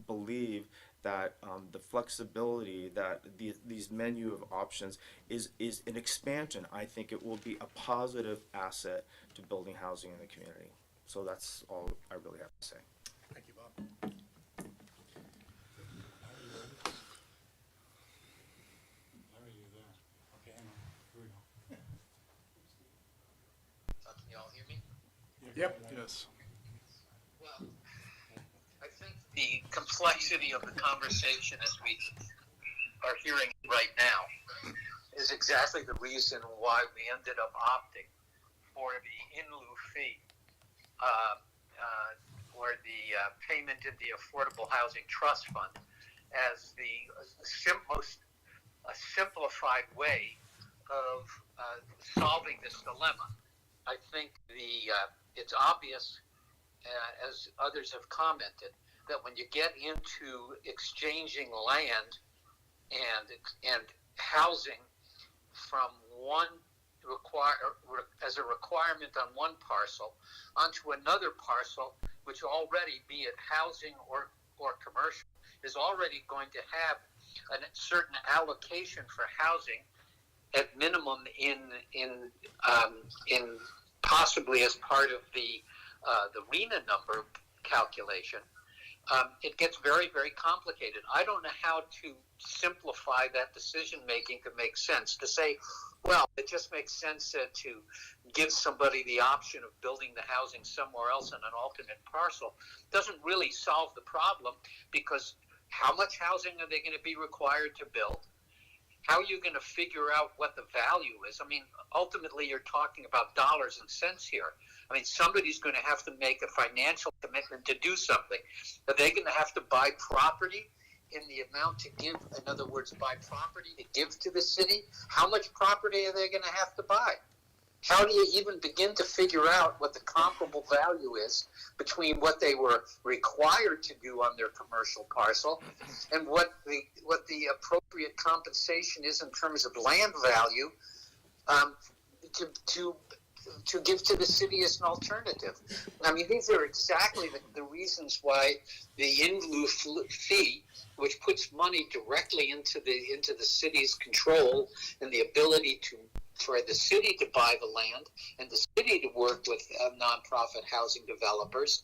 believe that the flexibility, that these menu of options is an expansion. I think it will be a positive asset to building housing in the community. So that's all I really have to say. Thank you, Bob. Can you all hear me? Yep. Yes. Well, I think the complexity of the conversation as we are hearing it right now is exactly the reason why we ended up opting for the in lieu fee, or the payment in the Affordable Housing Trust Fund, as the most simplified way of solving this dilemma. I think it's obvious, as others have commented, that when you get into exchanging land and housing from one as a requirement on one parcel onto another parcel, which already, be it housing or commercial, is already going to have a certain allocation for housing at minimum in possibly as part of the RENA number calculation, it gets very, very complicated. I don't know how to simplify that decision making to make sense. To say, well, it just makes sense to give somebody the option of building the housing somewhere else in an alternate parcel doesn't really solve the problem, because how much housing are they going to be required to build? How are you going to figure out what the value is? I mean, ultimately, you're talking about dollars and cents here. I mean, somebody's going to have to make a financial commitment to do something. Are they going to have to buy property in the amount to give? In other words, buy property to give to the city? How much property are they going to have to buy? How do you even begin to figure out what the comparable value is between what they were required to do on their commercial parcel and what the appropriate compensation is in terms of land value to give to the city as an alternative? I mean, these are exactly the reasons why the in lieu fee, which puts money directly into the city's control and the ability for the city to buy the land and the city to work with nonprofit housing developers,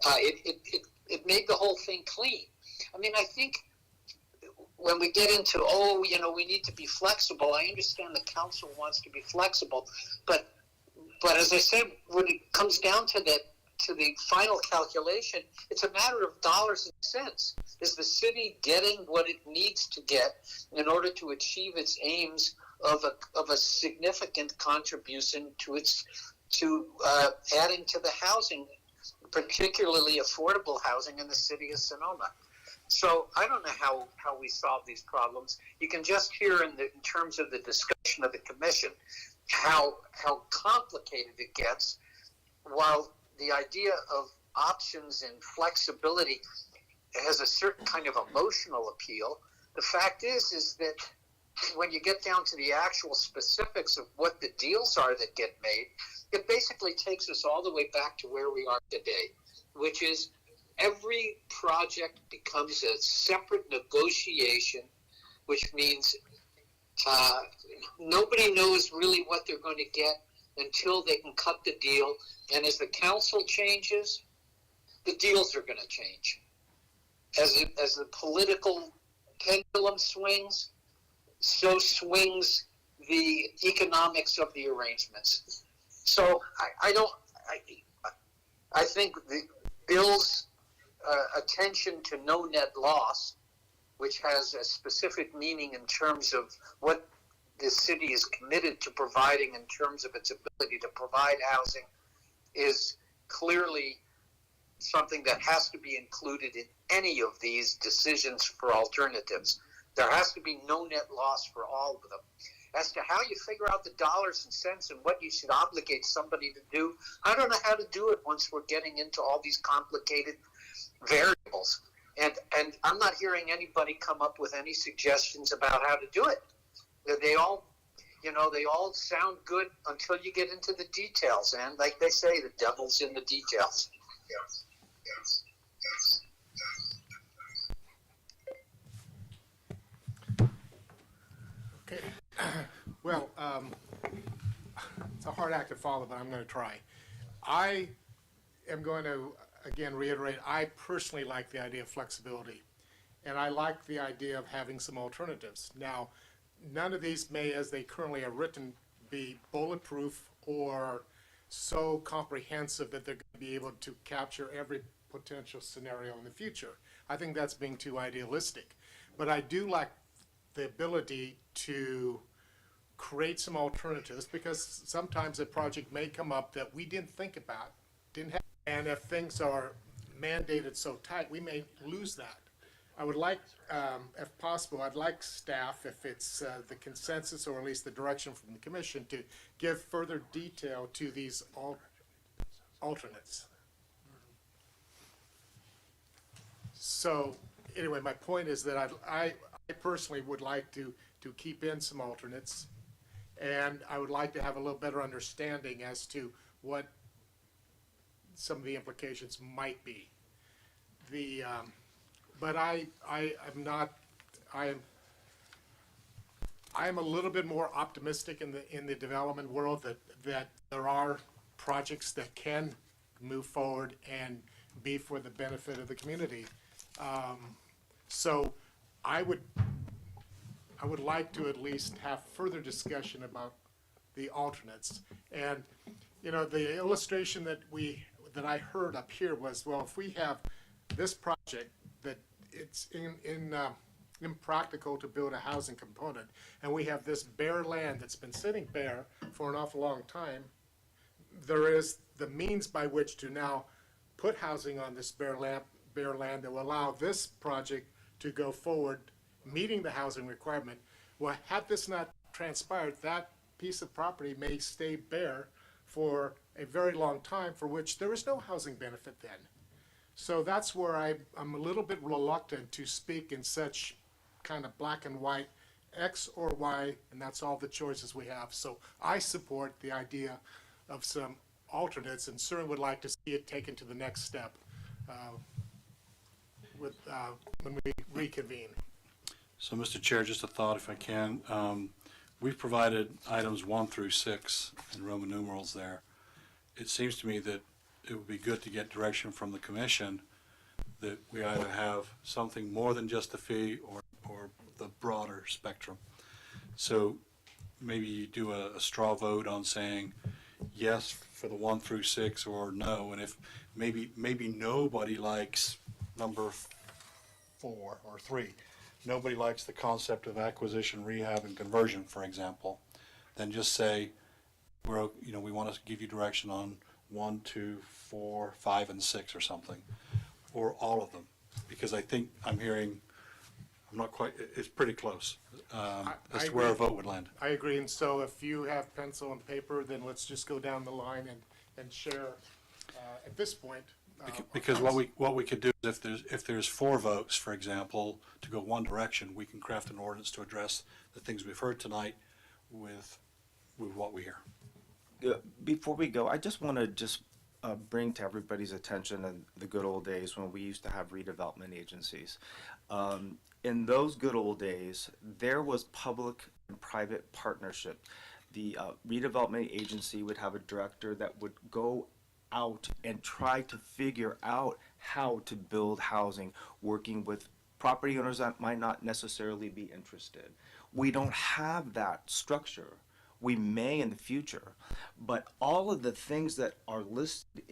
it made the whole thing clean. I mean, I think when we get into, we need to be flexible, I understand the council wants to be flexible, but as I said, when it comes down to the final calculation, it's a matter of dollars and cents. Is the city getting what it needs to get in order to achieve its aims of a significant contribution to adding to the housing, particularly affordable housing in the city of Sonoma? So I don't know how we solve these problems. You can just hear in terms of the discussion of the commission how complicated it gets, while the idea of options and flexibility has a certain kind of emotional appeal. The fact is that when you get down to the actual specifics of what the deals are that get made, it basically takes us all the way back to where we are today, which is every project becomes a separate negotiation, which means nobody knows really what they're going to get until they can cut the deal. And as the council changes, the deals are going to change. As the political pendulum swings, so swings the economics of the arrangements. So I think the Bill's attention to no net loss, which has a specific meaning in terms of what the city is committed to providing in terms of its ability to provide housing, is clearly something that has to be included in any of these decisions for alternatives. There has to be no net loss for all of them. As to how you figure out the dollars and cents and what you should obligate somebody to do, I don't know how to do it once we're getting into all these complicated variables. And I'm not hearing anybody come up with any suggestions about how to do it. They all sound good until you get into the details. And like they say, the devil's in the details. Okay. Well, it's a hard act to follow, but I'm going to try. I am going to, again, reiterate, I personally like the idea of flexibility. And I like the idea of having some alternatives. Now, none of these may, as they currently are written, be bulletproof or so comprehensive that they're going to be able to capture every potential scenario in the future. I think that's being too idealistic. But I do like the ability to create some alternatives, because sometimes a project may come up that we didn't think about, and if things are mandated so tight, we may lose that. I would like, if possible, I'd like staff, if it's the consensus or at least the direction from the commission, to give further detail to these alternates. So anyway, my point is that I personally would like to keep in some alternates, and I would like to have a little better understanding as to what some of the implications might be. But I am a little bit more optimistic in the development world that there are projects that can move forward and be for the benefit of the community. So I would like to at least have further discussion about the alternates. And, you know, the illustration that I heard up here was, well, if we have this project that it's impractical to build a housing component, and we have this bare land that's been sitting bare for an awful long time, there is the means by which to now put housing on this bare land that will allow this project to go forward, meeting the housing requirement. Well, had this not transpired, that piece of property may stay bare for a very long time, for which there is no housing benefit then. So that's where I'm a little bit reluctant to speak in such kind of black and white, X or Y, and that's all the choices we have. So I support the idea of some alternates, and certainly would like to see it taken to the next step when we reconvene. So, Mr. Chair, just a thought if I can. We've provided items 1 through 6 in Roman numerals there. It seems to me that it would be good to get direction from the commission that we either have something more than just the fee or the broader spectrum. So maybe you do a straw vote on saying yes for the 1 through 6 or no, and if maybe nobody likes number 4 or 3. Nobody likes the concept of acquisition, rehab, and conversion, for example, then just say, we want to give you direction on 1, 2, 4, 5, and 6 or something, or all of them, because I think I'm hearing, I'm not quite, it's pretty close as to where a vote would land. I agree, and so if you have pencil and paper, then let's just go down the line and share at this point. Because what we could do is if there's 4 votes, for example, to go one direction, we can craft an ordinance to address the things we've heard tonight with what we hear. Before we go, I just want to bring to everybody's attention the good old days when we used to have redevelopment agencies. In those good old days, there was public and private partnership. The redevelopment agency would have a director that would go out and try to figure out how to build housing, working with property owners that might not necessarily be interested. We don't have that structure. We may in the future, but all of the things that are listed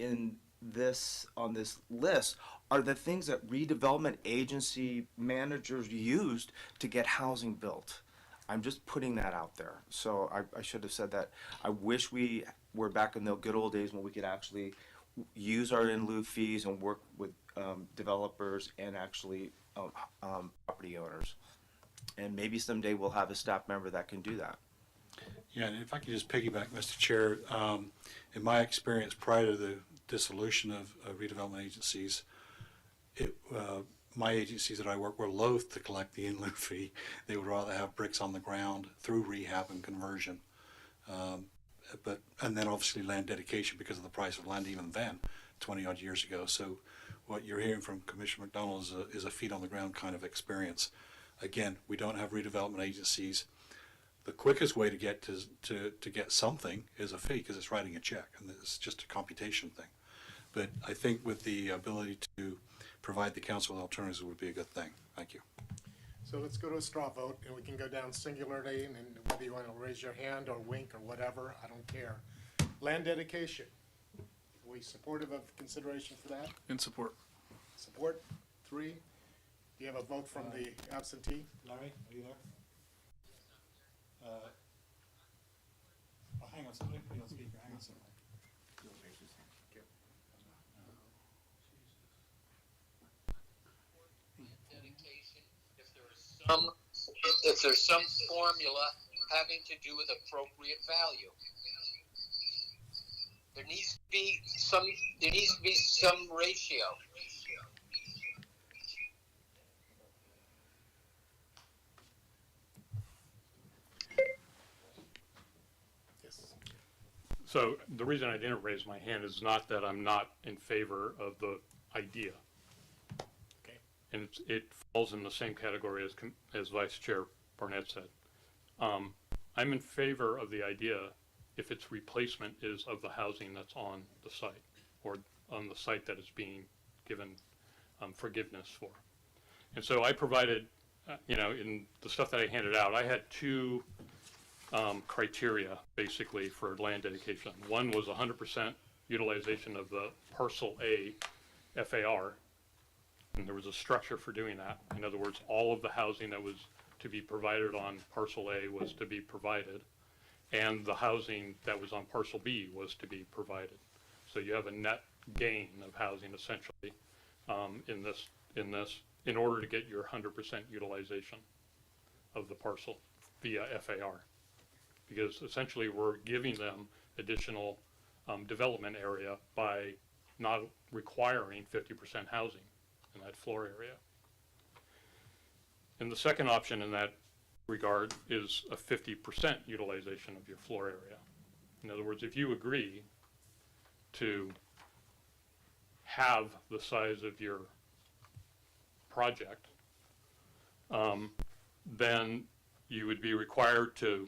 on this list are the things that redevelopment agency managers used to get housing built. I'm just putting that out there. So I should have said that. I wish we were back in the good old days when we could actually use our in lieu fees and work with developers and actually property owners. And maybe someday we'll have a staff member that can do that. Yeah, and if I could just piggyback, Mr. Chair, in my experience prior to the dissolution of redevelopment agencies, my agencies that I work were loath to collect the in lieu fee. They would rather have bricks on the ground through rehab and conversion. And then obviously land dedication because of the price of land even then, 20 odd years ago. So what you're hearing from Commissioner McDonald is a feet on the ground kind of experience. Again, we don't have redevelopment agencies. The quickest way to get to get something is a fee because it's writing a check and it's just a computation thing. But I think with the ability to provide the council with alternatives would be a good thing. Thank you. So let's go to a straw vote, and we can go down singularly, and whether you want to raise your hand or wink or whatever, I don't care. Land dedication. Are we supportive of consideration for that? In support. Support? 3. Do you have a vote from the absentee? Larry, are you there? Hang on, somebody put you on speaker. Hang on, somebody. If there's some formula having to do with appropriate value, there needs to be some ratio. So the reason I didn't raise my hand is not that I'm not in favor of the idea. Okay. And it falls in the same category as Vice Chair Barnett said. I'm in favor of the idea if its replacement is of the housing that's on the site or on the site that is being given forgiveness for. And so I provided, in the stuff that I handed out, I had two criteria basically for land dedication. One was 100% utilization of the parcel A FAR, and there was a structure for doing that. In other words, all of the housing that was to be provided on parcel A was to be provided, and the housing that was on parcel B was to be provided. So you have a net gain of housing essentially in order to get your 100% utilization of the parcel via FAR. Because essentially we're giving them additional development area by not requiring 50% housing in that floor area. And the second option in that regard is a 50% utilization of your floor area. In other words, if you agree to have the size of your project, then you would be required to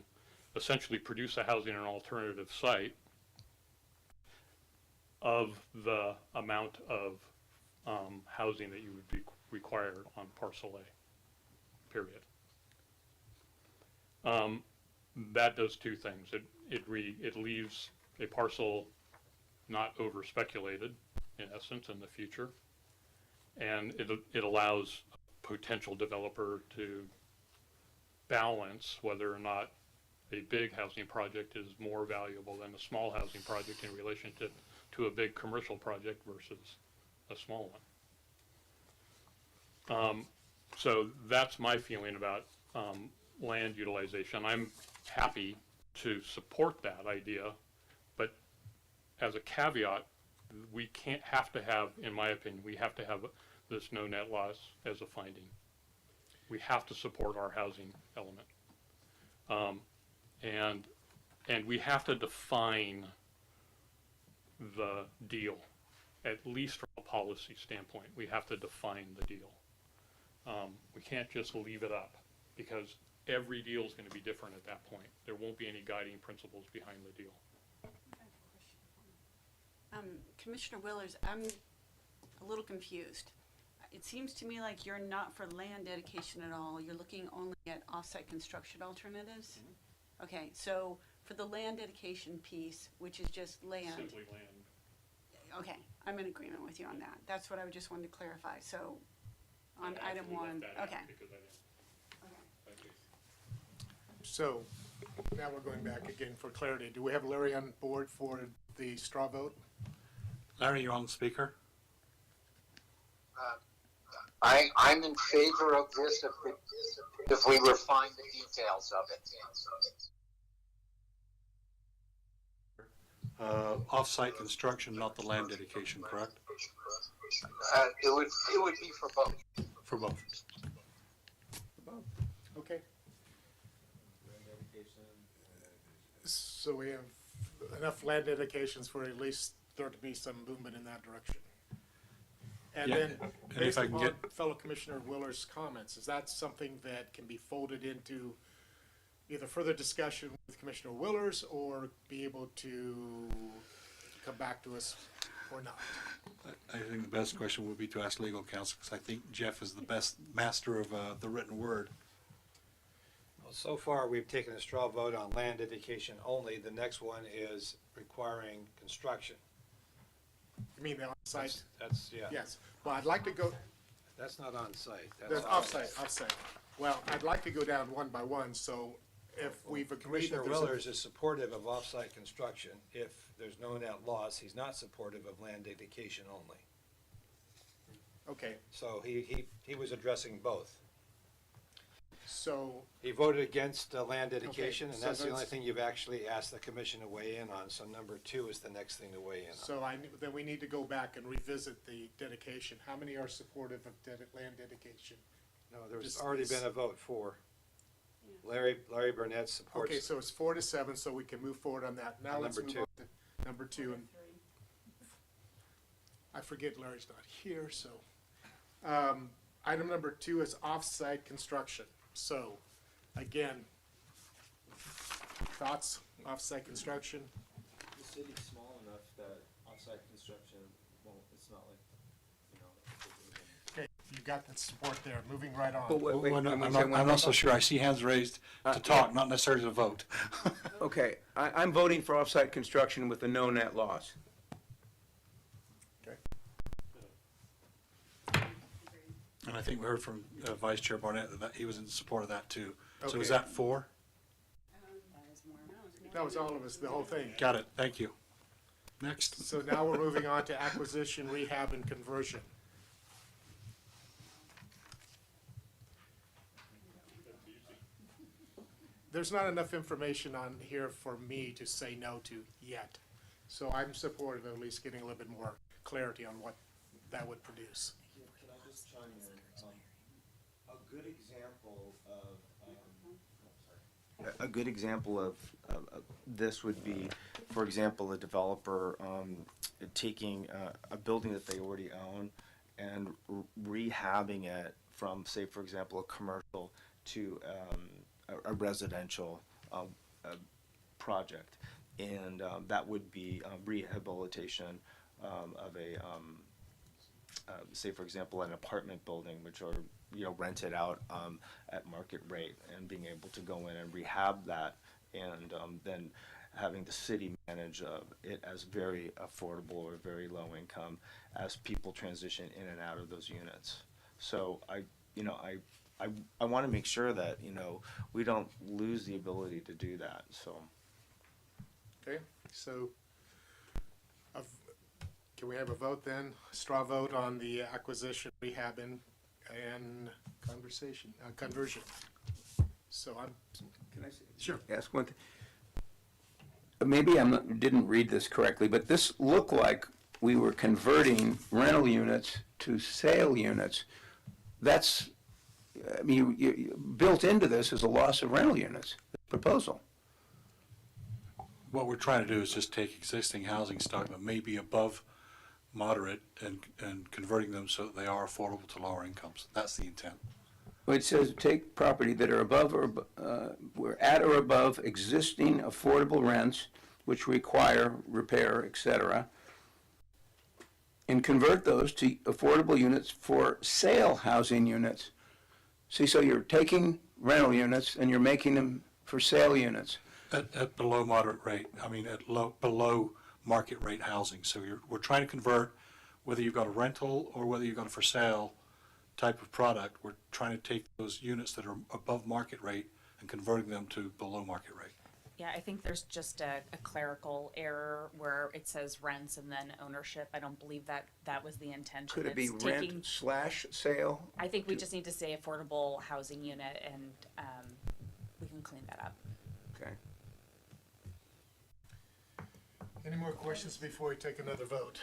essentially produce a housing and alternative site of the amount of housing that you would be required on parcel A, period. That does two things. It leaves a parcel not over speculated, in essence, in the future, and it allows a potential developer to balance whether or not a big housing project is more valuable than a small housing project in relation to a big commercial project versus a small one. So that's my feeling about land utilization. I'm happy to support that idea, but as a caveat, we have to have, in my opinion, we have to have this no net loss as a finding. We have to support our housing element. And we have to define the deal, at least from a policy standpoint. We have to define the deal. We can't just leave it up, because every deal is going to be different at that point. There won't be any guiding principles behind the deal. Commissioner Willers, I'm a little confused. It seems to me like you're not for land dedication at all. You're looking only at off-site construction alternatives? Mm-hmm. Okay, so for the land dedication piece, which is just land. Simply land. Okay, I'm in agreement with you on that. That's what I just wanted to clarify. So on item one, okay. So now we're going back again for clarity. Do we have Larry on board for the straw vote? Larry, you're on speaker. I'm in favor of this if we refine the details of it. Off-site construction, not the land dedication, correct? It would be for both. For both. Okay. So we have enough land dedications for at least there to be some movement in that direction. And Yeah, then, and based if I can upon get- fellow Commissioner Willer's comments, is that something that can be folded into either further discussion with Commissioner Willers or be able to come back to us or not? I think the best question would be to ask legal counsel, because I think Jeff is the best master of the written word. Well, so far, we've taken a straw vote on land dedication only. The next one is requiring construction. You mean the on-site? That's, yeah. Yes. Well, I'd like to go, That's not on site. that's off-site. Well, I'd like to go down one by one, so if we've agreed Commissioner that there's a- Willers is supportive of off-site construction. If there's no net loss, he's not supportive of land dedication only. Okay, So he was addressing both. so, He voted against land dedication, and so that's the only that's- thing you've actually asked the commission to weigh in on. So number 2 is the next thing to weigh in on. so then we need to go back and revisit the dedication. How many are supportive of land dedication? No, there's Just already this- been a vote for. Larry Burnett supports. Okay, so it's 4-7, so we can move forward on that. Now let's Number move on to number 2. And I forget Larry's not here, so. Item number 2 is off-site construction. So, again, thoughts, off-site construction? The city's small enough that off-site construction won't, it's not like, Okay, you got the support there. Moving right on. But wait, Well, no, when we I'm say not, when I'm we- not so sure. I see hands raised to talk, not necessarily to vote. Okay, I'm voting for off-site construction with a no net loss. And I think we heard from Vice Chair Barnett that he was in support of that too. So Okay. is that 4? That was all of us, the whole thing. Got it. Thank you. Next. So now we're moving on to acquisition, rehab, and conversion. There's not enough information on here for me to say no to yet. So I'm supportive of at least getting a little bit more clarity on what that would produce. Can I just chime in? A good example of, a good example of this would be, for example, a developer taking a building that they already own and rehabbing it from, say, for example, a commercial to a residential project. And that would be rehabilitation of a, say, for example, an apartment building, which are, you know, rented out at market rate, and being able to go in and rehab that, and then having the city manage it as very affordable or very low income as people transition in and out of those units. So I want to make sure that, you know, we don't lose the ability to do that, so. Okay, so can we have a vote then? Straw vote on the acquisition, rehab, and conversion. So Can I say? Sure. Ask one thing? Maybe didn't read this correctly, but this looked like we were converting rental units to sale units. That's, I mean, built into this is a loss of rental units, proposal. What we're trying to do is just take existing housing stock that may be above moderate and converting them so that they are affordable to lower incomes. That's the intent. Well, it says take property that are above or, we're at or above existing affordable rents, which require repair, et cetera, and convert those to affordable units for sale housing units. See, so you're taking rental units and you're making them for sale units. At below moderate rate, I mean, at below market rate housing. So we're trying to convert, whether you've got a rental or whether you've got a for sale type of product, we're trying to take those units that are above market rate and converting them to below market rate. Yeah, I think there's just a clerical error where it says rents and then ownership. I don't believe that was the intention. Could it be It's taking- rent/sale? I think we just need to say affordable housing unit, and we can clean that up. Okay. any more questions before we take another vote?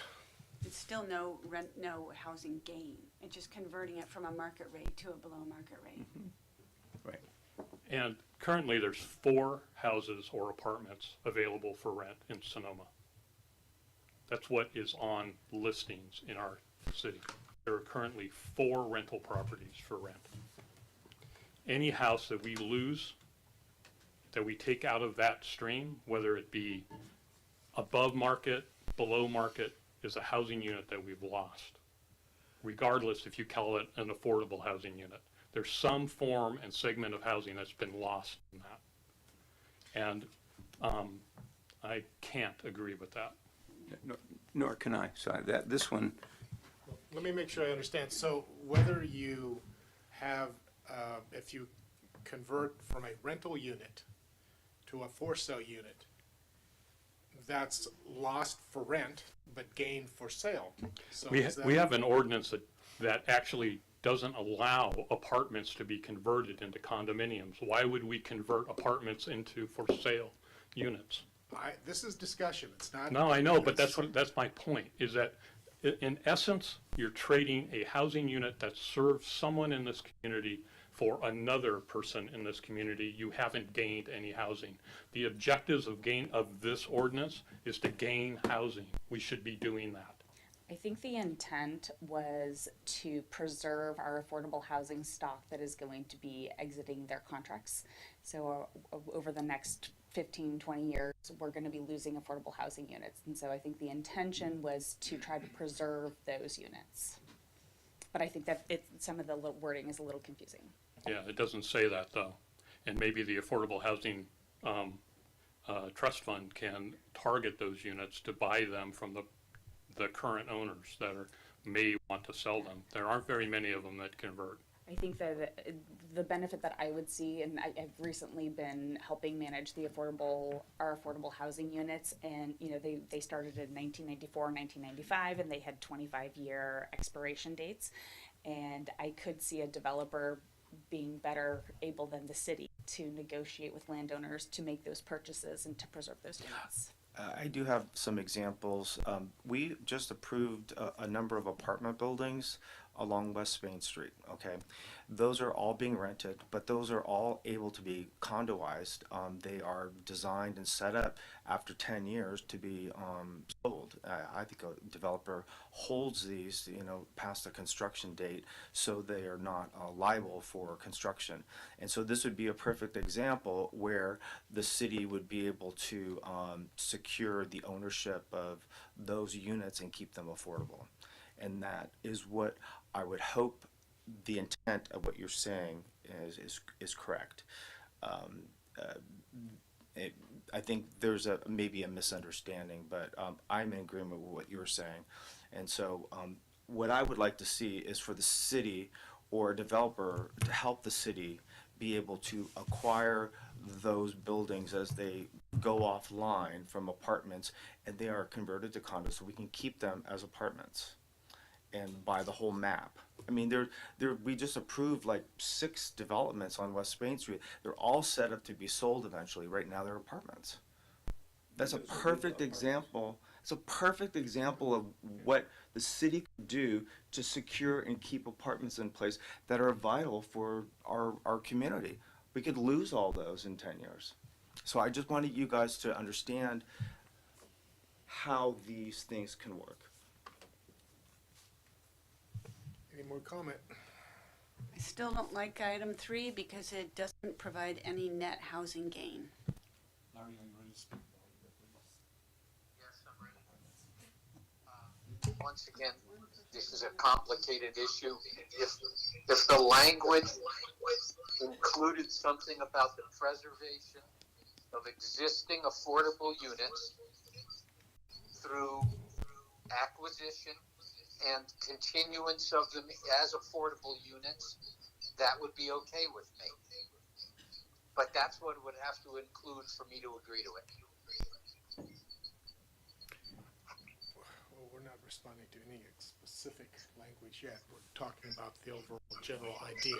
It's still no rent, no housing gain. It's just converting it from a market rate to a below market rate. Right. And currently, there's 4 houses or apartments available for rent in Sonoma. That's what is on listings in our city. There are currently 4 rental properties for rent. Any house that we lose, that we take out of that stream, whether it be above market, below market, is a housing unit that we've lost, regardless if you call it an affordable housing unit. There's some form and segment of housing that's been lost in that. And I can't agree with that. Nor can I. So this one, Let me make sure I understand. So whether you have, if you convert from a rental unit to a for sale unit, that's lost for rent, but gained for sale. So We is that- have an ordinance that actually doesn't allow apartments to be converted into condominiums. Why would we convert apartments into for sale units? This is discussion, it's not. No, I know, but that's my point, is that in essence, you're trading a housing unit that serves someone in this community for another person in this community. You haven't gained any housing. The objectives of this ordinance is to gain housing. We should be doing that. I think the intent was to preserve our affordable housing stock that is going to be exiting their contracts. So over the next 15, 20 years, we're going to be losing affordable housing units. And so I think the intention was to try to preserve those units. But I think that some of the wording is a little confusing. Yeah, it doesn't say that though. And maybe the Affordable Housing Trust Fund can target those units to buy them from the current owners that may want to sell them. There aren't very many of them that convert. I think that the benefit that I would see, and I've recently been helping manage our affordable housing units, and they started in 1994, 1995, and they had 25-year expiration dates, and I could see a developer being better able than the city to negotiate with landowners to make those purchases and to preserve those units. I do have some examples. We just approved a number of apartment buildings along West Main Street, okay? Those are all being rented, but those are all able to be condoized. They are designed and set up after 10 years to be sold. I think a developer holds these, past the construction date, so they are not liable for construction. And so this would be a perfect example where the city would be able to secure the ownership of those units and keep them affordable. And that is what I would hope the intent of what you're saying is correct. I think there's maybe a misunderstanding, but I'm in agreement with what you're saying. And so what I would like to see is for the city or a developer to help the city be able to acquire those buildings as they go offline from apartments and they are converted to condos, so we can keep them as apartments and buy the whole map. I mean, we just approved like 6 developments on West Main Street. They're all set up to be sold eventually. Right now, they're apartments. That's a perfect example. It's a perfect example of what the city could do to secure and keep apartments in place that are vital for our community. We could lose all those in 10 years. So I just wanted you guys to understand how these things can work. Any more comment? I still don't like item 3 because it doesn't provide any net housing gain. Larry, are you ready to speak? Yes, I'm ready. Once again, this is a complicated issue. If the language included something about the preservation of existing affordable units through acquisition and continuance of them as affordable units, that would be okay with me. But that's what it would have to include for me to agree to it. Well, we're not responding to any specific language yet. We're talking about the overall general idea.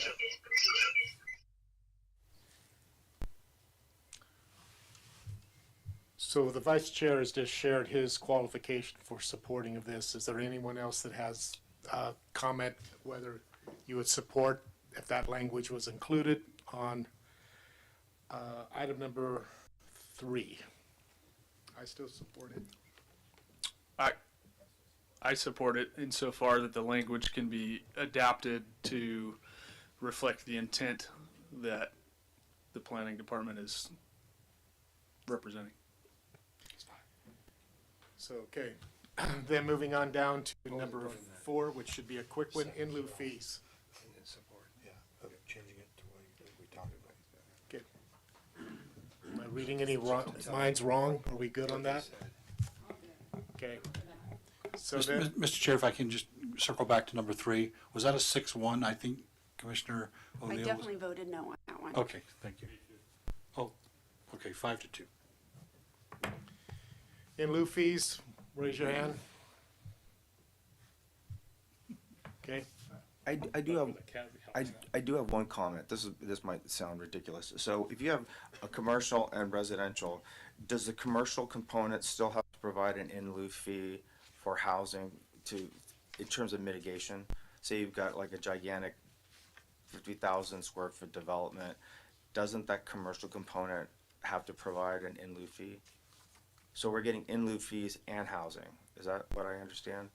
So the vice chair has just shared his qualification for supporting of this. Is there anyone else that has a comment whether you would support if that language was included on item number 3? I still support it. I support it insofar that the language can be adapted to reflect the intent that the planning department is representing. So, okay, then moving on down to number 4, which should be a quick one, in lieu fees. Support, yeah, of changing it to what we talked about. Good. Am I reading any minds wrong? Are we good on that? Okay. So then, Mr. Chair, if I can just circle back to number 3, was that a 6-1? I think Commissioner O'Neill I was. definitely voted no on that one. Okay, thank you. Oh, okay, 5-2. in lieu fees, raise your hand. Okay. I do have one comment. This might sound ridiculous. So if you have a commercial and residential, does the commercial component still have to provide an in lieu fee for housing in terms of mitigation? Say you've got like a gigantic 50,000 square foot development, doesn't that commercial component have to provide an in lieu fee? So we're getting in lieu fees and housing. Is that what I understand?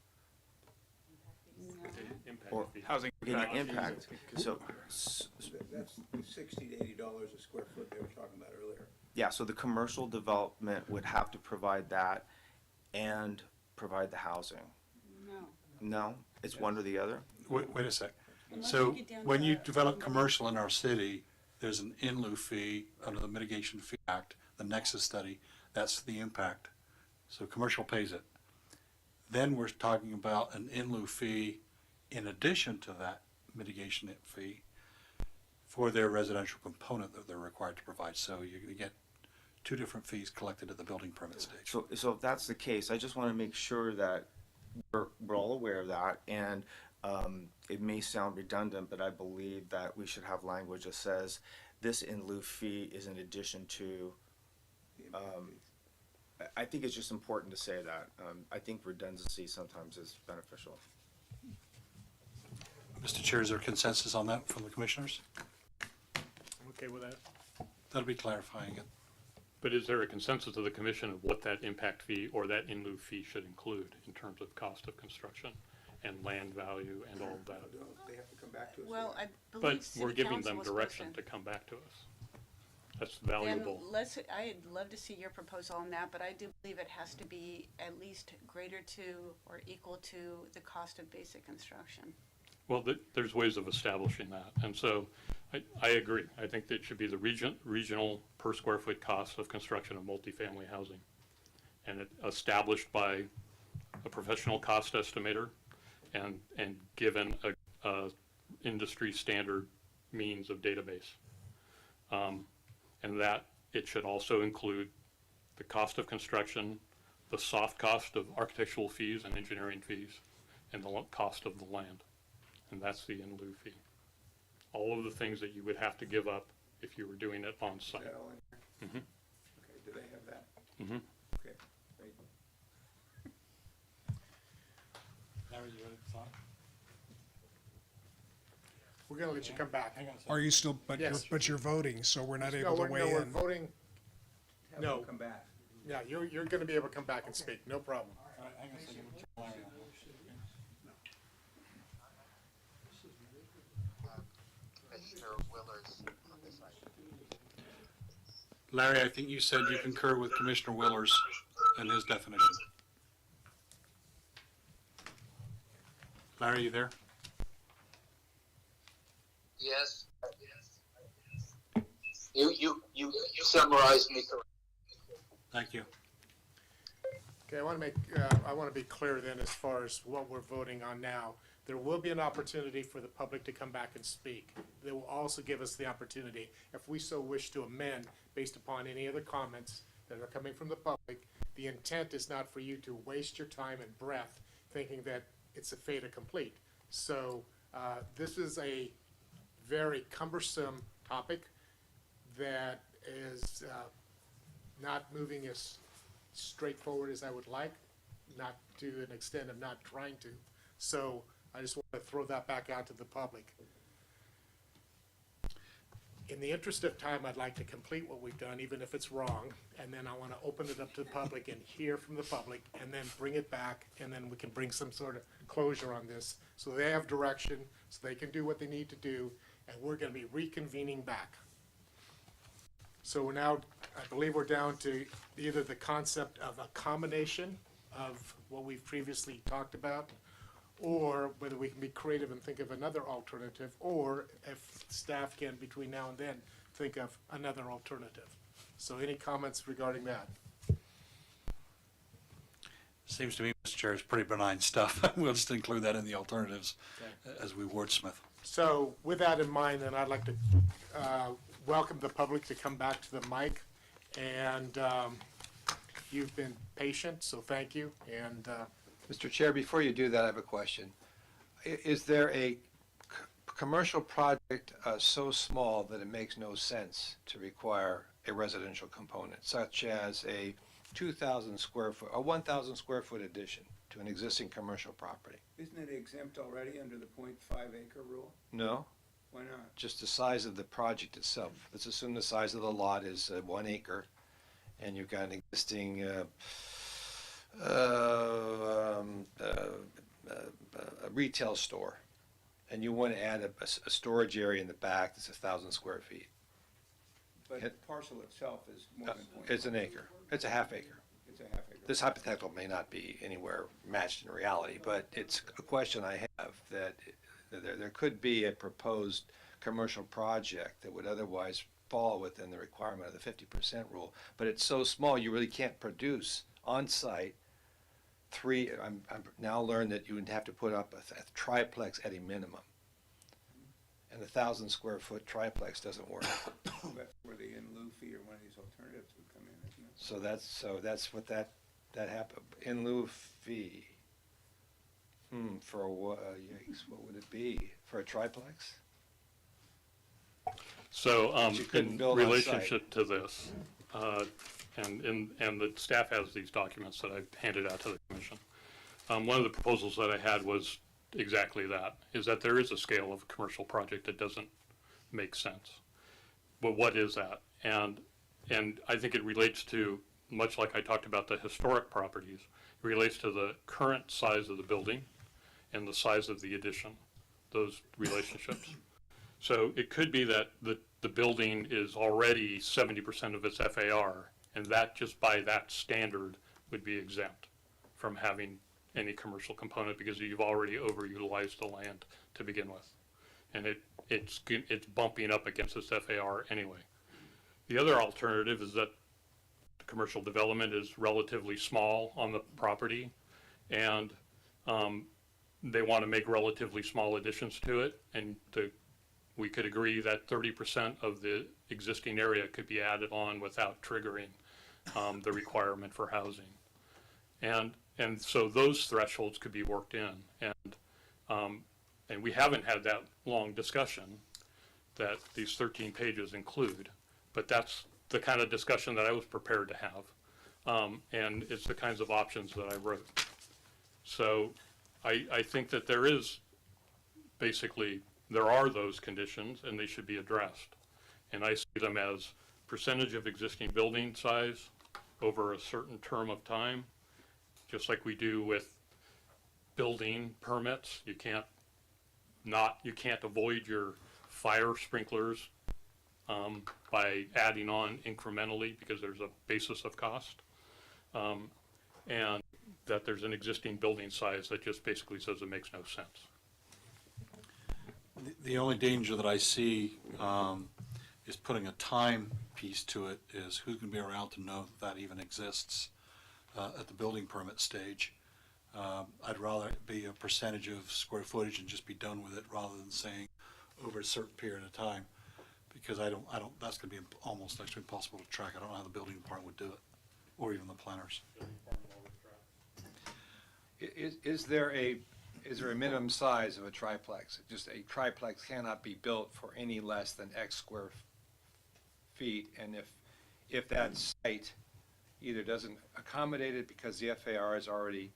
Or Housing getting impact. impact. So That's $60 to $80 a square foot they were talking about earlier. yeah, so the commercial development would have to provide that and provide the housing. No. No, it's one or the other. Wait a sec. So when you develop commercial in our city, there's an in lieu fee under the Mitigation Fee Act, the Nexus study, that's the impact. So commercial pays it. Then we're talking about an in lieu fee in addition to that mitigation fee for their residential component that they're required to provide. So you're going to get two different fees collected at the building permit stage. So if that's the case, I just want to make sure that we're all aware of that, and it may sound redundant, but I believe that we should have language that says this in lieu fee is in addition to. I think it's just important to say that. I think redundancy sometimes is beneficial. Mr. Chair, is there consensus on that from the commissioners? I'm okay with that. That'll be clarifying it. But is there a consensus of the commission of what that impact fee or that in lieu fee should include in terms of cost of construction and land value and all of that? They have to come back to us. Well, I But believe we're city giving council them was direction supposed to come back to us. That's Then valuable. I'd love to see your proposal on that, but I do believe it has to be at least greater to or equal to the cost of basic construction. Well, there's ways of establishing that, and so I agree. I think that it should be the regional per square foot cost of construction of multifamily housing, and it established by a professional cost estimator, and given a industry standard means of database, and that it should also include the cost of construction, the soft cost of architectural fees and engineering fees, and the cost of the land. And that's the in lieu fee. All of the things that you would have to give up if you were doing it on site. Is that all in there? Mhm. Okay, do they have that? Mhm. Okay, great. Larry, you ready to talk? We're gonna let you come back. Hang on a second. Are you still, Yes. but you're voting, so we're not No, able to we're- weigh no, we're in. voting, Have No. them come back. yeah, you're gonna be able to come back and speak, no problem. All right, hang on a second. We'll check Larry on that. Commissioner Willer's on this item. Larry, I think you said you concur with Commissioner Willers and his definition. Larry, you there? Yes. You summarized me correctly. Thank you. Okay, I want to be clear then as far as what we're voting on now. There will be an opportunity for the public to come back and speak. They will also give us the opportunity, if we so wish to amend based upon any other comments that are coming from the public. The intent is not for you to waste your time and breath thinking that it's a fait accompli. So, this is a very cumbersome topic that is, not moving as straightforward as I would like, not to an extent of not trying to. So I just want to throw that back out to the public. In the interest of time, I'd like to complete what we've done, even if it's wrong, and then I want to open it up to the public and hear from the public, and then bring it back, and then we can bring some sort of closure on this, so they have direction, so they can do what they need to do, and we're going to be reconvening back. So we're now, I believe we're down to either the concept of a combination of what we've previously talked about, or whether we can be creative and think of another alternative, or if staff can, between now and then, think of another alternative. So any comments regarding that? Seems to me, Mr. Chair, it's pretty benign stuff. We'll just include that in the alternatives as we wordsmith. So with that in mind, then I'd like to welcome the public to come back to the mic. And you've been patient, so thank you. And Mr. Chair, before you do that, I have a question. Is there a commercial project so small that it makes no sense to require a residential component, such as a 2,000 square foot or 1,000 square foot addition to an existing commercial property? Isn't it exempt already under the 0.5 acre rule? No, Why not? just the size of the project itself. Let's assume the size of the lot is 1 acre, and you've got an existing a retail store, and you want to add a storage area in the back that's 1,000 square feet. But the parcel itself is more than 0.5. It's an acre. It's a half acre. It's a half acre. This hypothetical may not be anywhere matched in reality, but it's a question I have that There could be a proposed commercial project that would otherwise fall within the requirement of the 50% rule, but it's so small you really can't produce on-site three. I'm now learned that you would have to put up a triplex at a minimum, and 1,000 square foot triplex doesn't work. That's where the in lieu fee or one of these alternatives would come in, isn't it? So that's what that happened. In lieu fee. For what? Yikes! What would it be for a triplex? So, But you couldn't in build on relationship to this, and the staff has these documents that I've handed out to the commission. One of the proposals that I had was exactly that, is that there is a scale of a commercial project that doesn't make sense. But what is that? And I think it relates to, much like I talked about the historic properties, it relates to the current size of the building and the size of the addition, those relationships. So it could be that the building is already 70% of its FAR, and that just by that standard would be exempt from having any commercial component because you've already overutilized the land to begin with. And it's bumping up against its FAR anyway. The other alternative is that the commercial development is relatively small on the property, and they want to make relatively small additions to it, and we could agree that 30% of the existing area could be added on without triggering the requirement for housing. And so those thresholds could be worked in. And we haven't had that long discussion that these 13 pages include, but that's the kind of discussion that I was prepared to have. And it's the kinds of options that I wrote. So I think that there are those conditions and they should be addressed. And I see them as percentage of existing building size over a certain term of time, just like we do with building permits. You can't avoid your fire sprinklers by adding on incrementally because there's a basis of cost. And that there's an existing building size that just basically says it makes no sense. The only danger that I see is putting a time piece to it, is who's going to be around to know that even exists at the building permit stage. I'd rather it be a percentage of square footage and just be done with it rather than saying over a certain period of time, because that's going to be almost actually impossible to track. I don't know how the building department would do it, or even the planners. Is there a minimum size of a triplex? Just a triplex cannot be built for any less than X square feet, and if that site either doesn't accommodate it because the FAR has already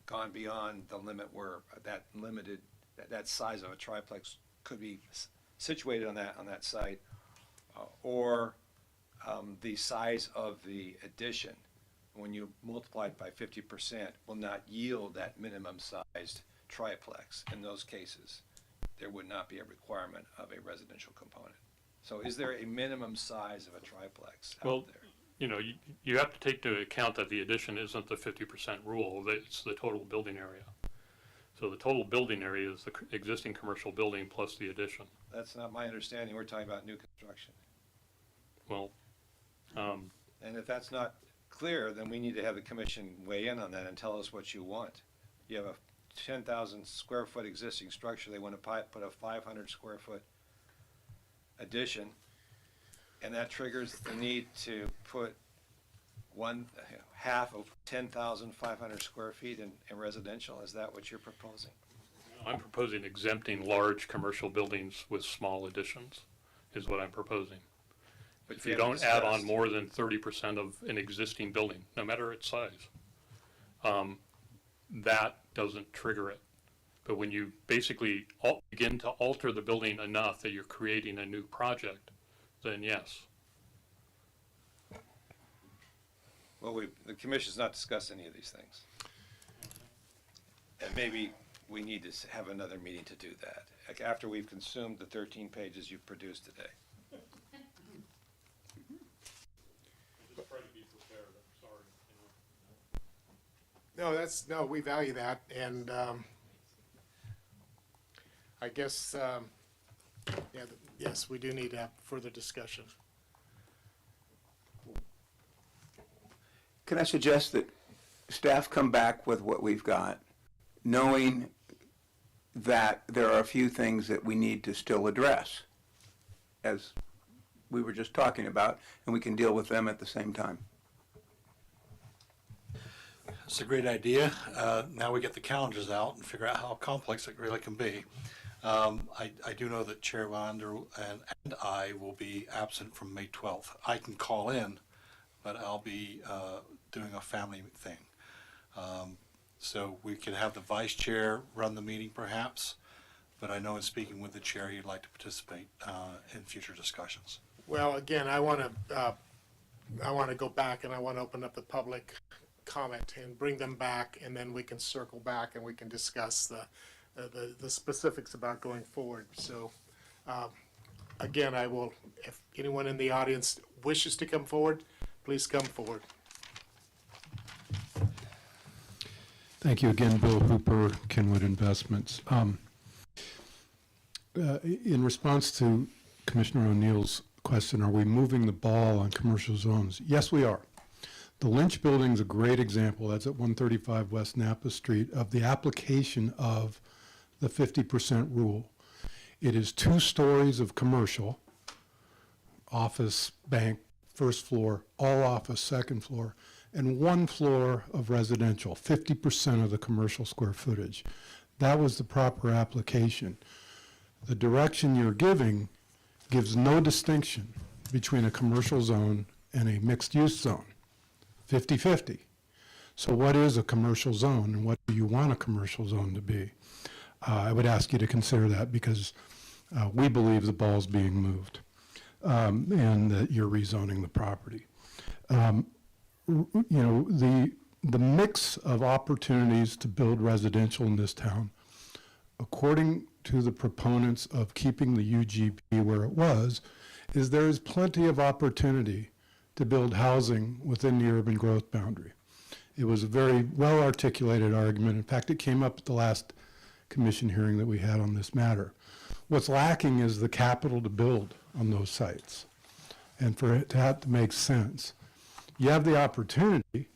gone beyond the limit where that size of a triplex could be situated on that site, or the size of the addition, when you multiply it by 50%, will not yield that minimum sized triplex. In those cases, there would not be a requirement of a residential component. So is there a minimum size of a triplex out there? You know, you have to take into account that the addition isn't the 50% rule, it's the total building area. So the total building area is the existing commercial building plus the addition. That's not my understanding. We're talking about new construction. Well, and if that's not clear, then we need to have the commission weigh in on that and tell us what you want. You have a 10,000 square foot existing structure. They want to put a 500 square foot addition, and that triggers the need to put half of 10,500 square feet in residential. Is that what you're proposing? I'm proposing exempting large commercial buildings with small additions, is what I'm proposing. But If you don't add on more than 30% of an existing building, no matter its size, that doesn't trigger it. But when you basically begin to alter the building enough that you're creating a new project, then yes. Well, the commission's not discussed any of these things. And maybe we need to have another meeting to do that, like after we've consumed the 13 pages you've produced today. Just try to be prepared, I'm sorry. No, we value that, and I guess, yes, we do need to have further discussion. Can I suggest that staff come back with what we've got, knowing that there are a few things that we need to still address, as we were just talking about, and we can deal with them at the same time? It's a great idea. Now we get the calendars out and figure out how complex it really can be. I do know that Chair Wander and I will be absent from May 12th. I can call in, but I'll be doing a family thing. So we could have the vice chair run the meeting perhaps, but I know in speaking with the chair, you'd like to participate in future discussions. Well, again, I want to go back and I want to open up the public comment and bring them back, and then we can circle back and we can discuss the specifics about going forward. So, again, I will, if anyone in the audience wishes to come forward, please come forward. Thank you again, Bill Hooper, Kenwood Investments. In response to Commissioner O'Neill's question, are we moving the ball on commercial zones? Yes, we are. The Lynch Building is a great example. That's at 135 West Napa Street of the application of the 50% rule. It is 2 stories of commercial, office, bank, first floor, all office, second floor, and 1 floor of residential, 50% of the commercial square footage. That was the proper application. The direction you're giving gives no distinction between a commercial zone and a mixed-use zone, 50-50. So what is a commercial zone, and what do you want a commercial zone to be? I would ask you to consider that, because we believe the ball's being moved, and that you're rezoning the property. You know, the mix of opportunities to build residential in this town, according to the proponents of keeping the UGP where it was, is there is plenty of opportunity to build housing within the urban growth boundary. It was a very well articulated argument. In fact, it came up at the last commission hearing that we had on this matter. What's lacking is the capital to build on those sites, and for it to have to make sense. You have the opportunity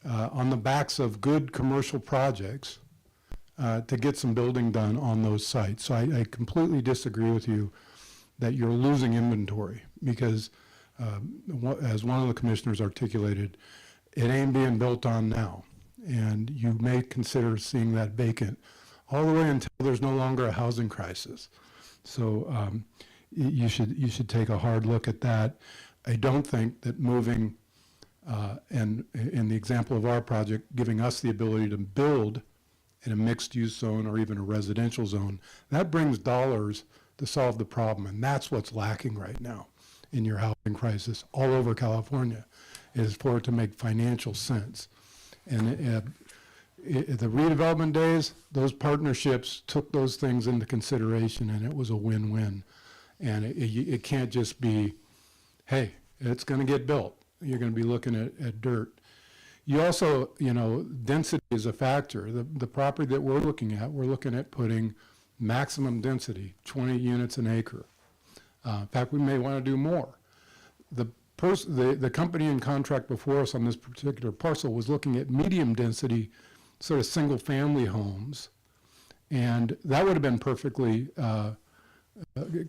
on the backs of good commercial projects to get some building done on those sites. So I completely disagree with you that you're losing inventory, because as one of the commissioners articulated, it ain't being built on now, and you may consider seeing that vacant all the way until there's no longer a housing crisis. So you should take a hard look at that. I don't think that moving and in the example of our project, giving us the ability to build in a mixed-use zone or even a residential zone, that brings dollars to solve the problem, and that's what's lacking right now in your housing crisis all over California, is for it to make financial sense. And the redevelopment days, those partnerships took those things into consideration, and it was a win-win. And it can't just be, hey, it's going to get built. You're going to be looking at dirt. You also, you know, density is a factor. The property that we're looking at putting maximum density, 20 units an acre. In fact, we may want to do more. The company in contract before us on this particular parcel was looking at medium density, sort of single family homes, and that would have been perfectly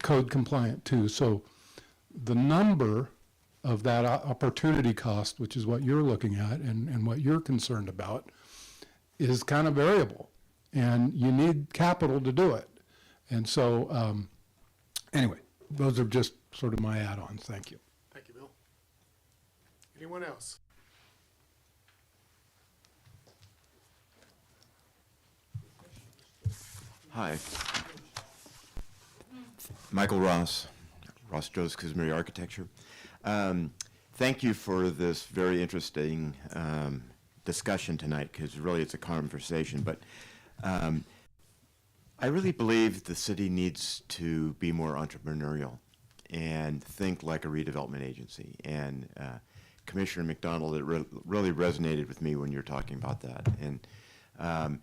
code compliant too. So the number of that opportunity cost, which is what you're looking at and what you're concerned about, is kind of variable, and you need capital to do it. And so anyway, those are just sort of my add-ons. Thank you. Thank you, Bill. Anyone else? Hi. Michael Ross, Joe's Kuzmiri Architecture. Thank you for this very interesting discussion tonight, because really it's a conversation. But I really believe the city needs to be more entrepreneurial and think like a redevelopment agency. And Commissioner McDonald, it really resonated with me when you're talking about that. And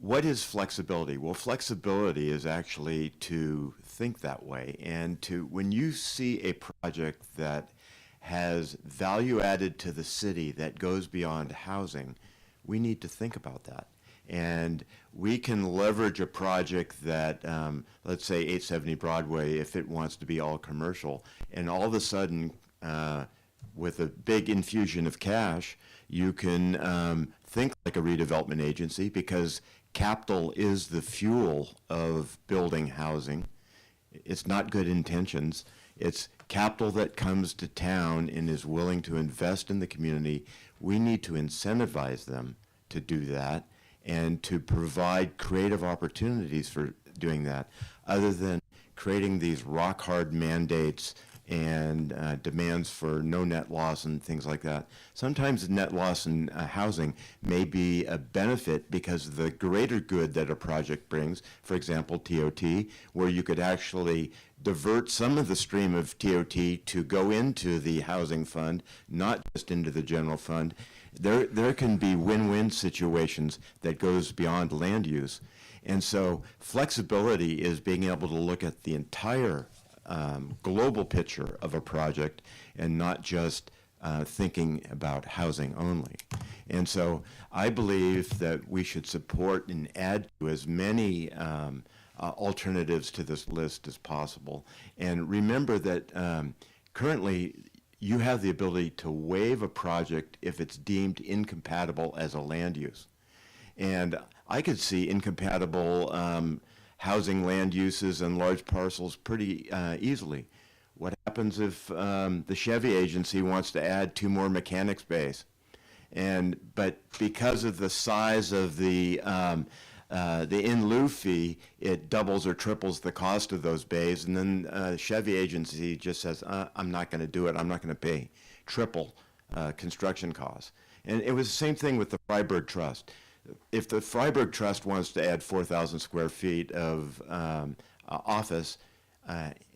what is flexibility? Well, flexibility is actually to think that way, and to, when you see a project that has value added to the city that goes beyond housing, we need to think about that. And we can leverage a project that, let's say 870 Broadway, if it wants to be all commercial, and all of a sudden, with a big infusion of cash, you can think like a redevelopment agency, because capital is the fuel of building housing. It's not good intentions. It's capital that comes to town and is willing to invest in the community. We need to incentivize them to do that and to provide creative opportunities for doing that, other than creating these rock-hard mandates and demands for no net loss and things like that. Sometimes net loss in housing may be a benefit because of the greater good that a project brings, for example, TOT, where you could actually divert some of the stream of TOT to go into the housing fund, not just into the general fund. There can be win-win situations that goes beyond land use. And so flexibility is being able to look at the entire global picture of a project and not just thinking about housing only. And so I believe that we should support and add to as many alternatives to this list as possible. And remember that currently you have the ability to waive a project if it's deemed incompatible as a land use. And I could see incompatible housing land uses and large parcels pretty easily. What happens if the Chevy agency wants to add 2 more mechanics bays? But because of the size of the in lieu fee, it doubles or triples the cost of those bays, and then Chevy agency just says, I'm not going to do it, I'm not going to pay triple construction costs. And it was the same thing with the Freiburg Trust. If the Freiburg Trust wants to add 4,000 square feet of office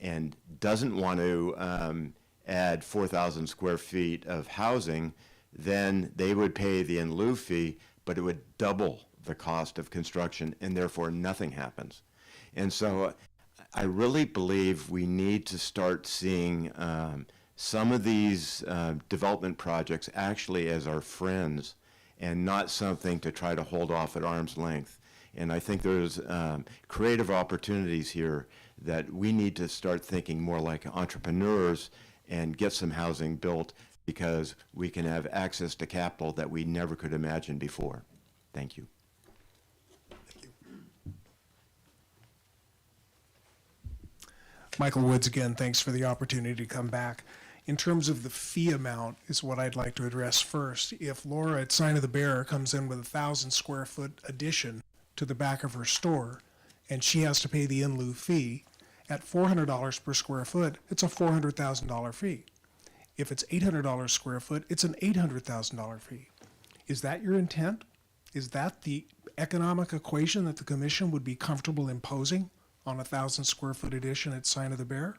and doesn't want to add 4,000 square feet of housing, then they would pay the in lieu fee, but it would double the cost of construction, and therefore nothing happens. And so I really believe we need to start seeing some of these development projects actually as our friends and not something to try to hold off at arm's length. And I think there's creative opportunities here that we need to start thinking more like entrepreneurs and get some housing built, because we can have access to capital that we never could imagine before. Thank you. Michael Woods again, thanks for the opportunity to come back. In terms of the fee amount is what I'd like to address first. If Laura at Sign of the Bearer comes in with 1,000 square foot addition to the back of her store, and she has to pay the in lieu fee, at $400 per square foot, it's a $400,000 fee. If it's $800 square foot, it's an $800,000 fee. Is that your intent? Is that the economic equation that the commission would be comfortable imposing on a 1,000 square foot addition at Sign of the Bear?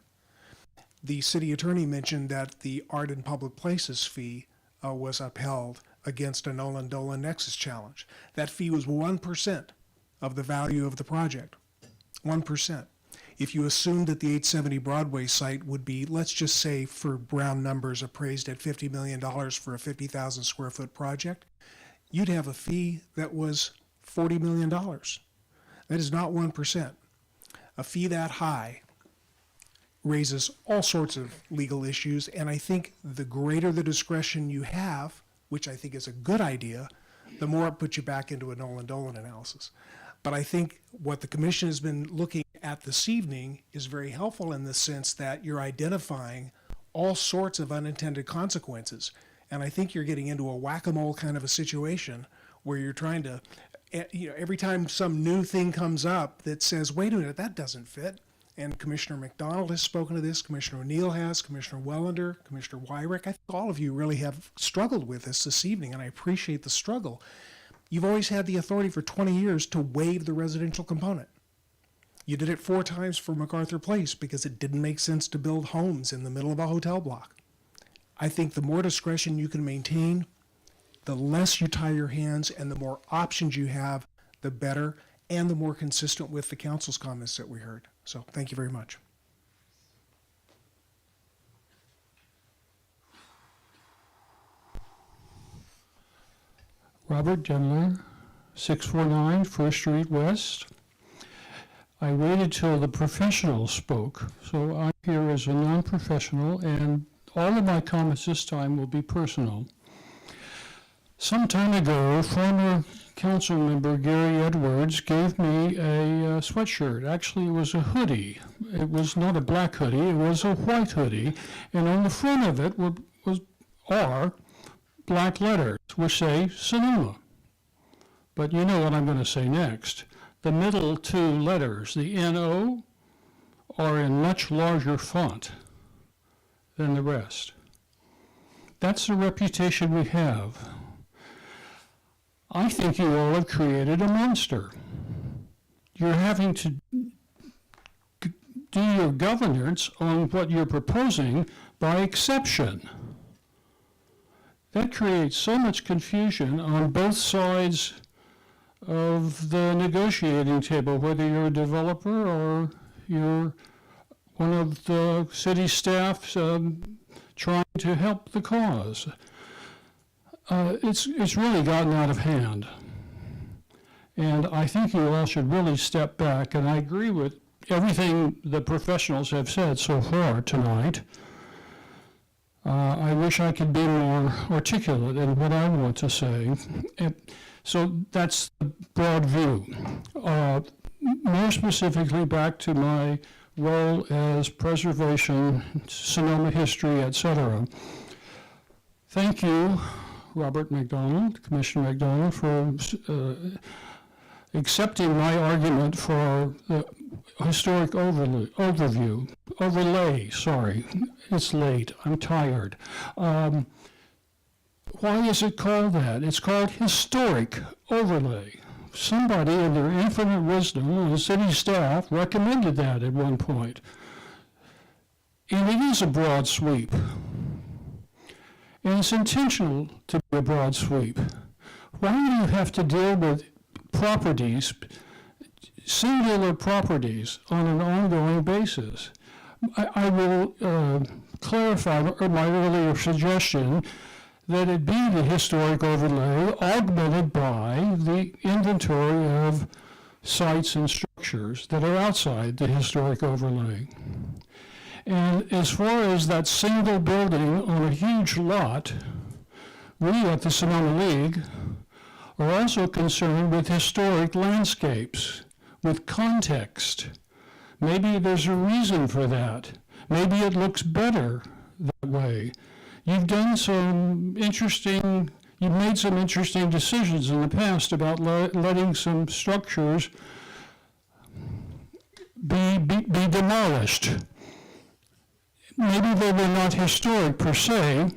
The city attorney mentioned that the art in public places fee was upheld against a Nolan Dolan Nexus challenge. That fee was 1% of the value of the project. 1%. If you assume that the 870 Broadway site would be, let's just say for round numbers, appraised at $50 million for a 50,000 square foot project, you'd have a fee that was $40 million. That is not 1%. A fee that high raises all sorts of legal issues, and I think the greater the discretion you have, which I think is a good idea, the more it puts you back into a Nolan Dolan analysis. But I think what the commission has been looking at this evening is very helpful in the sense that you're identifying all sorts of unintended consequences. And I think you're getting into a whack-a-mole kind of a situation where you're trying to, every time some new thing comes up that says, wait a minute, that doesn't fit. And Commissioner McDonald has spoken to this, Commissioner O'Neill has, Commissioner Wellender, Commissioner Wyrick. I think all of you really have struggled with this evening, and I appreciate the struggle. You've always had the authority for 20 years to waive the residential component. You did it 4 times for MacArthur Place because it didn't make sense to build homes in the middle of a hotel block. I think the more discretion you can maintain, the less you tie your hands and the more options you have, the better and the more consistent with the council's comments that we heard. So thank you very much. Robert Demler, 649 First Street West. I waited till the professionals spoke, so I'm here as a non-professional, and all of my comments this time will be personal. Some time ago, former council member Gary Edwards gave me a sweatshirt. Actually, it was a hoodie. It was not a black hoodie, it was a white hoodie, and on the front of it are black letters which say Sonoma. But you know what I'm going to say next. The middle two letters, the N-O, are in much larger font than the rest. That's the reputation we have. I think you all have created a monster. You're having to do your governance on what you're proposing by exception. That creates so much confusion on both sides of the negotiating table, whether you're a developer or you're one of the city staff trying to help the cause. It's really gotten out of hand. And I think you all should really step back, and I agree with everything the professionals have said so far tonight. I wish I could be more articulate in what I want to say. So that's the broad view. More specifically, back to my role as preservation, Sonoma history, etc. Thank you, Robert McDonald, Commissioner McDonald, for accepting my argument for the historic overlay, sorry. It's late, I'm tired. Why is it called that? It's called historic overlay. Somebody in their infinite wisdom on the city staff recommended that at one point. And it is a broad sweep. And it's intentional to be a broad sweep. Why do you have to deal with properties, singular properties, on an ongoing basis? I will clarify my earlier suggestion that it be the historic overlay augmented by the inventory of sites and structures that are outside the historic overlay. And as far as that single building on a huge lot, we at the Sonoma League are also concerned with historic landscapes, with context. Maybe there's a reason for that. Maybe it looks better that way. You've made some interesting decisions in the past about letting some structures be demolished. Maybe they were not historic per se,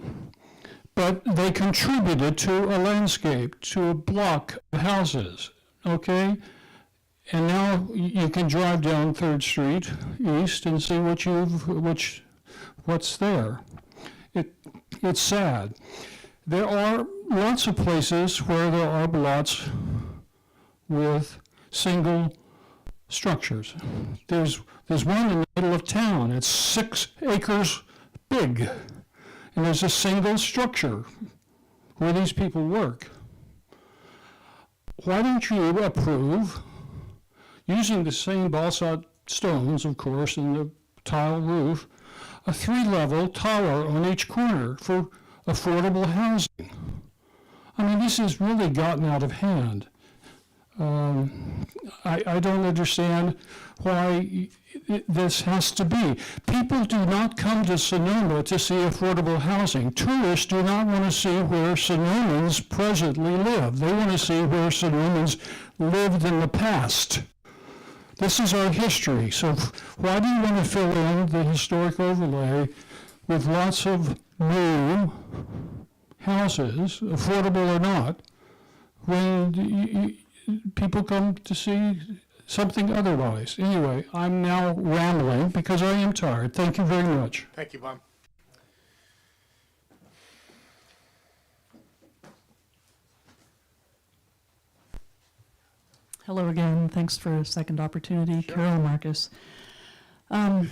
but they contributed to a landscape, to a block of houses, okay? And now you can drive down 3rd Street East and see what's there. It's sad. There are lots of places where there are lots with single structures. There's one in the middle of town. It's 6 acres big, and there's a single structure where these people work. Why don't you approve, using the same balsite stones, of course, and the tile roof, a 3-level tower on each corner for affordable housing? I mean, this has really gotten out of hand. I don't understand why this has to be. People do not come to Sonoma to see affordable housing. Tourists do not want to see where Sonomans presently live. They want to see where Sonomans lived in the past. This is our history. So why do you want to fill in the historic overlay with lots of new houses, affordable or not, when people come to see something otherwise? Anyway, I'm now rambling because I am tired. Thank you very much. Thank you, Bob. Hello again. Thanks for a second opportunity. Carol Marcus. I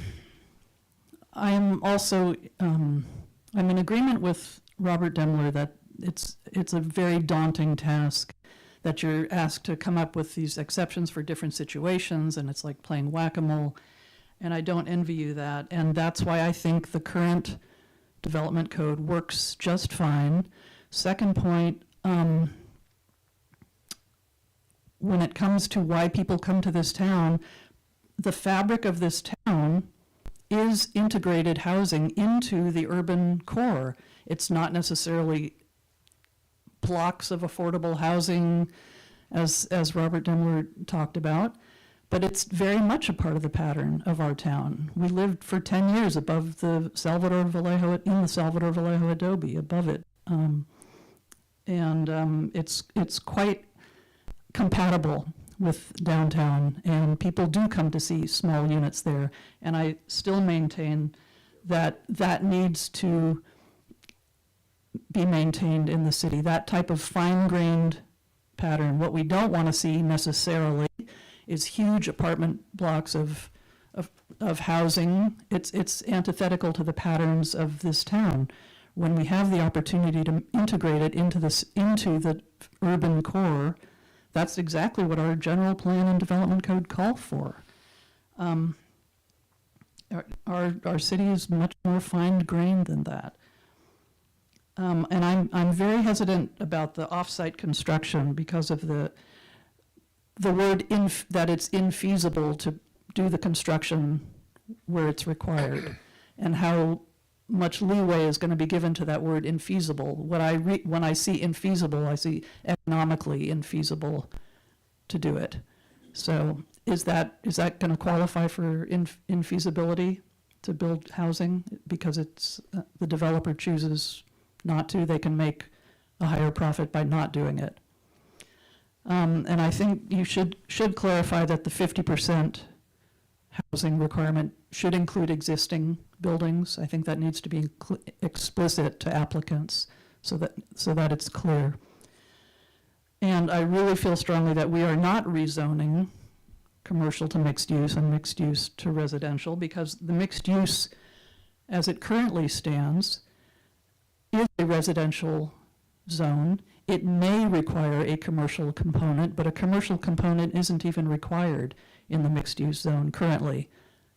am also, I'm in agreement with Robert Demler that it's a very daunting task, that you're asked to come up with these exceptions for different situations, and it's like playing whack-a-mole, and I don't envy you that. And that's why I think the current development code works just fine. Second point, when it comes to why people come to this town, the fabric of this town is integrated housing into the urban core. It's not necessarily blocks of affordable housing, as Robert Demler talked about, but it's very much a part of the pattern of our town. We lived for 10 years above the Salvador Vallejo, in the Salvador Vallejo adobe, above it. It's quite compatible with downtown, and people do come to see small units there. And I still maintain that that needs to be maintained in the city, that type of fine-grained pattern. What we don't want to see necessarily is huge apartment blocks of housing. It's antithetical to the patterns of this town. When we have the opportunity to integrate it into the urban core, that's exactly what our general plan and development code call for. Our city is much more fine-grained than that. And I'm very hesitant about the off-site construction because of the word that it's infeasible to do the construction where it's required, and how much leeway is going to be given to that word infeasible. When I see infeasible, I see economically infeasible to do it. So is that going to qualify for infeasibility to build housing because it's the developer chooses not to? They can make a higher profit by not doing it. And I think you should clarify that the 50% housing requirement should include existing buildings. I think that needs to be explicit to applicants so that it's clear. And I really feel strongly that we are not rezoning commercial to mixed use and mixed use to residential, because the mixed use, as it currently stands, is a residential zone. It may require a commercial component, but a commercial component isn't even required in the mixed use zone currently.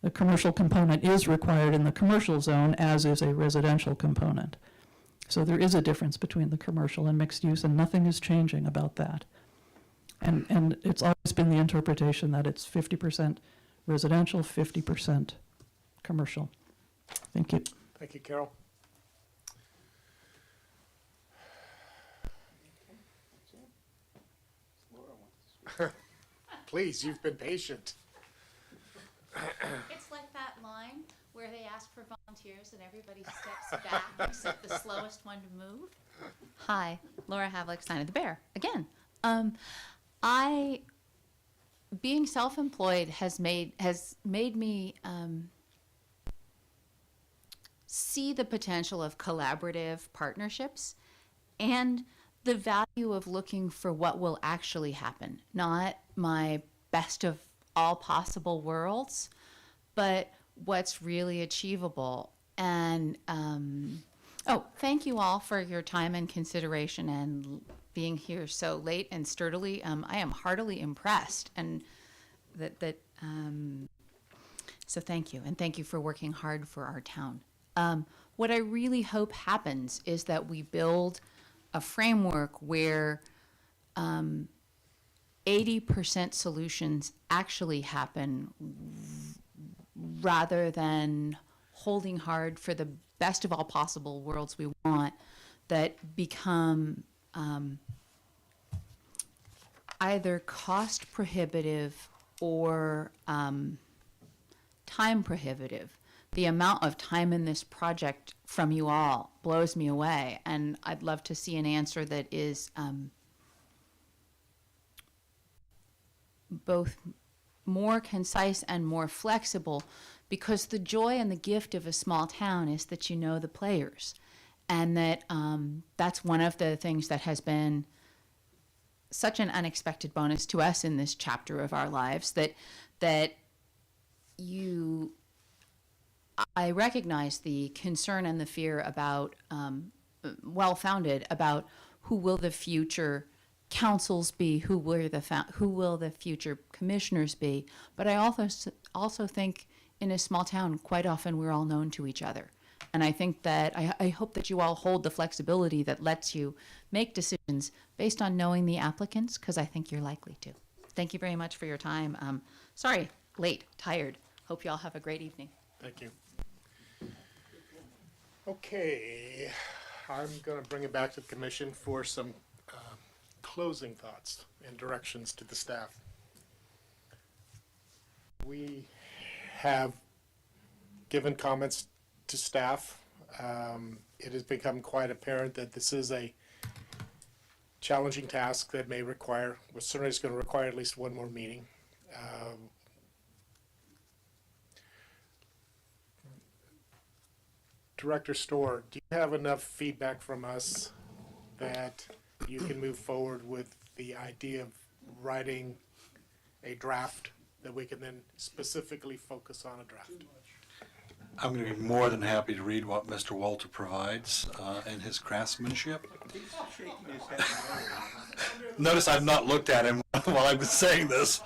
A commercial component is required in the commercial zone, as is a residential component. So there is a difference between the commercial and mixed use, and nothing is changing about that. And it's always been the interpretation that it's 50% residential, 50% commercial. Thank you. Thank you, Carol. Please, you've been patient. It's like that line where they ask for volunteers and everybody steps back except the slowest one to move. Hi, Laura Havlick, Sign of the Bear. Again, being self-employed has made me see the potential of collaborative partnerships and the value of looking for what will actually happen, not my best of all possible worlds, but what's really achievable. And thank you all for your time and consideration and being here so late and sturdily. I am heartily impressed, and so thank you, and thank you for working hard for our town. What I really hope happens is that we build a framework where 80% solutions actually happen, rather than holding hard for the best of all possible worlds we want, that become either cost prohibitive or time prohibitive. The amount of time in this project from you all blows me away, and I'd love to see an answer that is both more concise and more flexible, because the joy and the gift of a small town is that you know the players, and that that's one of the things that has been such an unexpected bonus to us in this chapter of our lives that I recognize the concern and the fear about, well-founded, about who will the future councils be, who will the future commissioners be. But I also think in a small town, quite often we're all known to each other. And I think that, I hope that you all hold the flexibility that lets you make decisions based on knowing the applicants, because I think you're likely to. Thank you very much for your time. Sorry, late, tired. Hope you all have a great evening. Thank you. Okay, I'm going to bring it back to the commission for some closing thoughts and directions to the staff. We have given comments to staff. It has become quite apparent that this is a challenging task that may require, well, certainly is going to require at least one more meeting. Director Storr, do you have enough feedback from us that you can move forward with the idea of writing a draft that we can then specifically focus on a draft? I'm going to be more than happy to read what Mr. Walter provides and his craftsmanship. Notice I've not looked at him while I've been saying this,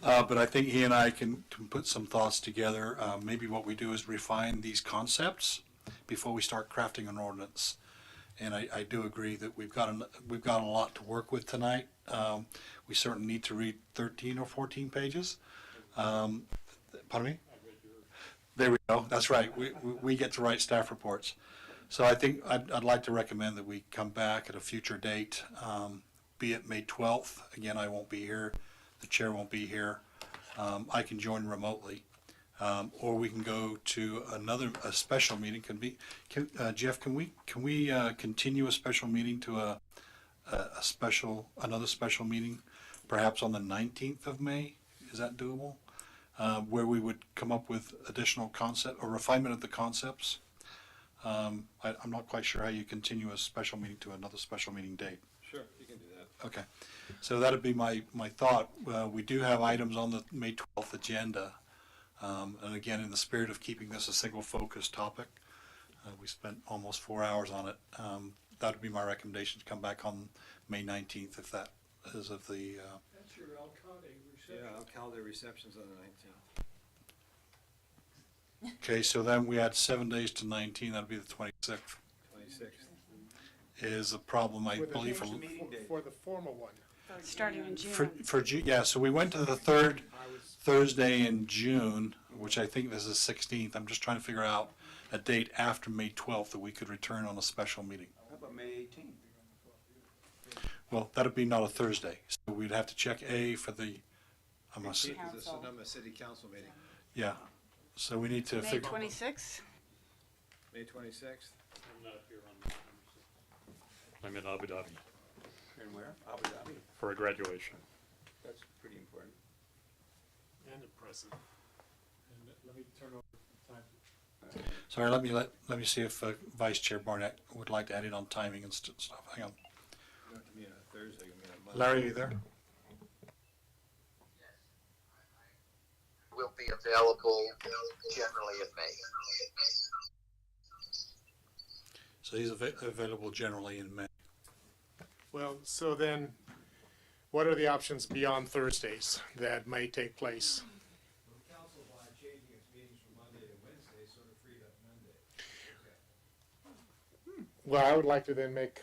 but I think he and I can put some thoughts together. Maybe what we do is refine these concepts before we start crafting an ordinance. And I do agree that we've got a lot to work with tonight. We certainly need to read 13 or 14 pages. Pardon me? There we go. That's right. We get to write staff reports. So I think I'd like to recommend that we come back at a future date, be it May 12th. Again, I won't be here. The chair won't be here. I can join remotely. Or we can go to a special meeting. Jeff, can we continue a special meeting to another special meeting, perhaps on the 19th of May? Is that doable? Where we would come up with additional concept or refinement of the concepts. I'm not quite sure how you continue a special meeting to another special meeting date. Sure, you can do that. Okay, so that'd be my thought. We do have items on the May 12th agenda. And again, in the spirit of keeping this a single focus topic, we spent almost 4 hours on it. That would be my recommendation, to come back on May 19th, if that is of the... That's your Alcalde reception. Yeah, Alcalde reception's on the 19th. Okay, so then we add 7 days to 19, that'd be the 26th. 26th. Is a problem, I believe, for the formal one. Starting in June. for June. Yeah, so we went to the third Thursday in June, which I think this is 16th. I'm just trying to figure out a date after May 12th that we could return on a special meeting. How about May 18th? Well, that'd be not a Thursday, so we'd have to check for the, I must say, 18th is the Sonoma City Council meeting. yeah. So we need to May figure. 26th? May 26th. I'm not here on the 26th. I'm in Abu Dhabi And where? Abu Dhabi. for a graduation. That's pretty important. And impressive. And let me turn over time. Sorry, let me see if Vice Chair Barnett would like to add in on timing and stuff. Hang on. Not to me on a Thursday, I mean on Monday. Larry, are you there? Will be available generally in May. So he's available generally in May. Well, so then, what are the options beyond Thursdays that may take place? Well, the council, by changing its meetings from Monday to Wednesday, sort of freed up Monday. Well, I would like to then make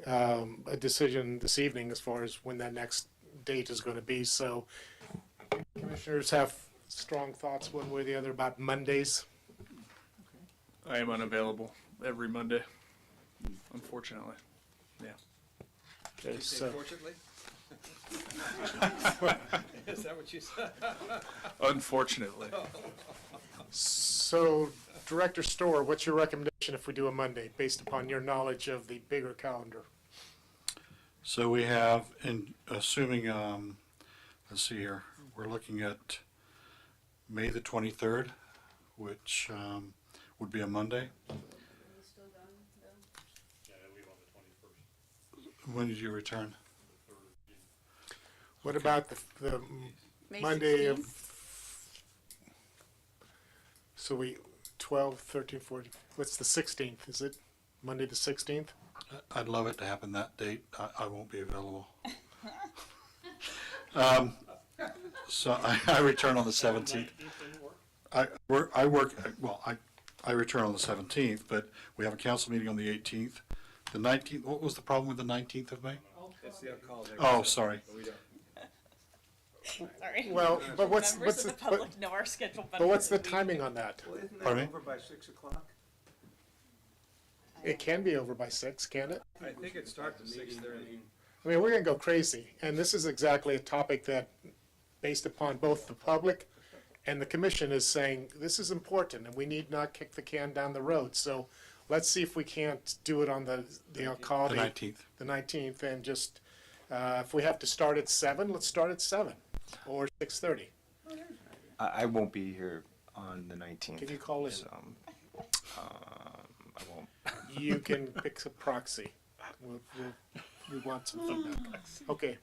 a decision this evening as far as when that next date is going to be. So commissioners have strong thoughts one way or the other about Mondays. I am unavailable every Monday, unfortunately. Yeah. Okay, Did you say so fortunately? Is that what you said? Unfortunately. So, Director Storr, what's your recommendation if we do a Monday, based upon your knowledge of the bigger calendar? So we have, in assuming, let's see here, we're looking at May the 23rd, which would be a Monday. Yeah, I leave on the 21st. When did you return? What about the May Monday 16th? of, so we, 12, 13, 14, what's the 16th? Is it Monday the 16th? I'd love it to happen that date. I won't be available. So I return on the 17th. I return on the 17th, but we have a council meeting on the 18th. The 19th, what was the problem with the 19th of May? Oh, sorry. Sorry. Well, but what's Members the, of the public know our schedule better but what's the than we timing on that? Pardon me? Over by 6 o'clock? It can be over by 6, can it? I think it starts at 6:30. I mean, we're gonna go crazy, and this is exactly a topic that, based upon both the public and the commission, is saying, this is important, and we need not kick the can down the road, so let's see if we can't do it on the I'll call The 19th. The 19th, and just, if we have to start at 7, let's start at 7, or 6:30. I won't be here on the 19th. Can you call in? So, I won't. You can pick a proxy. We want some feedback. Okay,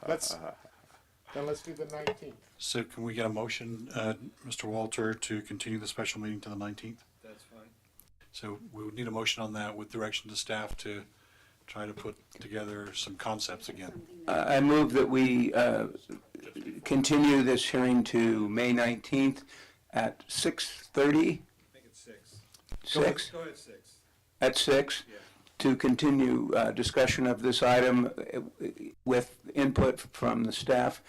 then let's do the 19th. So can we get a motion, Mr. Walter, to continue the special meeting to the 19th? That's fine. So we would need a motion on that with direction to staff to try to put together some concepts again. I move that we continue this hearing to May 19th at 6:30? I think it's 6. 6? Go ahead, 6. At 6? Yeah. To continue discussion of this item with input from the staff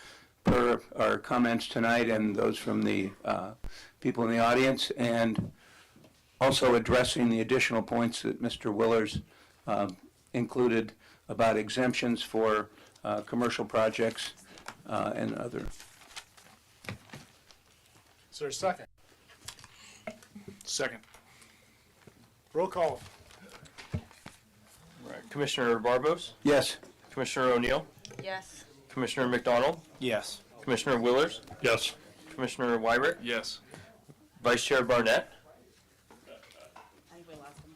per our comments tonight and those from the people in the audience, and also addressing the additional points that Mr. Willers included about exemptions for commercial projects and other. Is there a second? Second. Roll call. Right. Commissioner Barbos? Yes. Commissioner O'Neill? Yes. Commissioner McDonald? Yes. Commissioner Willers? Yes. Commissioner Wyrick? Yes. Vice Chair Barnett? I will ask them.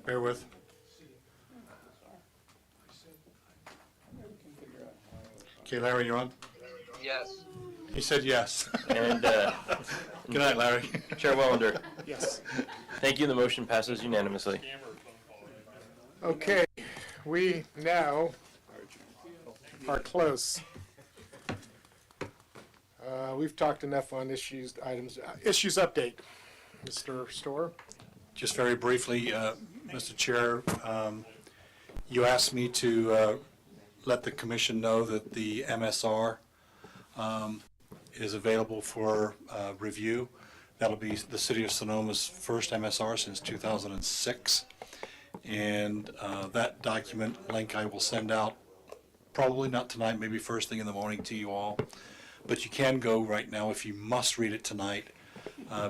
Bear with. Okay, Larry, you're on? Yes. He said yes. And Good night, Larry. Chair Wellender? Yes. Thank you. The motion passes unanimously. Okay, we now are close. We've talked enough on issues, items, issues update. Mr. Storr? Just very briefly, Mr. Chair, you asked me to let the commission know that the MSR is available for review. That'll be the City of Sonoma's first MSR since 2006. And that document link I will send out, probably not tonight, maybe first thing in the morning to you all. But you can go right now if you must read it tonight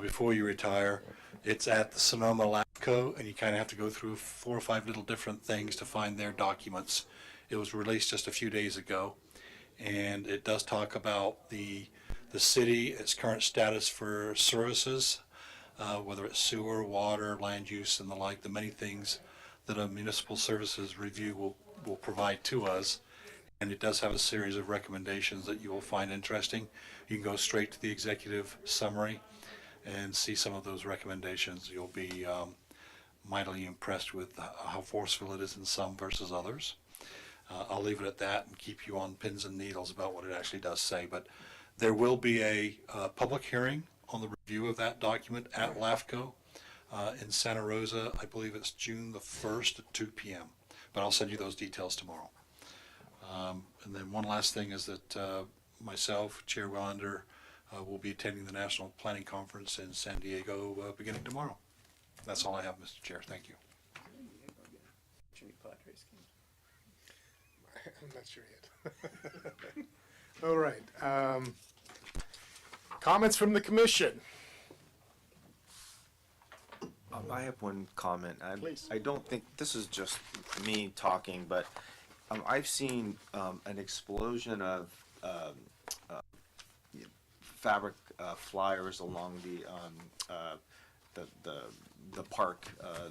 before you retire. It's at the Sonoma LAFCO, and you kind of have to go through 4 or 5 little different things to find their documents. It was released just a few days ago, and it does talk about the city, its current status for services, whether it's sewer, water, land use, and the like, the many things that a municipal services review will provide to us. And it does have a series of recommendations that you will find interesting. You can go straight to the executive summary and see some of those recommendations. You'll be mightily impressed with how forceful it is in some versus others. I'll leave it at that and keep you on pins and needles about what it actually does say. But there will be a public hearing on the review of that document at LAFCO in Santa Rosa. I believe it's June the 1st at 2 p.m. But I'll send you those details tomorrow. And then one last thing is that myself, Chair Wellender, will be attending the National Planning Conference in San Diego beginning tomorrow. That's all I have, Mr. Chair. Thank you. I'm not sure yet. All right. Comments from the commission? I have one comment. Please. I don't think, this is just me talking, but I've seen an explosion of fabric flyers along the the park, oh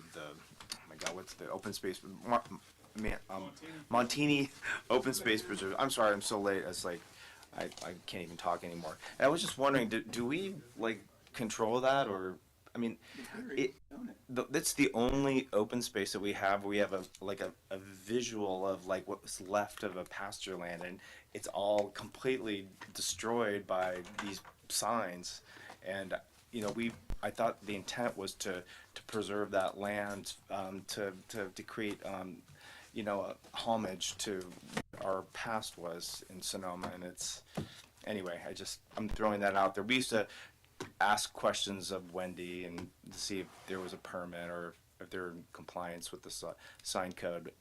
my God, what's the open space? Montini Open Space Preserve. I'm sorry, I'm so late. It's like, I can't even talk anymore. And I was just wondering, do we like control that, or, I mean, that's the only open space that we have. We have a visual of like what's left of a pasture land, and it's all completely destroyed by these signs. And I thought the intent was to preserve that land, to create a homage to what our past was in Sonoma. And it's, anyway, I'm throwing that out there. We used to ask questions of Wendy and to see if there was a permit or if they're in compliance with the sign code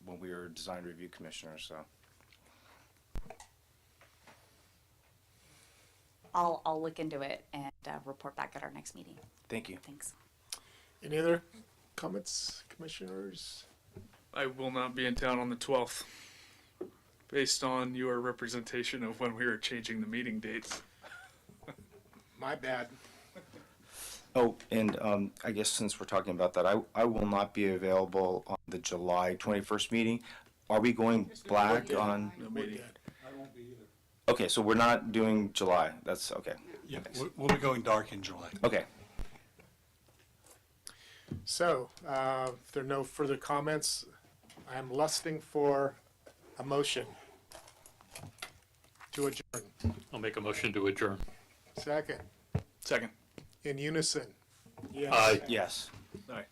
when we were design review commissioners. So I'll look into it and report back at our next meeting. thank you. Thanks. Any other comments, commissioners? I will not be in town on the 12th, based on your representation of when we were changing the meeting dates. My bad. Oh, and I guess since we're talking about that, I will not be available on the July 21st meeting. Are we going black on? No meeting. I won't be either. Okay, so we're not doing July. That's okay. Yeah, we'll be going dark in July. Okay. So, if there are no further comments, I am lusting for a motion to adjourn. I'll make a motion to adjourn. Second, Second. in unison. Yes. Aye. Yes. All right.